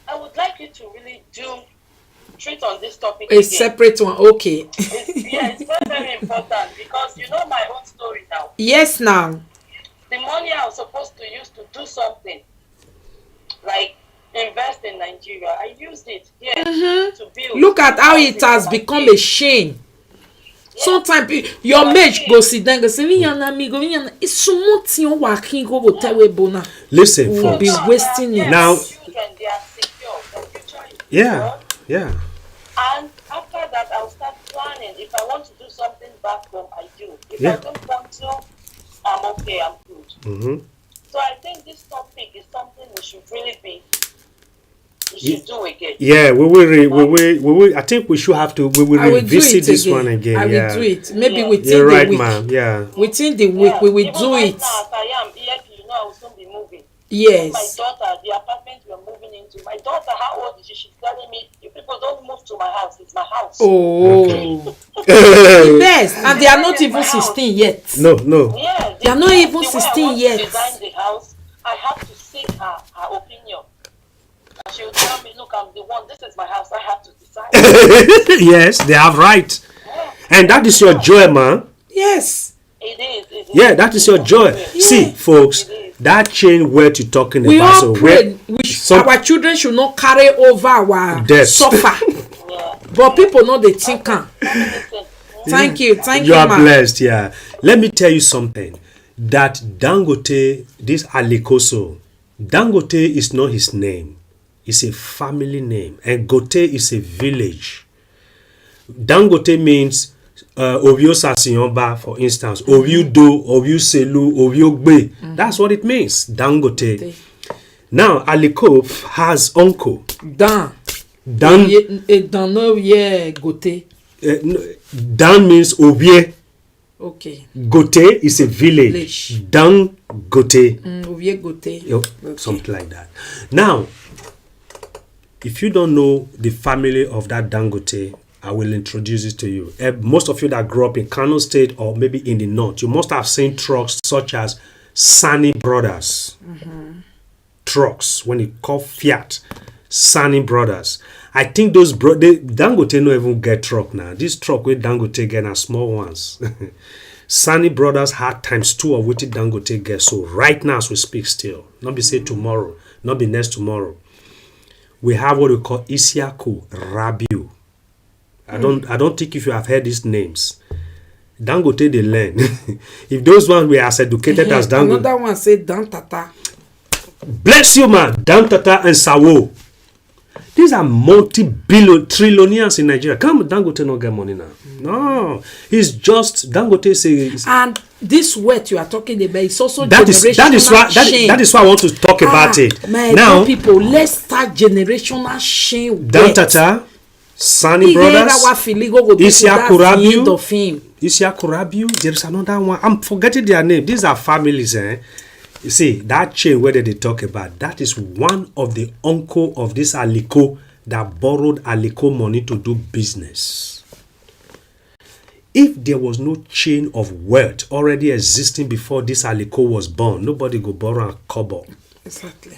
I would like you to really treat on this topic A again. separate one. Okay. It's very, very important because you know my own story now. Yes, now. The money I was supposed to use to do something, like invest in Nigeria, I used it to build. Look at how it has become a shame. Sometimes your mate go sit down go say we yana me go we yana. It's something you working go tell we bona. Listen, We'll folks. be wasting it. Now- children, they are secure. The future is Yeah. secure. Yeah. And after that, I'll start planning. If I want to do something back home, I do. If Yeah. I don't want to, I'm okay, I'm good. Mm-hmm. So I think this topic is something we should really we should do again. Yeah, we will. I think we should have to. We will I will do revisit it this again. one again. I will Yeah. do it. Maybe Yeah. within You're the right, week. ma'am. Yeah. Within the week, we will Even do right it. now, as I am, you know, I will soon be moving. Yes. My daughter, the apartment we are moving into, my daughter, how old is she? She's telling me, you people don't move to my house. It's my house. Oh. The best. And they are not even 16 yet. No. Yeah, They are not even the way 16 I want yet. to design the house, I have to seek her opinion. And she will tell me, look, I'm the one, this is my house, I have to decide. Yes, they have right, and that is your joy, man. Yes. It is. Yeah, that is your joy. Yeah. See, folks, It is. that chain where to talking We about. all So pray. some- Our children should not carry over our Death. suffer. Yeah. But people know they think. Listen, Thank you. you are ma. blessed. Yeah. Let me tell you something. That Dangote, this Alikoso, Dangote is not his name. It's a family name, and Gote is a village. Dangote means Ovio Sasiyonba, for instance, Ovio Do, Ovio Selu, Ovio Gbe. That's what it means, Dangote. Now, Aliko has uncle. Dan. Dan, Dan no yeah gote. Dan means Ovie. Okay. Gote is a village. Village. Dan Gote. Ovie gote. Something like that. Now, if you don't know the family of that Dangote, I will introduce it to you. Most of you that grew up in Kano State or maybe in the north, you must have seen trucks such as Sani Brothers. Trucks, when you call Fiat, Sani Brothers. I think those Dangote no even get truck now. This truck with Dangote get are small ones. Sani Brothers had times 2 of what Dangote get. So right now as we speak still, not be say tomorrow, not be next tomorrow. We have what we call Isiaku Rabiu. I don't think if you have heard these names. Dangote they learn. If those ones were as educated as Dangote. Another one say Dan Tata. Bless you, man. Dan Tata and Sawo. These are multi-billion trillionaires in Nigeria. Come, Dangote not get money now. No, it's just Dangote says. And this word you are talking about is also That is shame. that is why I want to talk about it. My Now, people, let's start generational shame. Dan Tata, Sani Brothers, Isiaku Rabiu. There is another one. I'm forgetting their name. These are families, eh? You see, that chain where they talk about, that is one of the uncle of this Aliko that borrowed Aliko money to do business. If there was no chain of wealth already existing before this Aliko was born, nobody go borrow a kobo. Exactly.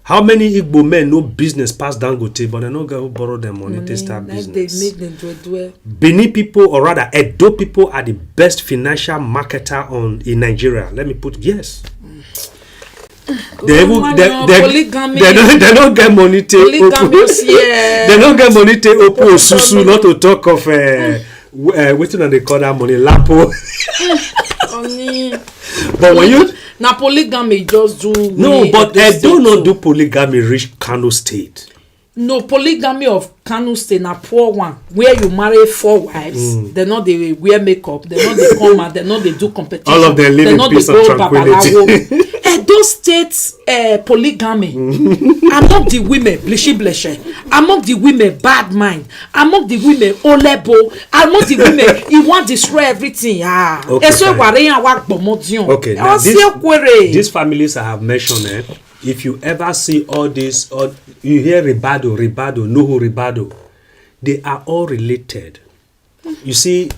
How many Igbo men know business past Dangote, but they no go borrow them money to start They business? make them do Benin people, or rather Edo people, are the best financial marketer in Nigeria. Let me put yes. They don't get money to open. They don't get money to open susu. Not to talk of what do they call that money? Lapo. But when you now polygamy just do no, but they do not do polygamy reach Kano State. No, polygamy of Kano State na poor one where you marry 4 wives. They know they wear makeup. They know they come out. They know they do competition. All of them live in peace and tranquility. Edo State polygamy among the women blishy. Among the women bad mind. Among the women olebo. Among the women he want destroy everything. Okay, now these families I have mentioned, if you ever see all this, or you hear Ribado, Nuhu Ribado, they are all related. You see,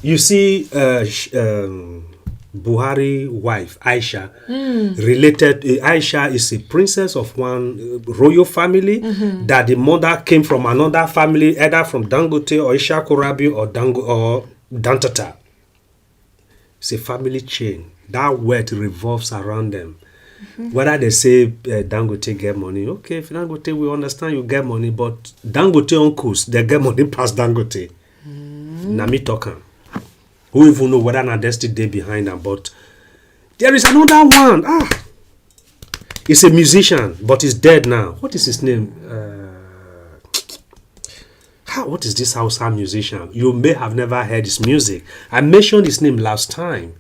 Buhari wife Aisha related. Aisha is a princess of one royal family that the mother came from another family, either from Dangote or Isha Korabi or Dantata. It's a family chain. That wealth revolves around them. Whether they say Dangote get money, okay, if Dangote, we understand you get money, but Dangote uncles, they get money past Dangote. Nami talking. Who even know whether or not there's still day behind them, but there is another one. He's a musician, but he's dead now. What is his name? What is this Hausa musician? You may have never heard his music. I mentioned his name last time.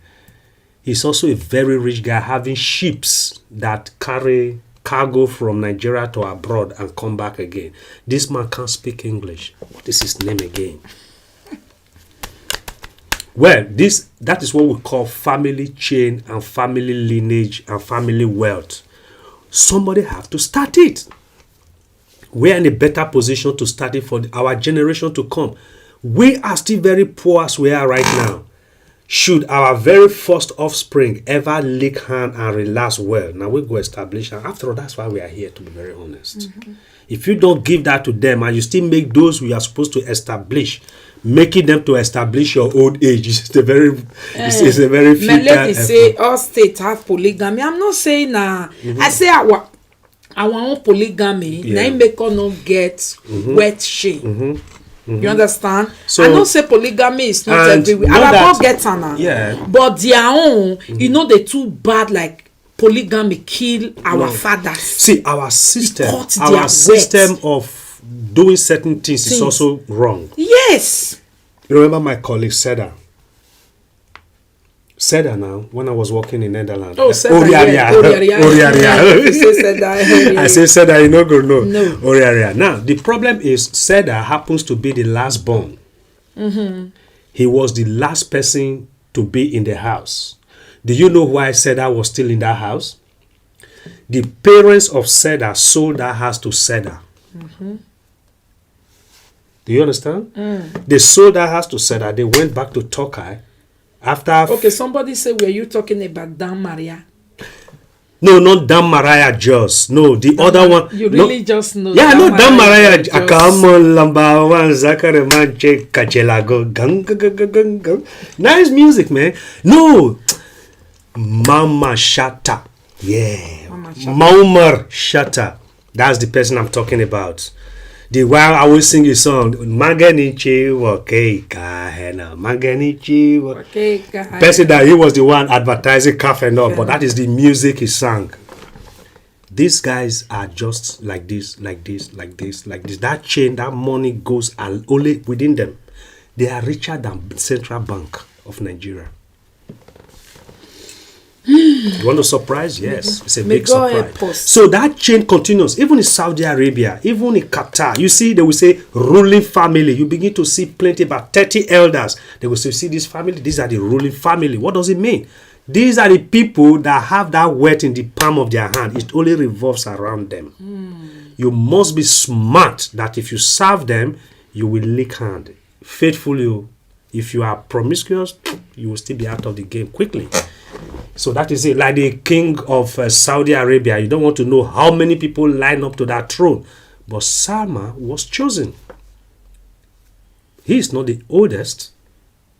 He's also a very rich guy having ships that carry cargo from Nigeria to abroad and come back again. This man can't speak English. What is his name again? Well, that is what we call family chain and family lineage and family wealth. Somebody have to start it. We're in a better position to start it for our generation to come. We are still very poor as we are right now. Should our very first offspring ever lick hand and relax well, now we go establish. And after all, that's why we are here, to be very honest. If you don't give that to them and you still make those we are supposed to establish, making them to establish your old age is a very futile let me say all states have polygamy. I'm not saying I say our own polygamy now make us not get wet shame. You understand? So I don't say polygamy is not everywhere. Our both get now. But their own, they too bad like polygamy kill our fathers. See, our system of doing certain things is also wrong. Yes. Remember my colleague Seda now, when I was working in Netherlands. Oh, Seda. I say Seda, you know, go no. Oriaria. Now, the problem is Seda happens to be the last born. He was the last person to be in the house. Do you know why Seda was still in that house? The parents of Seda sold that house to Seda. Do you understand? They sold that house to Seda. They went back to Tokai. Okay, somebody say, were you talking about Dan Maria? No, not Dan Maria just. No, the other one. You really just know. Yeah, no, Dan Maria. Akamon Lamba One Zakare Manche Kachelago. Gang. Nice music, man. No. Mama Shatta. Yeah. Maumar Shatta. That's the person I'm talking about. The while I will sing a song, Maganichi Wakeka Hena, Maganichi Wakeka. Person that he was the one advertising cafe and all, but that is the music he sang. These guys are just like this. That chain, that money goes only within them. They are richer than Central Bank of Nigeria. You want a surprise? Yes, it's a big surprise. So that chain continues. Even in Saudi Arabia, even in Qatar, you see, they will say ruling family. You begin to see plenty, about 30 elders. They will say, see this family, these are the ruling family. What does it mean? These are the people that have that wealth in the palm of their hand. It only revolves around them. You must be smart that if you serve them, you will lick hand. Faithfully, if you are promiscuous, you will still be out of the game quickly. So that is it. Like the king of Saudi Arabia, you don't want to know how many people line up to that throne. But Salman was chosen. He is not the oldest.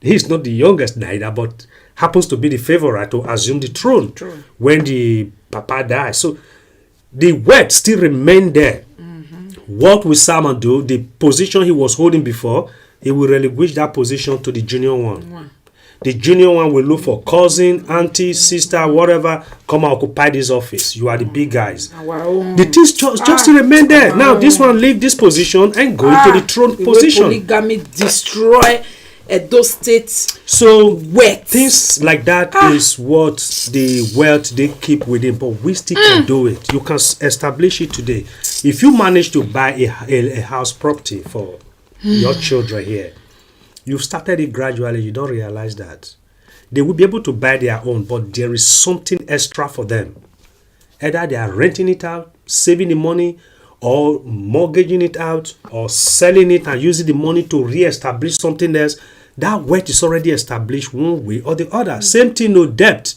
He is not the youngest neither, but happens to be the favorite to assume the throne when the papa died. So the word still remained there. What will Salman do? The position he was holding before, he will relinquish that position to the junior one. The junior one will look for cousin, auntie, sister, whatever, come and occupy this office. You are the big guys. The things just remain there. Now this one leave this position and go into the throne position. Polygamy destroy those states. So wet things like that is what the wealth they keep within, but we still can do it. You can establish it today. If you manage to buy a house property for your children here, you've started it gradually, you don't realize that. They will be able to buy their own, but there is something extra for them. Either they are renting it out, saving the money, or mortgaging it out, or selling it and using the money to re-establish something else. That wealth is already established one way or the other. Same thing, no debt.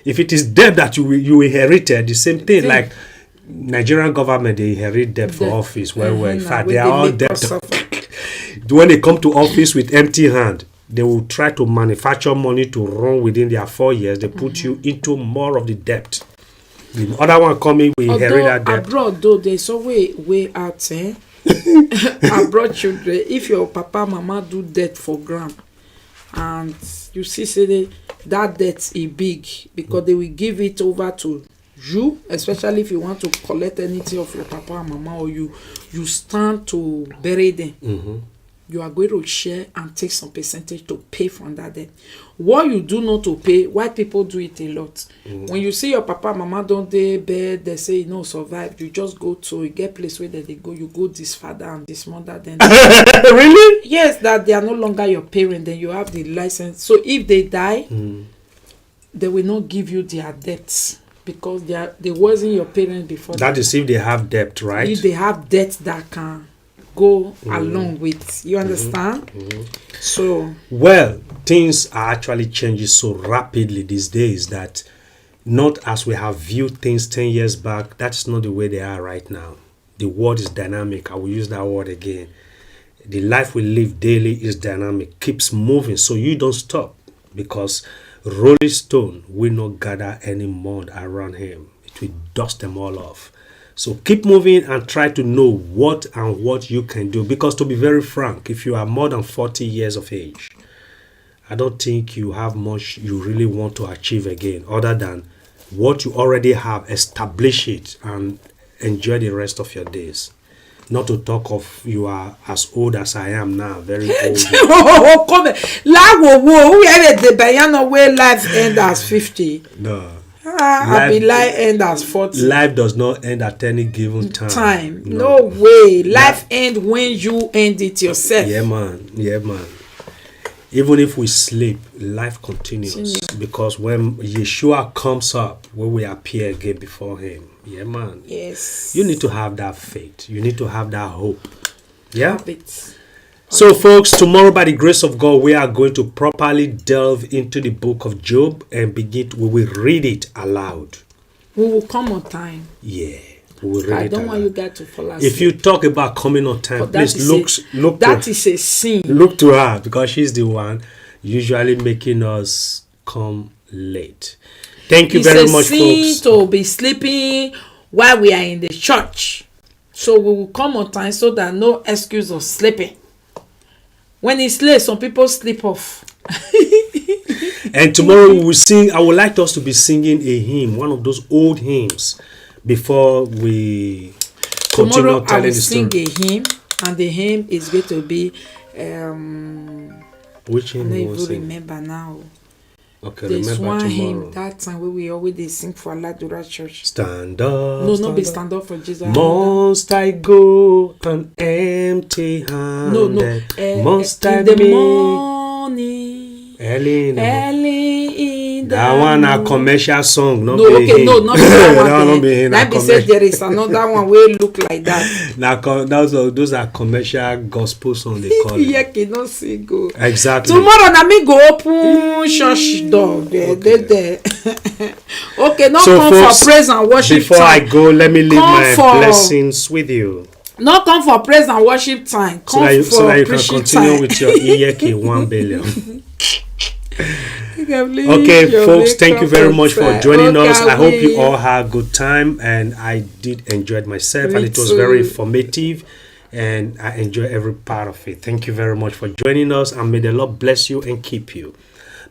If it is debt that you inherited, the same thing. Like Nigerian government, they inherit debt for office. Well, in fact, they are all debt. When they come to office with empty hand, they will try to manufacture money to run within their 4 years. They put you into more of the debt. The other one coming, we inherit that debt. Abroad, though, there's always way out. Abroad children, if your papa, mama do debt for gram, and you see, that debt is big because they will give it over to you, especially if you want to collect anything of your papa and mama, or you stand to bury them. You are going to share and take some percentage to pay from that debt. What you do not to pay, white people do it a lot. When you see your papa and mama don't they bed, they say survive, you just go to get place where they go, you go this father and this mother, then really? Yes, that they are no longer your parent, then you have the license. So if they die, they will not give you their debts because they wasn't your parent before. That is if they have debt, right? If they have debt that can go along with, you understand? So well, things are actually changing so rapidly these days that not as we have viewed things 10 years back, that's not the way they are right now. The world is dynamic. I will use that word again. The life we live daily is dynamic, keeps moving, so you don't stop, because Rolling Stone will not gather any mud around him. It will dust them all off. So keep moving and try to know what you can do. Because to be very frank, if you are more than 40 years of age, I don't think you have much you really want to achieve again, other than what you already have, establish it and enjoy the rest of your days. Not to talk of you are as old as I am now, very old. Come where life end as 50. No. I be life end as 40. Life does not end at any given time. No way. Life end when you end it yourself. Yeah, man. Even if we sleep, life continues. Because when Yeshua comes up, when we appear again before him, yeah, man. Yes. You need to have that faith. You need to have that hope. Yeah. Have it. So, folks, tomorrow, by the grace of God, we are going to properly delve into the book of Job and we will read it aloud. We will come on time. Yeah, we will read it. I don't want you guys to fall asleep. If you talk about coming on time, please look. That is a sin. Look to her, because she's the one usually making us come late. Thank you very much, folks. It's a sin to be sleeping while we are in the church. So we will come on time so that no excuse of sleeping. When it's late, some people sleep off. And tomorrow we will sing. I would like us to be singing a hymn, one of those old hymns, before we continue tomorrow telling I will the story. sing a hymn, and the hymn is going to be which hymn? I don't even remember now. Okay, there's remember one tomorrow. hymn that time where we always sing for Aladura Church. Stand up. No, not be stand up for Jesus. Must I go an empty handed? No. Must I in the make morning, early in the early in me That one a commercial song, no, okay, no, not that one. That one be That be said there is another one where look like that. Now, those are commercial gospel songs they call it. Yeah, cannot sing go. Exactly. Tomorrow na me go open church door. There. Okay, not So, come folks, for praise and worship before time. I go, let me leave Come my for- blessings with you. Not come for praise and worship time. Come So that you, for so that you can preaching continue time. with your EYK 1 billion. You can bleach Okay, your folks, thank you makeup very much for outside. joining Okay, us. I hope you we- all had a good time, and I did enjoy it myself, Me and it was too. very informative, and I enjoy every part of it. Thank you very much for joining us, and may the Lord bless you and keep you.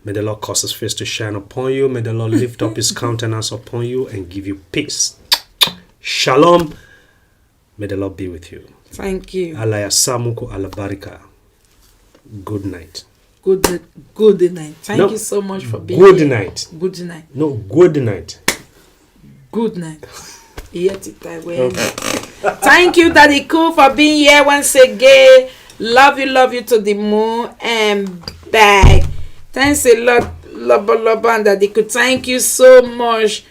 May the Lord cause his face to shine upon you. May the Lord lift up his countenance upon you and give you peace. Shalom. May the Lord be with you. Thank you. Alaya Samuko Alabarika. Good night. Good night. Thank No, you so much for being good here. night. Good night. No, good night. Good night. Thank you, Daddy Cool, for being here once again. Love you to the moon and back. Thanks a lot, Lobo and Daddy Cool. Thank you so much.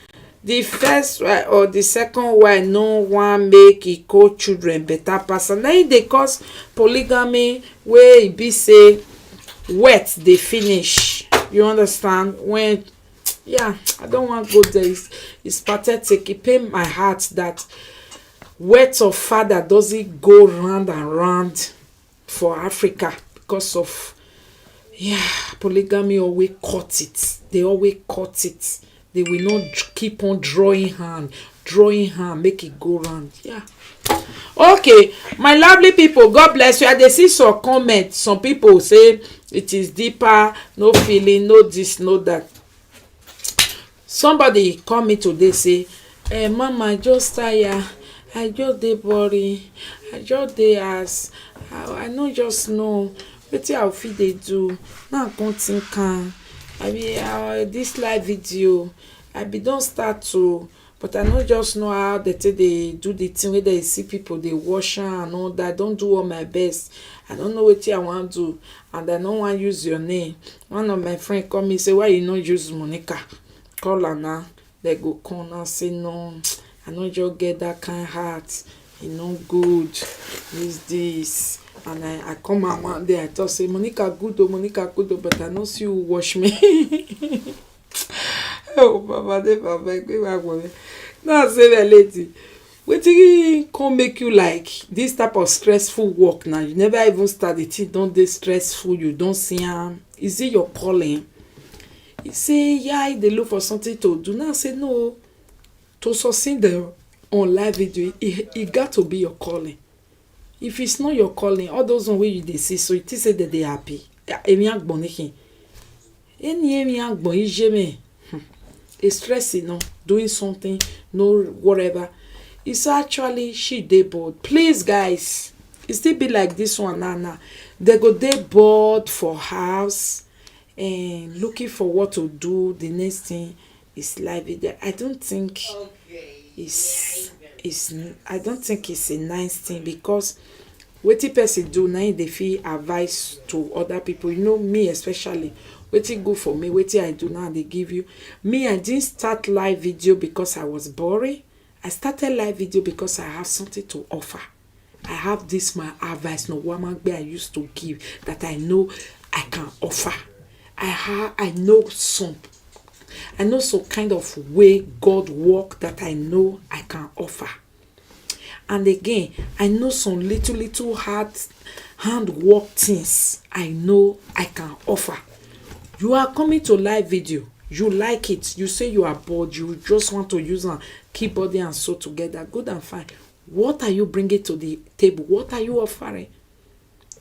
The first one or the second one, no one make equal children better person. Now they cause polygamy where it be say wet they finish. You understand? When yeah, I don't want to go there. It's pathetic. It pain my heart that words of father doesn't go round and round for Africa because of polygamy always cut it. They always cut it. They will not keep on drawing hand, make it go round. Yeah. Okay, my lovely people, God bless you. I see some comments. Some people say it is deeper, no feeling, no this, no that. Somebody call me today say, Mama, I just tired. I just dey boring. I just dey ask. I no just know wetin I fit dey do. Now I come think am. I be this live video. I be don start to, but I no just know how they take dey do the thing wey dey see people dey wash am and all that. I don do all my best. I don't know wetin I wan do, and I no wan use your name. One of my friend call me say, why you no use Monica? Call her now. They go come now say no. I no just get that kind heart. E no good. This. And I come out one day, I thought say Monica good, but I no see who wash me. Oh, Baba, now say the lady, wetin come make you like this type of stressful work now? You never even start the thing, don dey stressful, you don see am. Is it your calling? He say, yeah, they look for something to do. Now I say no. To succeed on live video, it got to be your calling. If it's not your calling, all those on where you dey see, so it is say that they happy. It's stressing, no, doing something, no whatever. It's actually she dey bored. Please, guys, it still be like this one now. They go dey bored for house and looking for what to do. The next thing is live video. I don't think I don't think it's a nice thing, because wetin person do now dey fit advice to other people. You know, me especially, wetin good for me, wetin I do now they give you. Me, I didn't start live video because I was boring. I started live video because I have something to offer. I have this my advice, no woman I used to give that I know I can offer. I know some kind of way God work that I know I can offer. And again, I know some little hard handwork things I know I can offer. You are coming to live video, you like it, you say you are bored, you just want to use a keyboard and sew together, good and fine. What are you bringing to the table? What are you offering?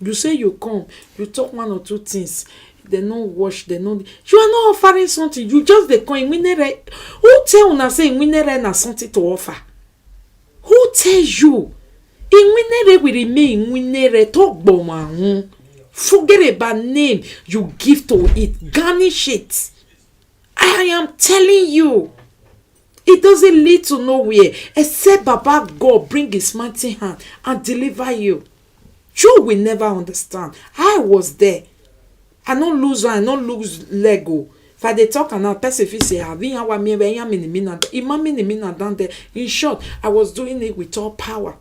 You say you come, you talk one or two things, they no wash, they no. You are not offering something. You just dey come. Who tell una say Winere na something to offer? Who tell you? Winere will remain Winere. Talk about forget about name you give to it. Garnish it. I am telling you, it doesn't lead to nowhere except Baba God bring his mighty hand and deliver you. You will never understand. I was there. I don't lose one, I don't lose Lego. For the talk and now, person fit say, "I been our me when I'm in the minute, down there." In short, I was doing it with all power,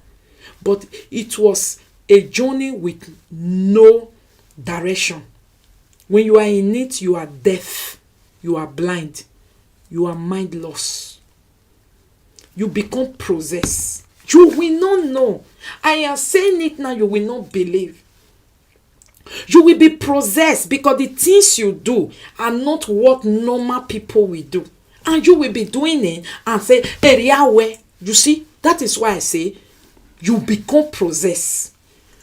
but it was a journey with no direction. When you are in it, you are deaf, you are blind, you are mind lost. You become possessed. You will not know. I am saying it now, you will not believe. You will be possessed because the things you do are not what normal people will do. And you will be doing it and say, area where, you see, that is why I say, you become possessed.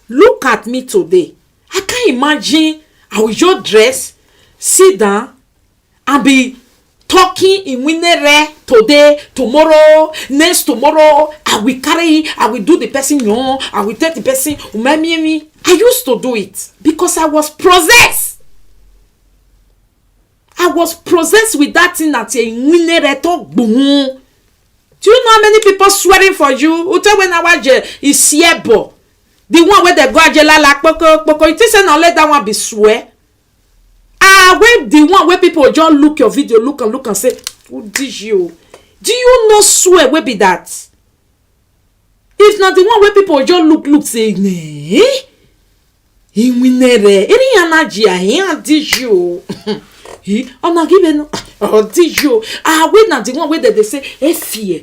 Look at me today. I can't imagine I will just dress, sit down, and be talking in Winere today, tomorrow, next tomorrow. I will do the person, I will take the person, me. I used to do it because I was possessed. I was possessed with that thing that in Winere talk boom. Do you know how many people swearing for you? Uta when I was is siebo. The one where they go ajela like poko. It is not let that one be swear. When the one where people just look your video, look and say, who did you? Do you not swear where be that? If not the one where people just look, say, nee. He winere. Any energy, he did you. He, I'm not giving, oh, did you? When not the one where they say, fear.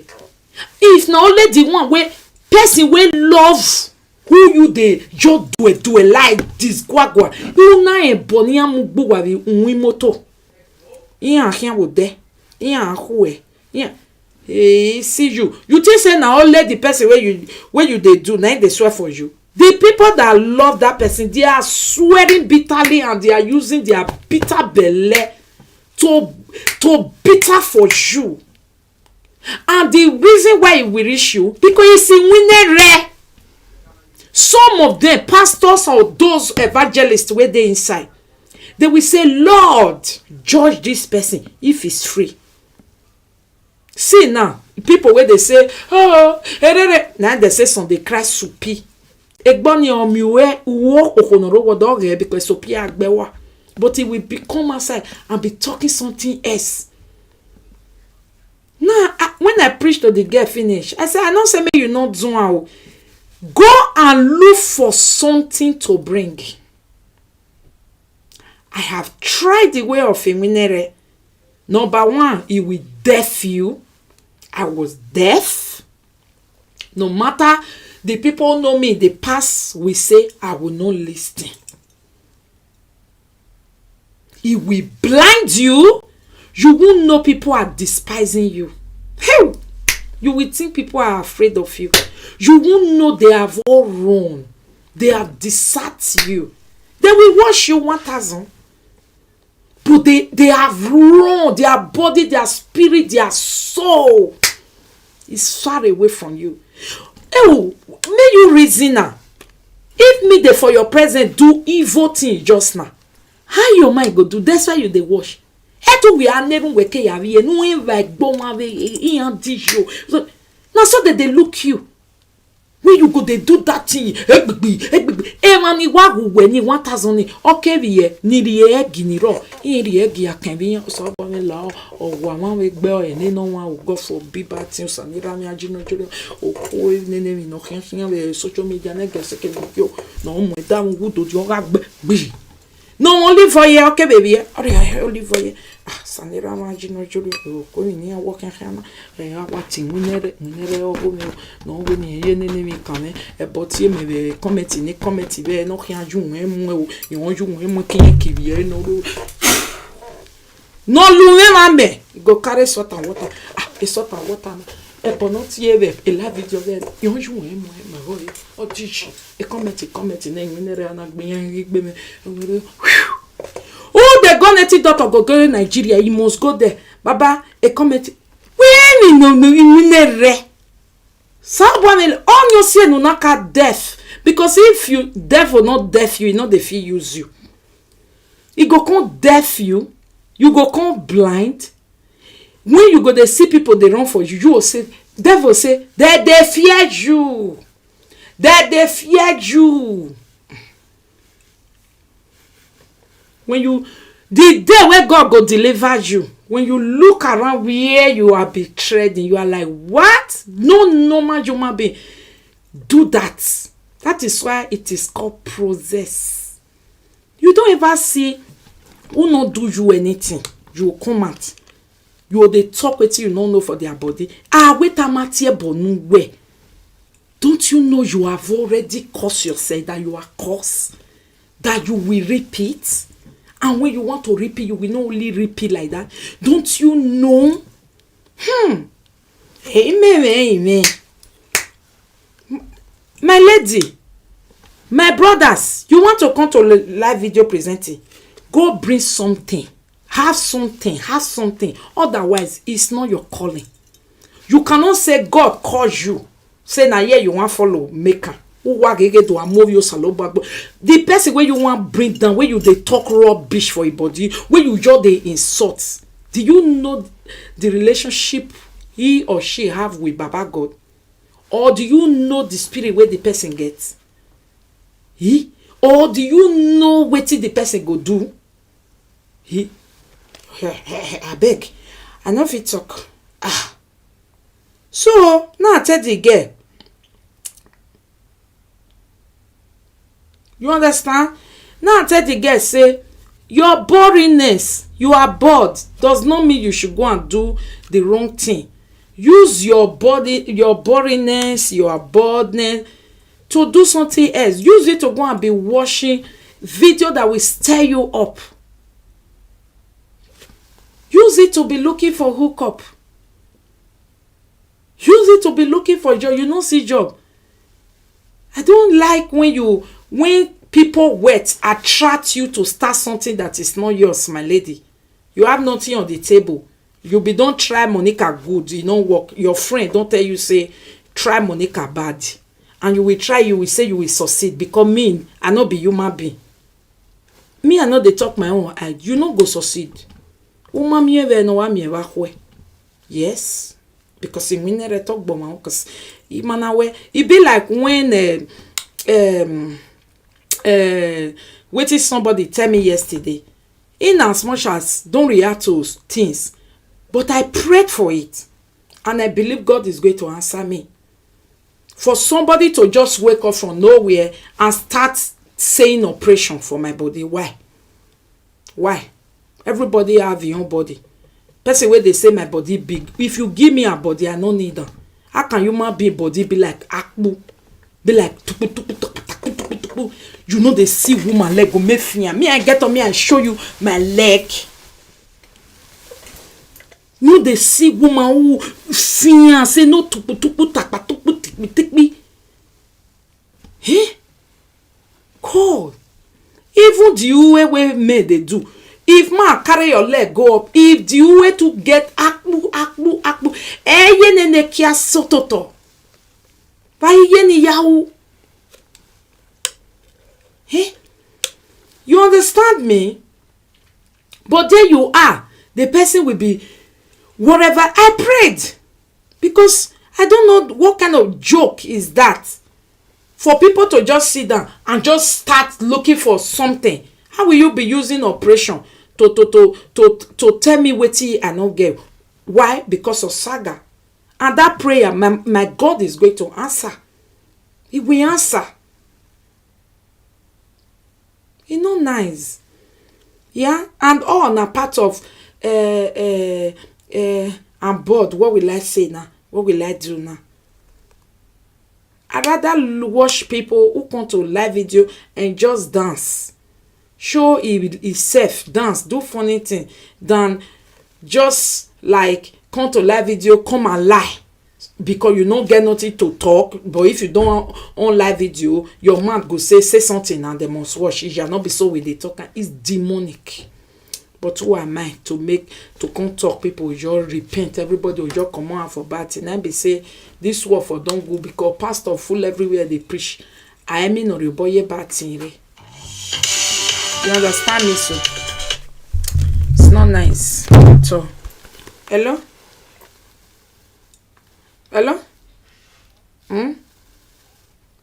If not only the one where person will love who you dey just do a like this gwagwa you na e boni amugbo wa bi unwi moto yan ahia wo de yan ahu see you think say na only the person where you dey do na they swear for you. The people that love that person, they are swearing bitterly and they are using their bitter belly to bitter for you. And the reason why it will reach you because it's in winner. Some of them, pastors or those evangelists where they inside, they will say, Lord, judge this person if he's free. See now, people where they say, oh, now they say some they cry supi. Egboni omiwe uwo okonoro wodoge because supi agbewa. But he will come outside and be talking something else. Now, when I preach to the girl finish, I say, I don't say me you not do out. Go and look for something to bring. I have tried the way of Feminere. Number one, it will deaf you. I was deaf. No matter the people know me, the past will say, I will not listen. It will blind you. You won't know people are despising you. Hey! You will think people are afraid of you. You won't know they have all run. They have deserted you. They will wash you 1,000. But they have run. Their body, their spirit, their soul is far away from you. Oh, may you reason now. If me there for your present do evil thing just now, how your mind go do? That's why you they wash. Eto we are never wake yavi no invite bon ave dijo. So now so that they look you. When you go they do that thing. Mani wagu when you 1,000 okay we ni the gini ro. In the egg ya can be so law or one week bell and no one will go for be bad things and rami ajino or coy name no can social media nigga second yo. No more damn good to your be. No only for you, okay, baby. Only for you. Sanira Majino Julie, going near walking hammer. They are watching. We never all go. No, we need enemy coming. A botty may be commenting, a committee, no, you want you making no, Lumembe. Go carry sort of water. A sort of water. A bonoti, a love video there. You want you, or teach a committee name in the Rana being. Oh, they go native daughter go to Nigeria. You must go there. Baba, a committee. When you know me, someone all you see no naka deaf. Because if you deaf or not deaf, you know they feel use you. You go come deaf you go come blind. When you go they see people they run for you, you will say, devil say, that they fear you. That they fear you. When you The day where God go deliver you, when you look around where you are betrayed, you are like, what? No normal human being do that. That is why it is called process. You don't ever see who not do you anything. You will come out. You will they talk with you don't know for their body. Wait a matter bonu where. Don't you know you have already caused yourself that you are caused? That you will repeat? And when you want to repeat, you will not only repeat like that. Don't you know? Amen. My lady, my brothers, you want to come to live video presenting? Go bring something. Have something. Otherwise, it's not your calling. You cannot say God calls you. Say now here you want follow maker. The person where you want bring down, where you they talk rubbish for your body, where you just they insult. Do you know the relationship he or she have with Baba God? Or do you know the spirit where the person gets? He? Or do you know what the person go do? He? I beg. I know if it talk. So now I tell the girl. You understand? Now I tell the girl say, your boringness, you are bored, does not mean you should go and do the wrong thing. Use your body, your boringness, your boredness to do something else. Use it to go and be watching video that will stir you up. Use it to be looking for hookup. Use it to be looking for job. You don't see job. I don't like when people wet attract you to start something that is not yours, my lady. You have nothing on the table. You be don't try Monica good, you don't work. Your friend don't tell you say try Monica bad, and you will try. You will say you will succeed because me, I not be human being. Me, I know they talk my own. You not go succeed. Yes, because in when they talk about my own, because it be like when what is somebody tell me yesterday. In as much as don't react to things. But I prayed for it. And I believe God is going to answer me. For somebody to just wake up from nowhere and start saying operation for my body. Why? Why? Everybody have their own body. Person where they say my body big. If you give me a body, I don't need them. How can human being body be like akbu? Be like tupu, tupu, tupu, tupu, tupu, tupu. You know they see woman leg go make fear. Me, I get on me and show you my leg. No, they see woman who fear say no tupu tupu takpa tupu tikmi. Eh? God. Even the way men they do. If man carry your leg go up, if the way to get akbu, ye ne kia sototo. Why ye ni yahu? Eh? You understand me? But there you are. The person will be whatever. I prayed because I don't know what kind of joke is that for people to just sit down and just start looking for something. How will you be using operation to tell me what I not get? Why? Because of saga. And that prayer, my God is going to answer. He will answer. It's not nice. Yeah? And all on a part of I'm bored. What will I say now? What will I do now? I'd rather watch people who come to live video and just dance. Show himself, dance, do funny thing, than just like come to live video, come and lie. Because you don't get nothing to talk. But if you don't on live video, your mouth go say something and they must watch. It shall not be so with the talk. It's demonic. But who am I to come talk? People will just repent. Everybody will just come out for bad thing. And be say this word for don't go because pastor full everywhere they preach. I mean or you boy bad thing. You understand me, so it's not nice. So hello? Hello?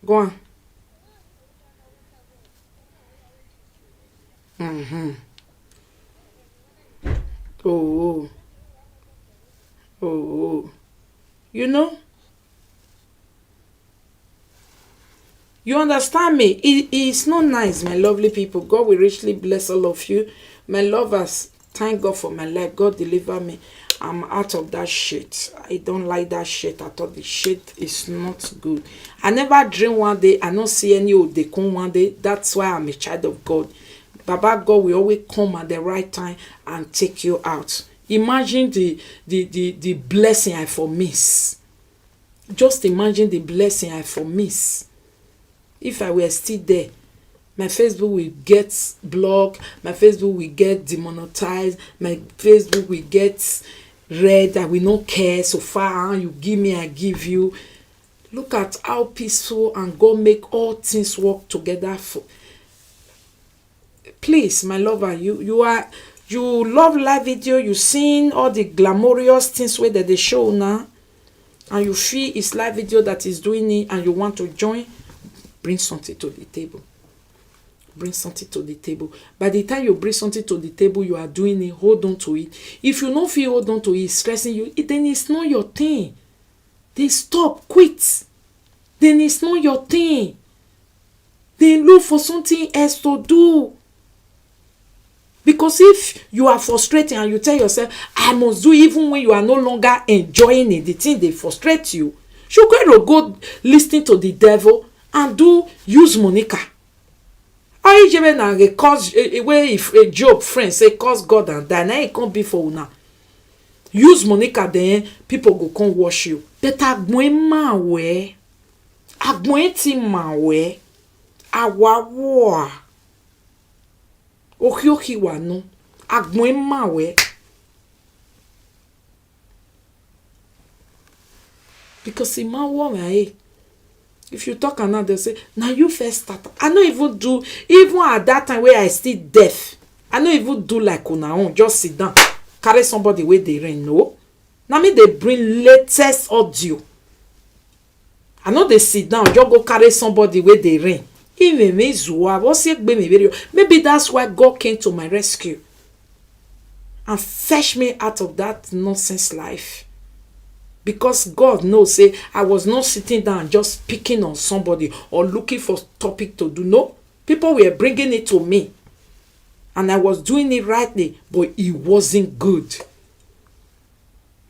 Go on. You know? You understand me? It's not nice, my lovely people. God will richly bless all of you. My lovers, thank God for my life. God deliver me. I'm out of that shit. I don't like that shit. I thought the shit is not good. I never dream one day. I don't see any of the come one day. That's why I'm a child of God. Baba God will always come at the right time and take you out. Imagine the blessing I for miss. Just imagine the blessing I for miss. If I were still there, my Facebook will get blocked, my Facebook will get demonetized, my Facebook will get red. I will not care. So far, you give me, I give you. Look at how peaceful and God make all things work together for. Please, my lover, you love live video, you seen all the glamorous things where that they show now, and you feel it's live video that is doing it, and you want to join. Bring something to the table. Bring something to the table. By the time you bring something to the table, you are doing it. Hold on to it. If you don't feel hold on to it, stressing you, then it's not your thing. Then stop, quit. Then it's not your thing. Then look for something else to do. Because if you are frustrated and you tell yourself, I must do even when you are no longer enjoying it, the thing they frustrate you, you're going to go listen to the devil and do use Monica. I even na cause way if a Job friend say cause God and die, now it can't be for una. Use Monica, then people go come wash you. But agbon ma we, agbon ti ma we, awawa. Okioki wa no, agbon ma we. Because in my woman, if you talk another, they say, now you first start. I don't even do, even at that time where I still deaf, I don't even do like una own, just sit down, carry somebody where they ring. No. Now me they bring latest audio. I know they sit down, just go carry somebody where they ring. Even me zua, maybe that's why God came to my rescue and fetch me out of that nonsense life. Because God knows, say, I was not sitting down just picking on somebody or looking for topic to do. No, people were bringing it to me. And I was doing it rightly, but it wasn't good.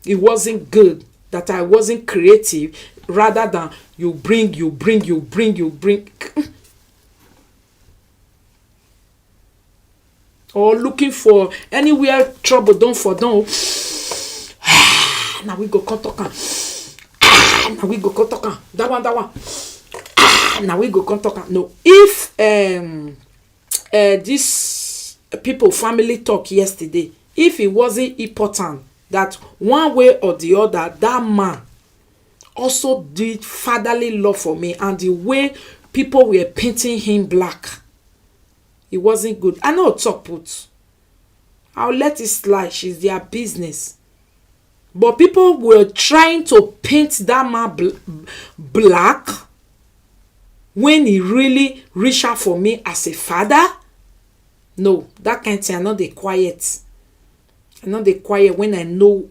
It wasn't good that I wasn't creative rather than you bring. Or looking for anywhere trouble, don't. Now we go talk. Now we go talk. That one. Now we go talk. No, if this people family talk yesterday, if it wasn't important that one way or the other that man also did fatherly love for me, and the way people were painting him black, it wasn't good. I know talk put. I'll let it slide. She's their business. But people were trying to paint that man black when he really reached out for me as a father. No, that kind of thing. I'm not the quiet. I'm not the quiet when I know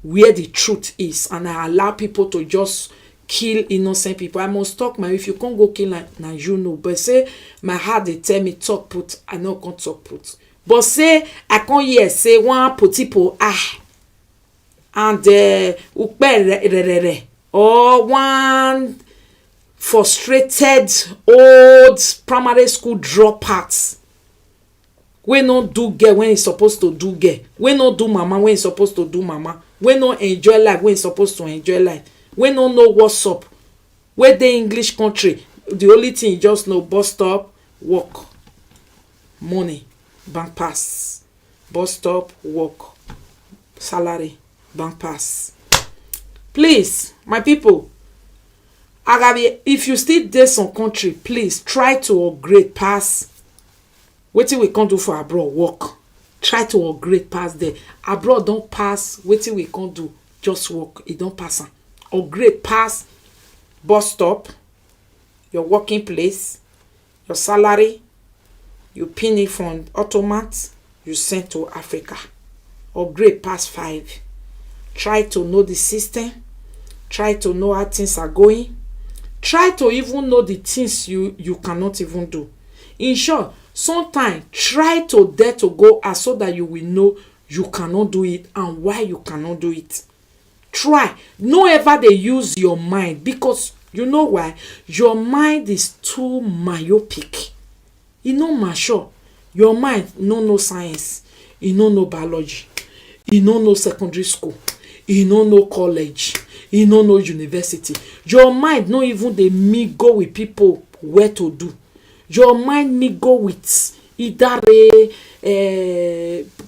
where the truth is, and I allow people to just kill innocent people. I must talk, man. If you can't go kill, now you know. But say my heart they tell me talk put, I know can't talk put. But say I can't hear say one potipo and or one frustrated old primary school dropouts. We no do get when it's supposed to do get. We no do mama when it's supposed to do mama. We no enjoy life when it's supposed to enjoy life. We no know what's up. Where the English country, the only thing you just know, bus stop, work, money, bank pass, bus stop, work, salary, bank pass. Please, my people, if you still there some country, please try to upgrade pass. Wetin we can't do for abroad work. Try to upgrade pass there. Abroad don't pass. Wetin we can't do just work. It don't pass. Upgrade pass bus stop, your working place, your salary. You pin it from automat. You send to Africa. Upgrade pass 5. Try to know the system. Try to know how things are going. Try to even know the things you cannot even do. In short, sometimes try to dare to go out so that you will know you cannot do it and why you cannot do it. Try. No ever they use your mind, because you know why? Your mind is too myopic. You no mature. Your mind no science. You no biology. You no secondary school. You no college. You no university. Your mind no even dey mingle with people where to do. Your mind mingle with either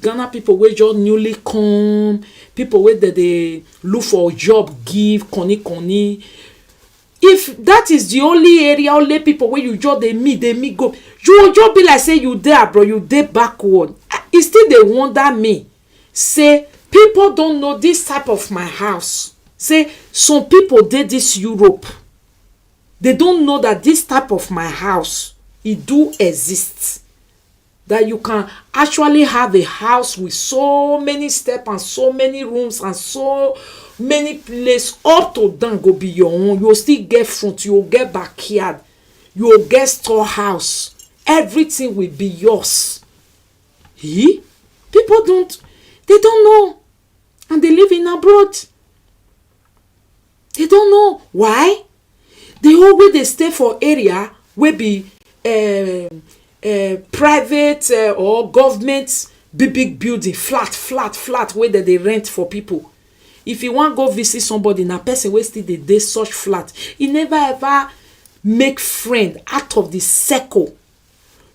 Ghana people wey just newly come, people wey dey look for job, give koni. If that is the only area, only people wey you just dey meet go, you will just be like say you dey abroad, you dey backward. E still dey wonder me, say people don't know this type of my house. Say some people dey this Europe, they don't know that this type of my house, it do exist. That you can actually have a house with so many steps and so many rooms and so many places, up to down go be your own. You will still get front, you will get backyard, you will get storehouse. Everything will be yours. People they don't know, and they live in abroad. They don't know why. They always they stay for area where be private or government big building, flat where they rent for people. If you want go visit somebody, na person wey still dey such flat, he never ever make friend out of the circle.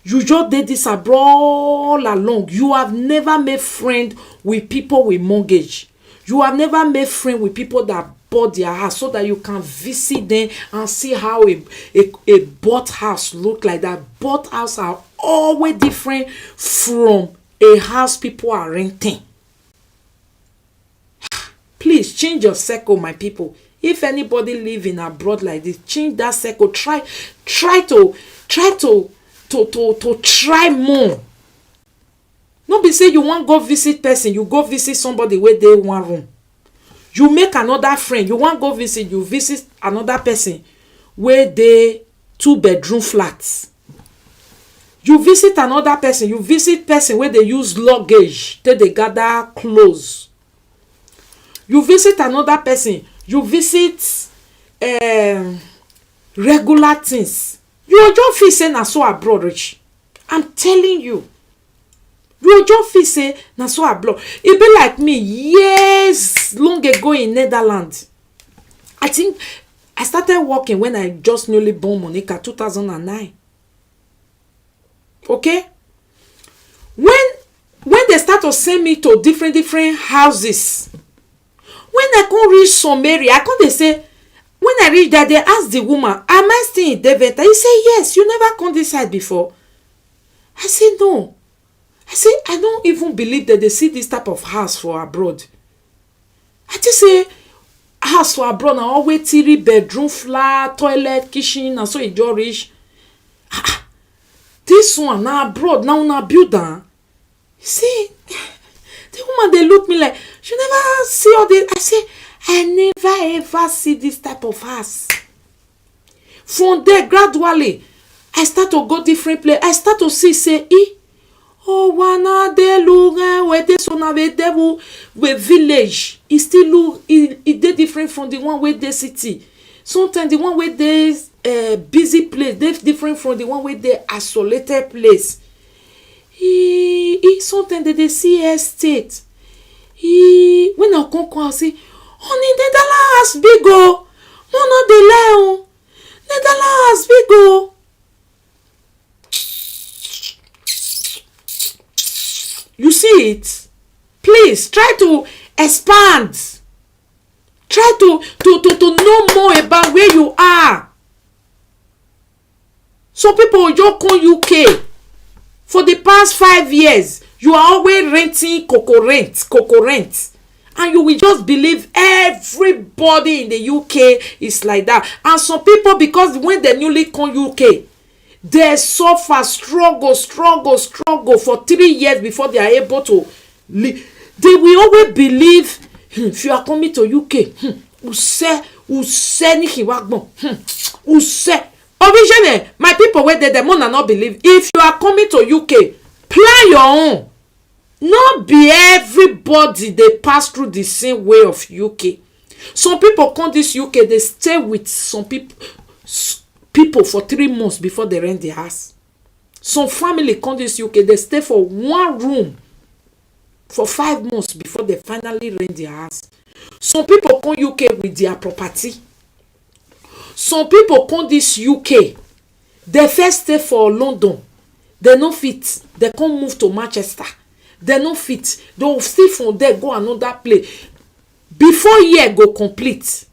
You just did this abroad all along. You have never made friend with people with mortgage. You have never made friend with people that bought their house, so that you can visit them and see how a bought house look like. That bought house are always different from a house people are renting. Please change your circle, my people. If anybody live in abroad like this, change that circle. Try to try more. No be say you want go visit person, you go visit somebody where they one room. You make another friend, you want go visit, you visit another person where they 2-bedroom flats. You visit another person, you visit person where they use luggage till they gather clothes. You visit another person, you visit regular things. You just feel say na so abroad rich. I'm telling you. You just feel say na so abroad. It be like me years long ago in Netherlands. I think I started working when I just newly born Monica, 2009. Okay? When they start to send me to different houses, when I come reach some area, I come they say, when I reach there, they ask the woman, am I still in Deventer? He say, yes, you never come this side before. I say, no. I say, I don't even believe that they see this type of house for abroad. I just say, house for abroad na always 3-bedroom flat, toilet, kitchen, and so it just reach. This one na abroad, now na build am. See, the woman they look me like, you never see all this. I say, I never ever see this type of house. From there, gradually, I start to go different place. I start to see, say, oh, wana de look where they so na we village. It still look it dey different from the one where they city. Sometimes the one where they busy place, they different from the one where they isolated place. Sometimes they see estate. When I come I say, honey, Netherlands big o, no dey lie o. Netherlands big o. You see it? Please try to expand. Try to know more about where you are. Some people just come UK. For the past 5 years, you are always renting cocoa rent. And you will just believe everybody in the UK is like that. And some people, because when they newly come UK, they suffer, struggle for 3 years before they are able to live. They will always believe, if you are coming to UK, Use ni hiwagbon. Use. Originally, my people where they want not believe. If you are coming to UK, plan your own. Not be everybody they pass through the same way of UK. Some people come this UK, they stay with some people for 3 months before they rent their house. Some family come this UK, they stay for one room for 5 months before they finally rent their house. Some people come UK with their property. Some people come this UK, they first stay for London. They no fit. They can't move to Manchester. They no fit. They will stay from there, go another place. Before year go complete,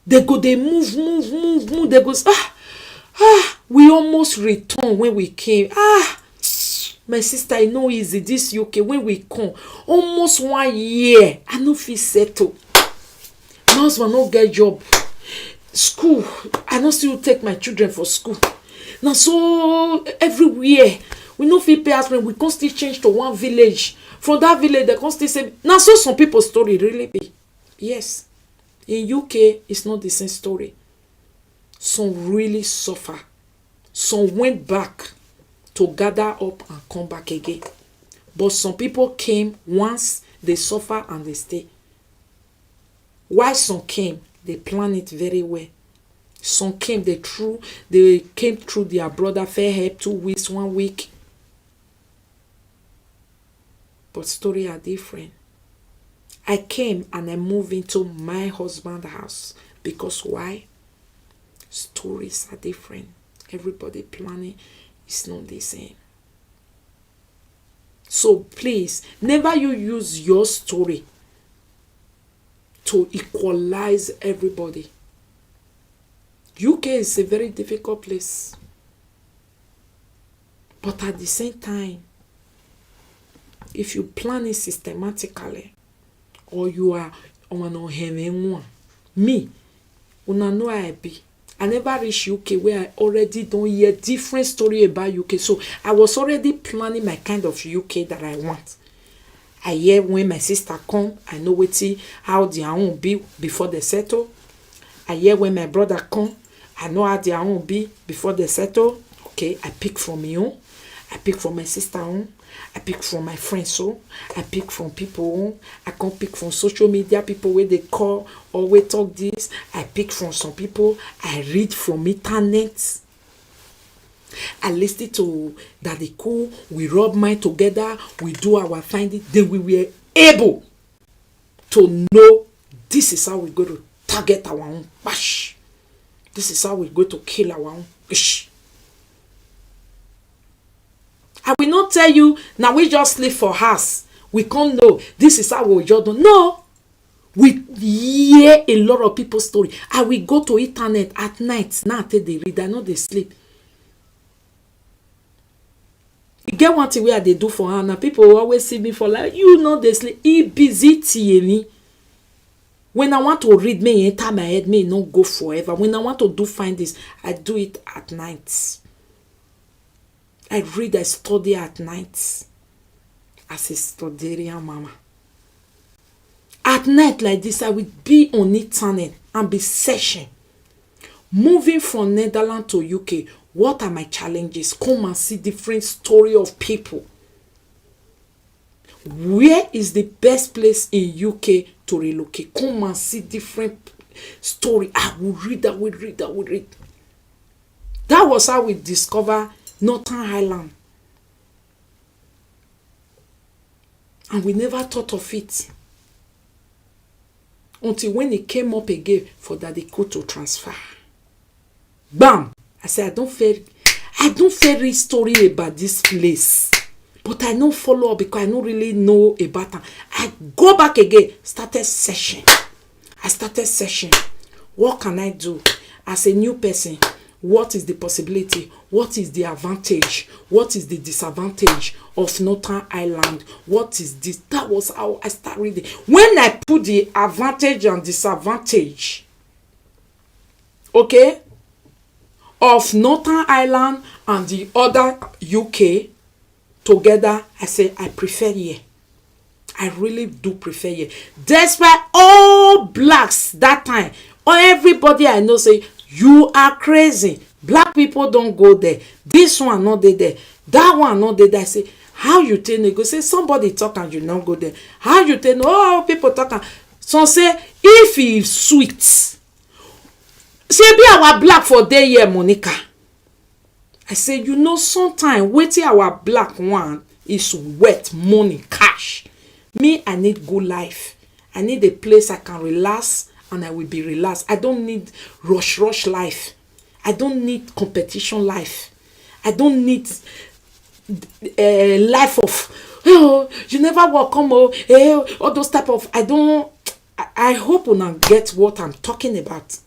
they move. They go, we almost return when we came. My sister, I know easy this UK when we come. Almost 1 year, I no fit settle. My husband no get job. School, I no still take my children for school. Now so everywhere we no fit pay us when we can still change to one village. From that village, they can still say. Now so some people's story really be. Yes, in UK it's not the same story. Some really suffer. Some went back to gather up and come back again. But some people came once, they suffer and they stay. While some came, they plan it very well. Some came, they came through their brother fair help 2 weeks, 1 week. But stories are different. I came and I moved into my husband's house. Because why? Stories are different. Everybody planning is not the same. So please, never you use your story to equalize everybody. UK is a very difficult place. But at the same time, if you plan it systematically, or you are me, una know I be. I never reach UK where I already don't hear different story about UK. So I was already planning my kind of UK that I want. I hear when my sister come, I know how their own be before they settle. I hear when my brother come, I know how their own be before they settle. Okay, I pick from you. I pick from my sister own. I pick from my friends so. I pick from people own. I can pick from social media people where they call or we talk this. I pick from some people. I read from internet. I listen to Daddy Cool. We rub mind together. We do our finding. Then we were able to know this is how we go to target our own bash. This is how we go to kill our own ish. I will not tell you now we just sleep for us. We can't know this is how we just don't know. We hear a lot of people's story. I will go to internet at night. Now they read, I know they sleep. You get one thing where they do for her. Now people always see me for like, you know they sleep. He busy me. When I want to read, me enter my head, me not go forever. When I want to do find this, I do it at night. I read, I study at night. As a studerian mama. At night like this, I will be on internet and be searching. Moving from Netherlands to UK, what are my challenges? Come and see different story of people. Where is the best place in UK to relocate? Come and see different story. I will read, I will read, I will read. That was how we discover Northern Ireland. And we never thought of it. Until when it came up again for Daddy Cool to transfer. Bam! I said, I don't fear read story about this place. But I don't follow up because I don't really know about them. I go back again, started searching. What can I do as a new person? What is the possibility? What is the advantage? What is the disadvantage of Northern Ireland? What is this? That was how I started reading. When I put the advantage and disadvantage, okay, of Northern Ireland and the other UK together, I say I prefer here. I really do prefer here. Despite all blacks that time, Or everybody I know say, you are crazy. Black people don't go there. This one not dey there. That one not dey there. I say, how you tell me? Go say somebody talk and you not go there. How you tell me? Oh, people talk and some say if he sweet. Say be our black for day here, Monica. I say, you know, sometimes waiting our black one is wet money, cash. Me, I need good life. I need a place I can relax and I will be relaxed. I don't need rush life. I don't need competition life. I don't need a life of, oh, you never welcome, all those type of, I hope you now get what I'm talking about.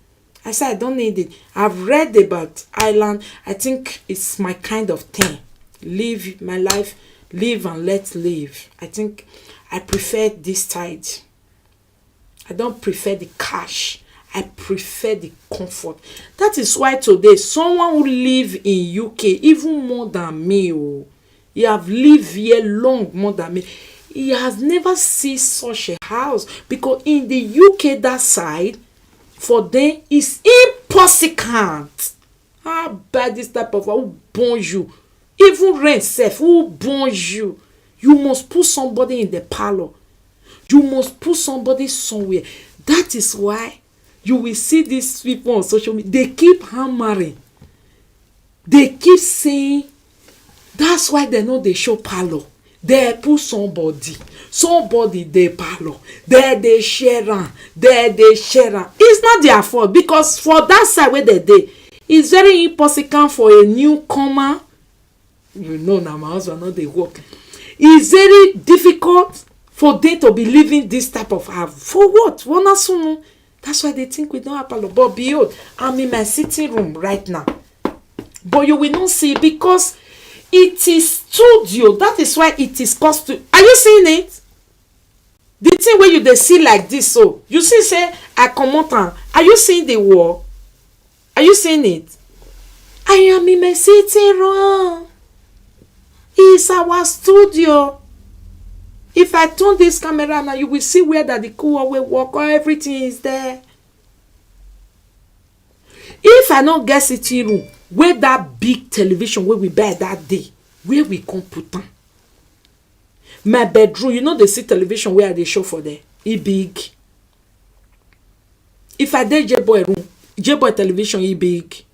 I said, I don't need it. I've read about island. I think it's my kind of thing. Live my life, live and let live. I think I prefer this side. I don't prefer the cash. I prefer the comfort. That is why today, someone who live in UK, even more than me, he have lived here long more than me. He has never seen such a house. Because in the UK, that side, for them, it's impossible. How bad this type of who born you? Even rent self, who born you? You must put somebody in the parlor. You must put somebody somewhere. That is why you will see these people on social media. They keep hammering. They keep saying, that's why they know they show parlor. They put somebody they parlor. They share am. They share am. It's not their fault because for that side where they dey, it's very impossible for a newcomer. You know now my husband know they work. It's very difficult for them to be living this type of house. For what? That's why they think we don't have parlor. But behold, I'm in my sitting room right now. But you will not see because it is studio. That is why it is cost to. Are you seeing it? The thing where you dey see like this, so you see say I comot am. Are you seeing the wall? Are you seeing it? I am in my sitting room. It's our studio. If I turn this camera now, you will see where that the cool will work or everything is there. If I not get sitting room, where that big television where we buy that day, where we come put on. My bedroom, you know they see television where they show for there. It big. If I did J-boy room, J-boy television, it big.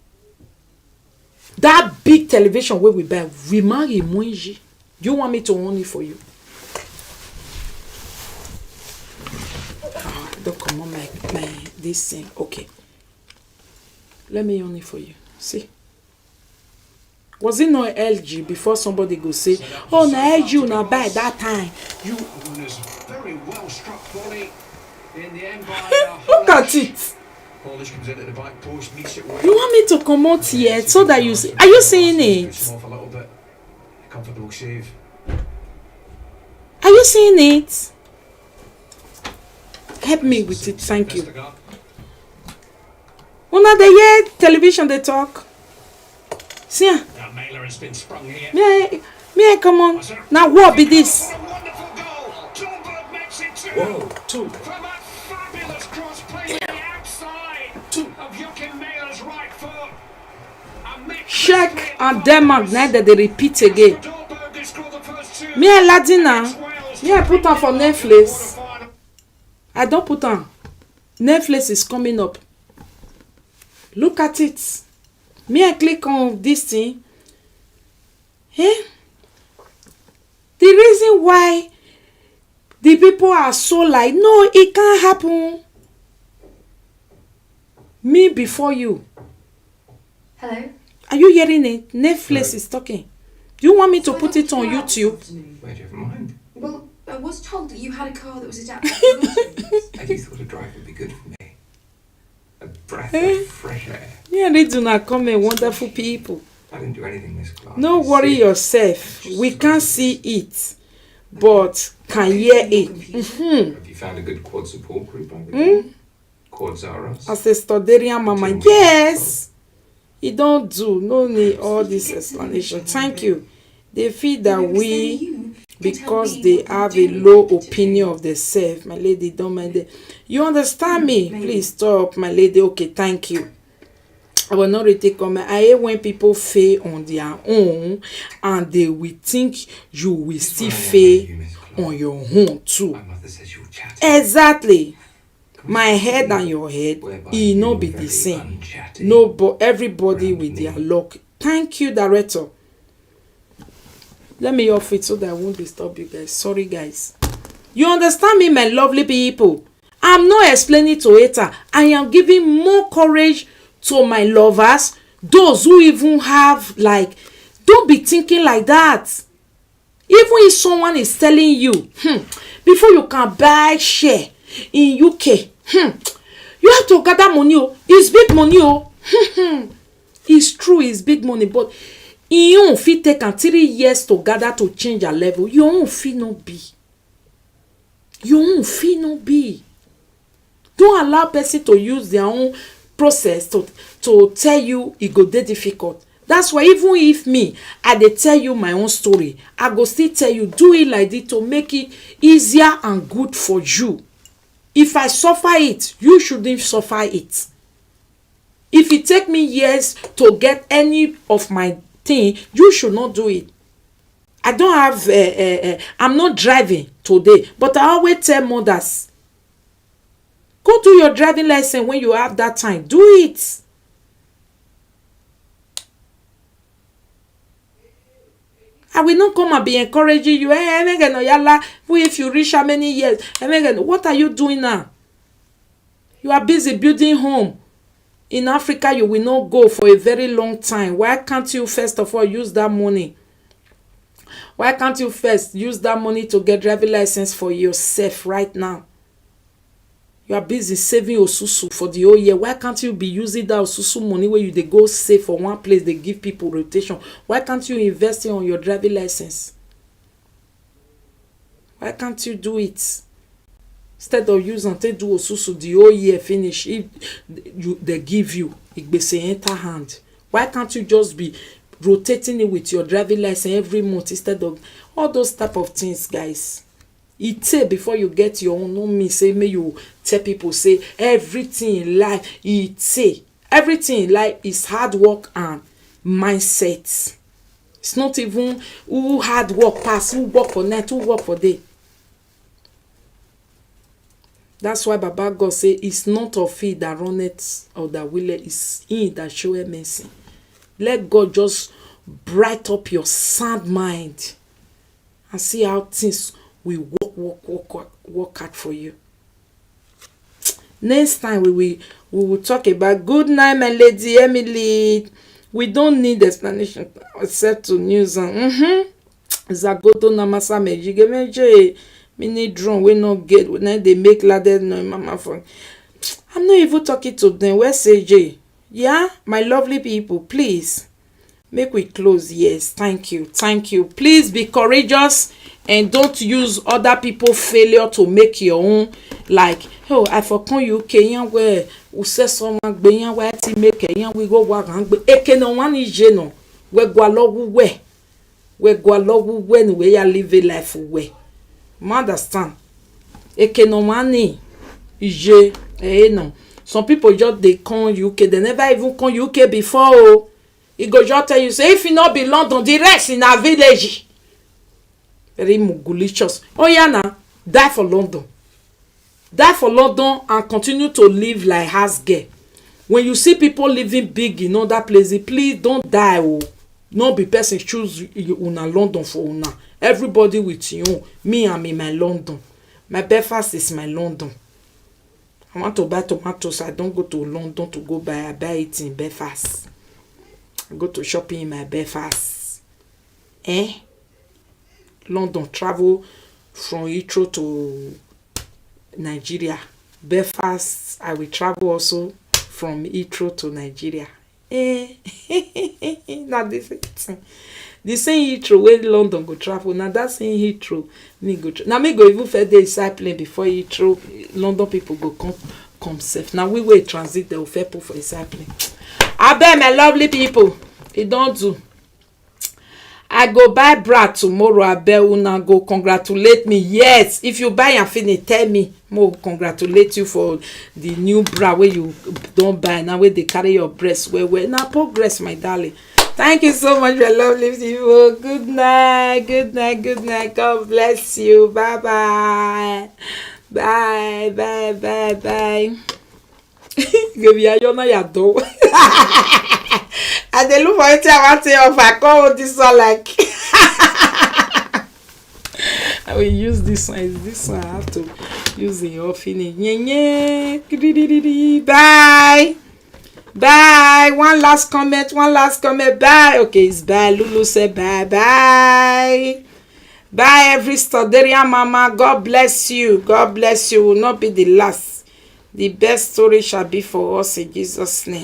That big television where we buy, we marry Mwenji. You want me to own it for you? Oh, don't come on my this thing. Okay. Let me own it for you. See. Was it no LG before somebody go say, oh, no LG you not buy that time? You very well struck volley in the end by look at it. You want me to come out here so that you see? Are you seeing it? Are you seeing it? Help me with it, thank you. Una they hear television they talk. See ya. Me, come on. Now what be this? Whoa, two. Czech and Denmark now that they repeat again. Me a Latina. Me I put on for Netflix. I don't put on. Netflix is coming up. Look at it. Me I click on this thing. Eh? The reason why the people are so like, no, it can't happen. Me before you. Hello? Are you hearing it? Netflix is talking. Do you want me to put it on YouTube? Where do you have in mind? Well, I was told that you had a car that was adapted to groceries. I just thought a drive would be good for me. A breath of fresh air. Yeah, they do not come in wonderful people. I didn't do anything this class. No worry yourself. We can't see it, but can hear it. Have you found a good quad support group? Quads are us. As a Stoderian mama, yes. You don't do. No need all this explanation. Thank you. They feel that we because they have a low opinion of themselves. My lady, don't mind it. You understand me? Please stop, my lady. Okay, thank you. I will not retake comment. I hate when people fail on their own and they will think you will still fail on your own too. My mother says you're chatty. Exactly. My head and your head, it no be the same. No, but everybody with their luck. Thank you, director. Let me off it so that I won't disturb you guys. Sorry, guys. You understand me, my lovely people? I'm not explaining to hater. I am giving more courage to my lovers, those who even have, like, don't be thinking like that. Even if someone is telling you, before you can buy share in UK, you have to gather money. It's big money. It's true, it's big money, but you don't fit take 3 years to gather to change a level. You don't fit no be. You don't fit no be. Don't allow person to use their own process to tell you it go dey difficult. That's why even if me I dey tell you my own story, I go still tell you do it like this to make it easier and good for you. If I suffer it, you shouldn't suffer it. If it take me years to get any of my thing, you should not do it. I don't have I'm not driving today, but I always tell mothers, go do your driving license when you have that time. Do it. I will not come and be encouraging you. If you reach how many years? What are you doing now? You are busy building home. In Africa, you will not go for a very long time. Why can't you first of all use that money? Why can't you first use that money to get driving license for yourself right now? You are busy saving osusu for the whole year. Why can't you be using that osusu money where they go save for one place, they give people rotation? Why can't you invest on your driving license? Why can't you do it? Instead of using to do osusu the whole year finish, if they give you, it say enter hand. Why can't you just be rotating it with your driving license every month instead of all those type of things, guys? It take before you get your own. No me say may you tell people say everything in life. It say everything in life is hard work and mindset. It's not even who hard work pass, who work for night, who work for day. That's why Baba God say it's not of he that runneth or that willeth, it's he that showeth mercy. Let God just bright up your sound mind and see how things will work out for you. Next time we will talk about good night, my lady Emily. We don't need explanation except to news and Zagoto namasa mejige meje mini drone we not get when they make ladder no mama phone. I'm not even talking to them. Where's AJ? Yeah, my lovely people, please make we close. Yes, thank you. Please be courageous and don't use other people's failure to make your own. Like, oh, I forgot UK yan where we say someone gbe yan where ti make yan we go work and gbe eke no one is no we go alogu we ni we ya live a life we. Understand? Eke no money ije no. Some people just they come UK, they never even come UK before. Oh, he go just tell you say if you not be London, the rest in a village. Very mugulicious. Oh yeah, now die for London and continue to live like house girl. When you see people living big in other places, please don't die. Oh, no be person choose una London for una. Everybody with you. Me, I'm in my London. My Belfast is my London. I want to buy tomatoes. I don't go to London to go buy. I buy it in Belfast. I go to shopping in my Belfast. London, travel from Heathrow to Nigeria. Belfast, I will travel also from Heathrow to Nigeria. Not this thing. The same Heathrow where London go travel. Now that same Heathrow me go. Now me go even further inside plane before Heathrow. London people go come safe. Now we will transit the fair for inside plane. I bet my lovely people, it don't do. I go buy bra tomorrow. Abeg una go congratulate me. Yes, if you buy am finish, tell me. Mo congratulate you for the new bra wey you don buy now, wey dey carry your breast well well. Na progress, my darling. Thank you so much, my lovely people. Good night, good night, good night. God bless you. Bye bye. Bye bye bye bye. Baby, I don't know your door. I dey look for wetin I want to off. I come hold this one like. I will use this one. Is this one? I have to use the off in it. Bye. Bye. One last comment. Bye. Okay, it's bye. Lulu said bye. Bye. Bye, every Stoderia mama. God bless you. God bless you. Will not be the last. The best story shall be for us in Jesus' name.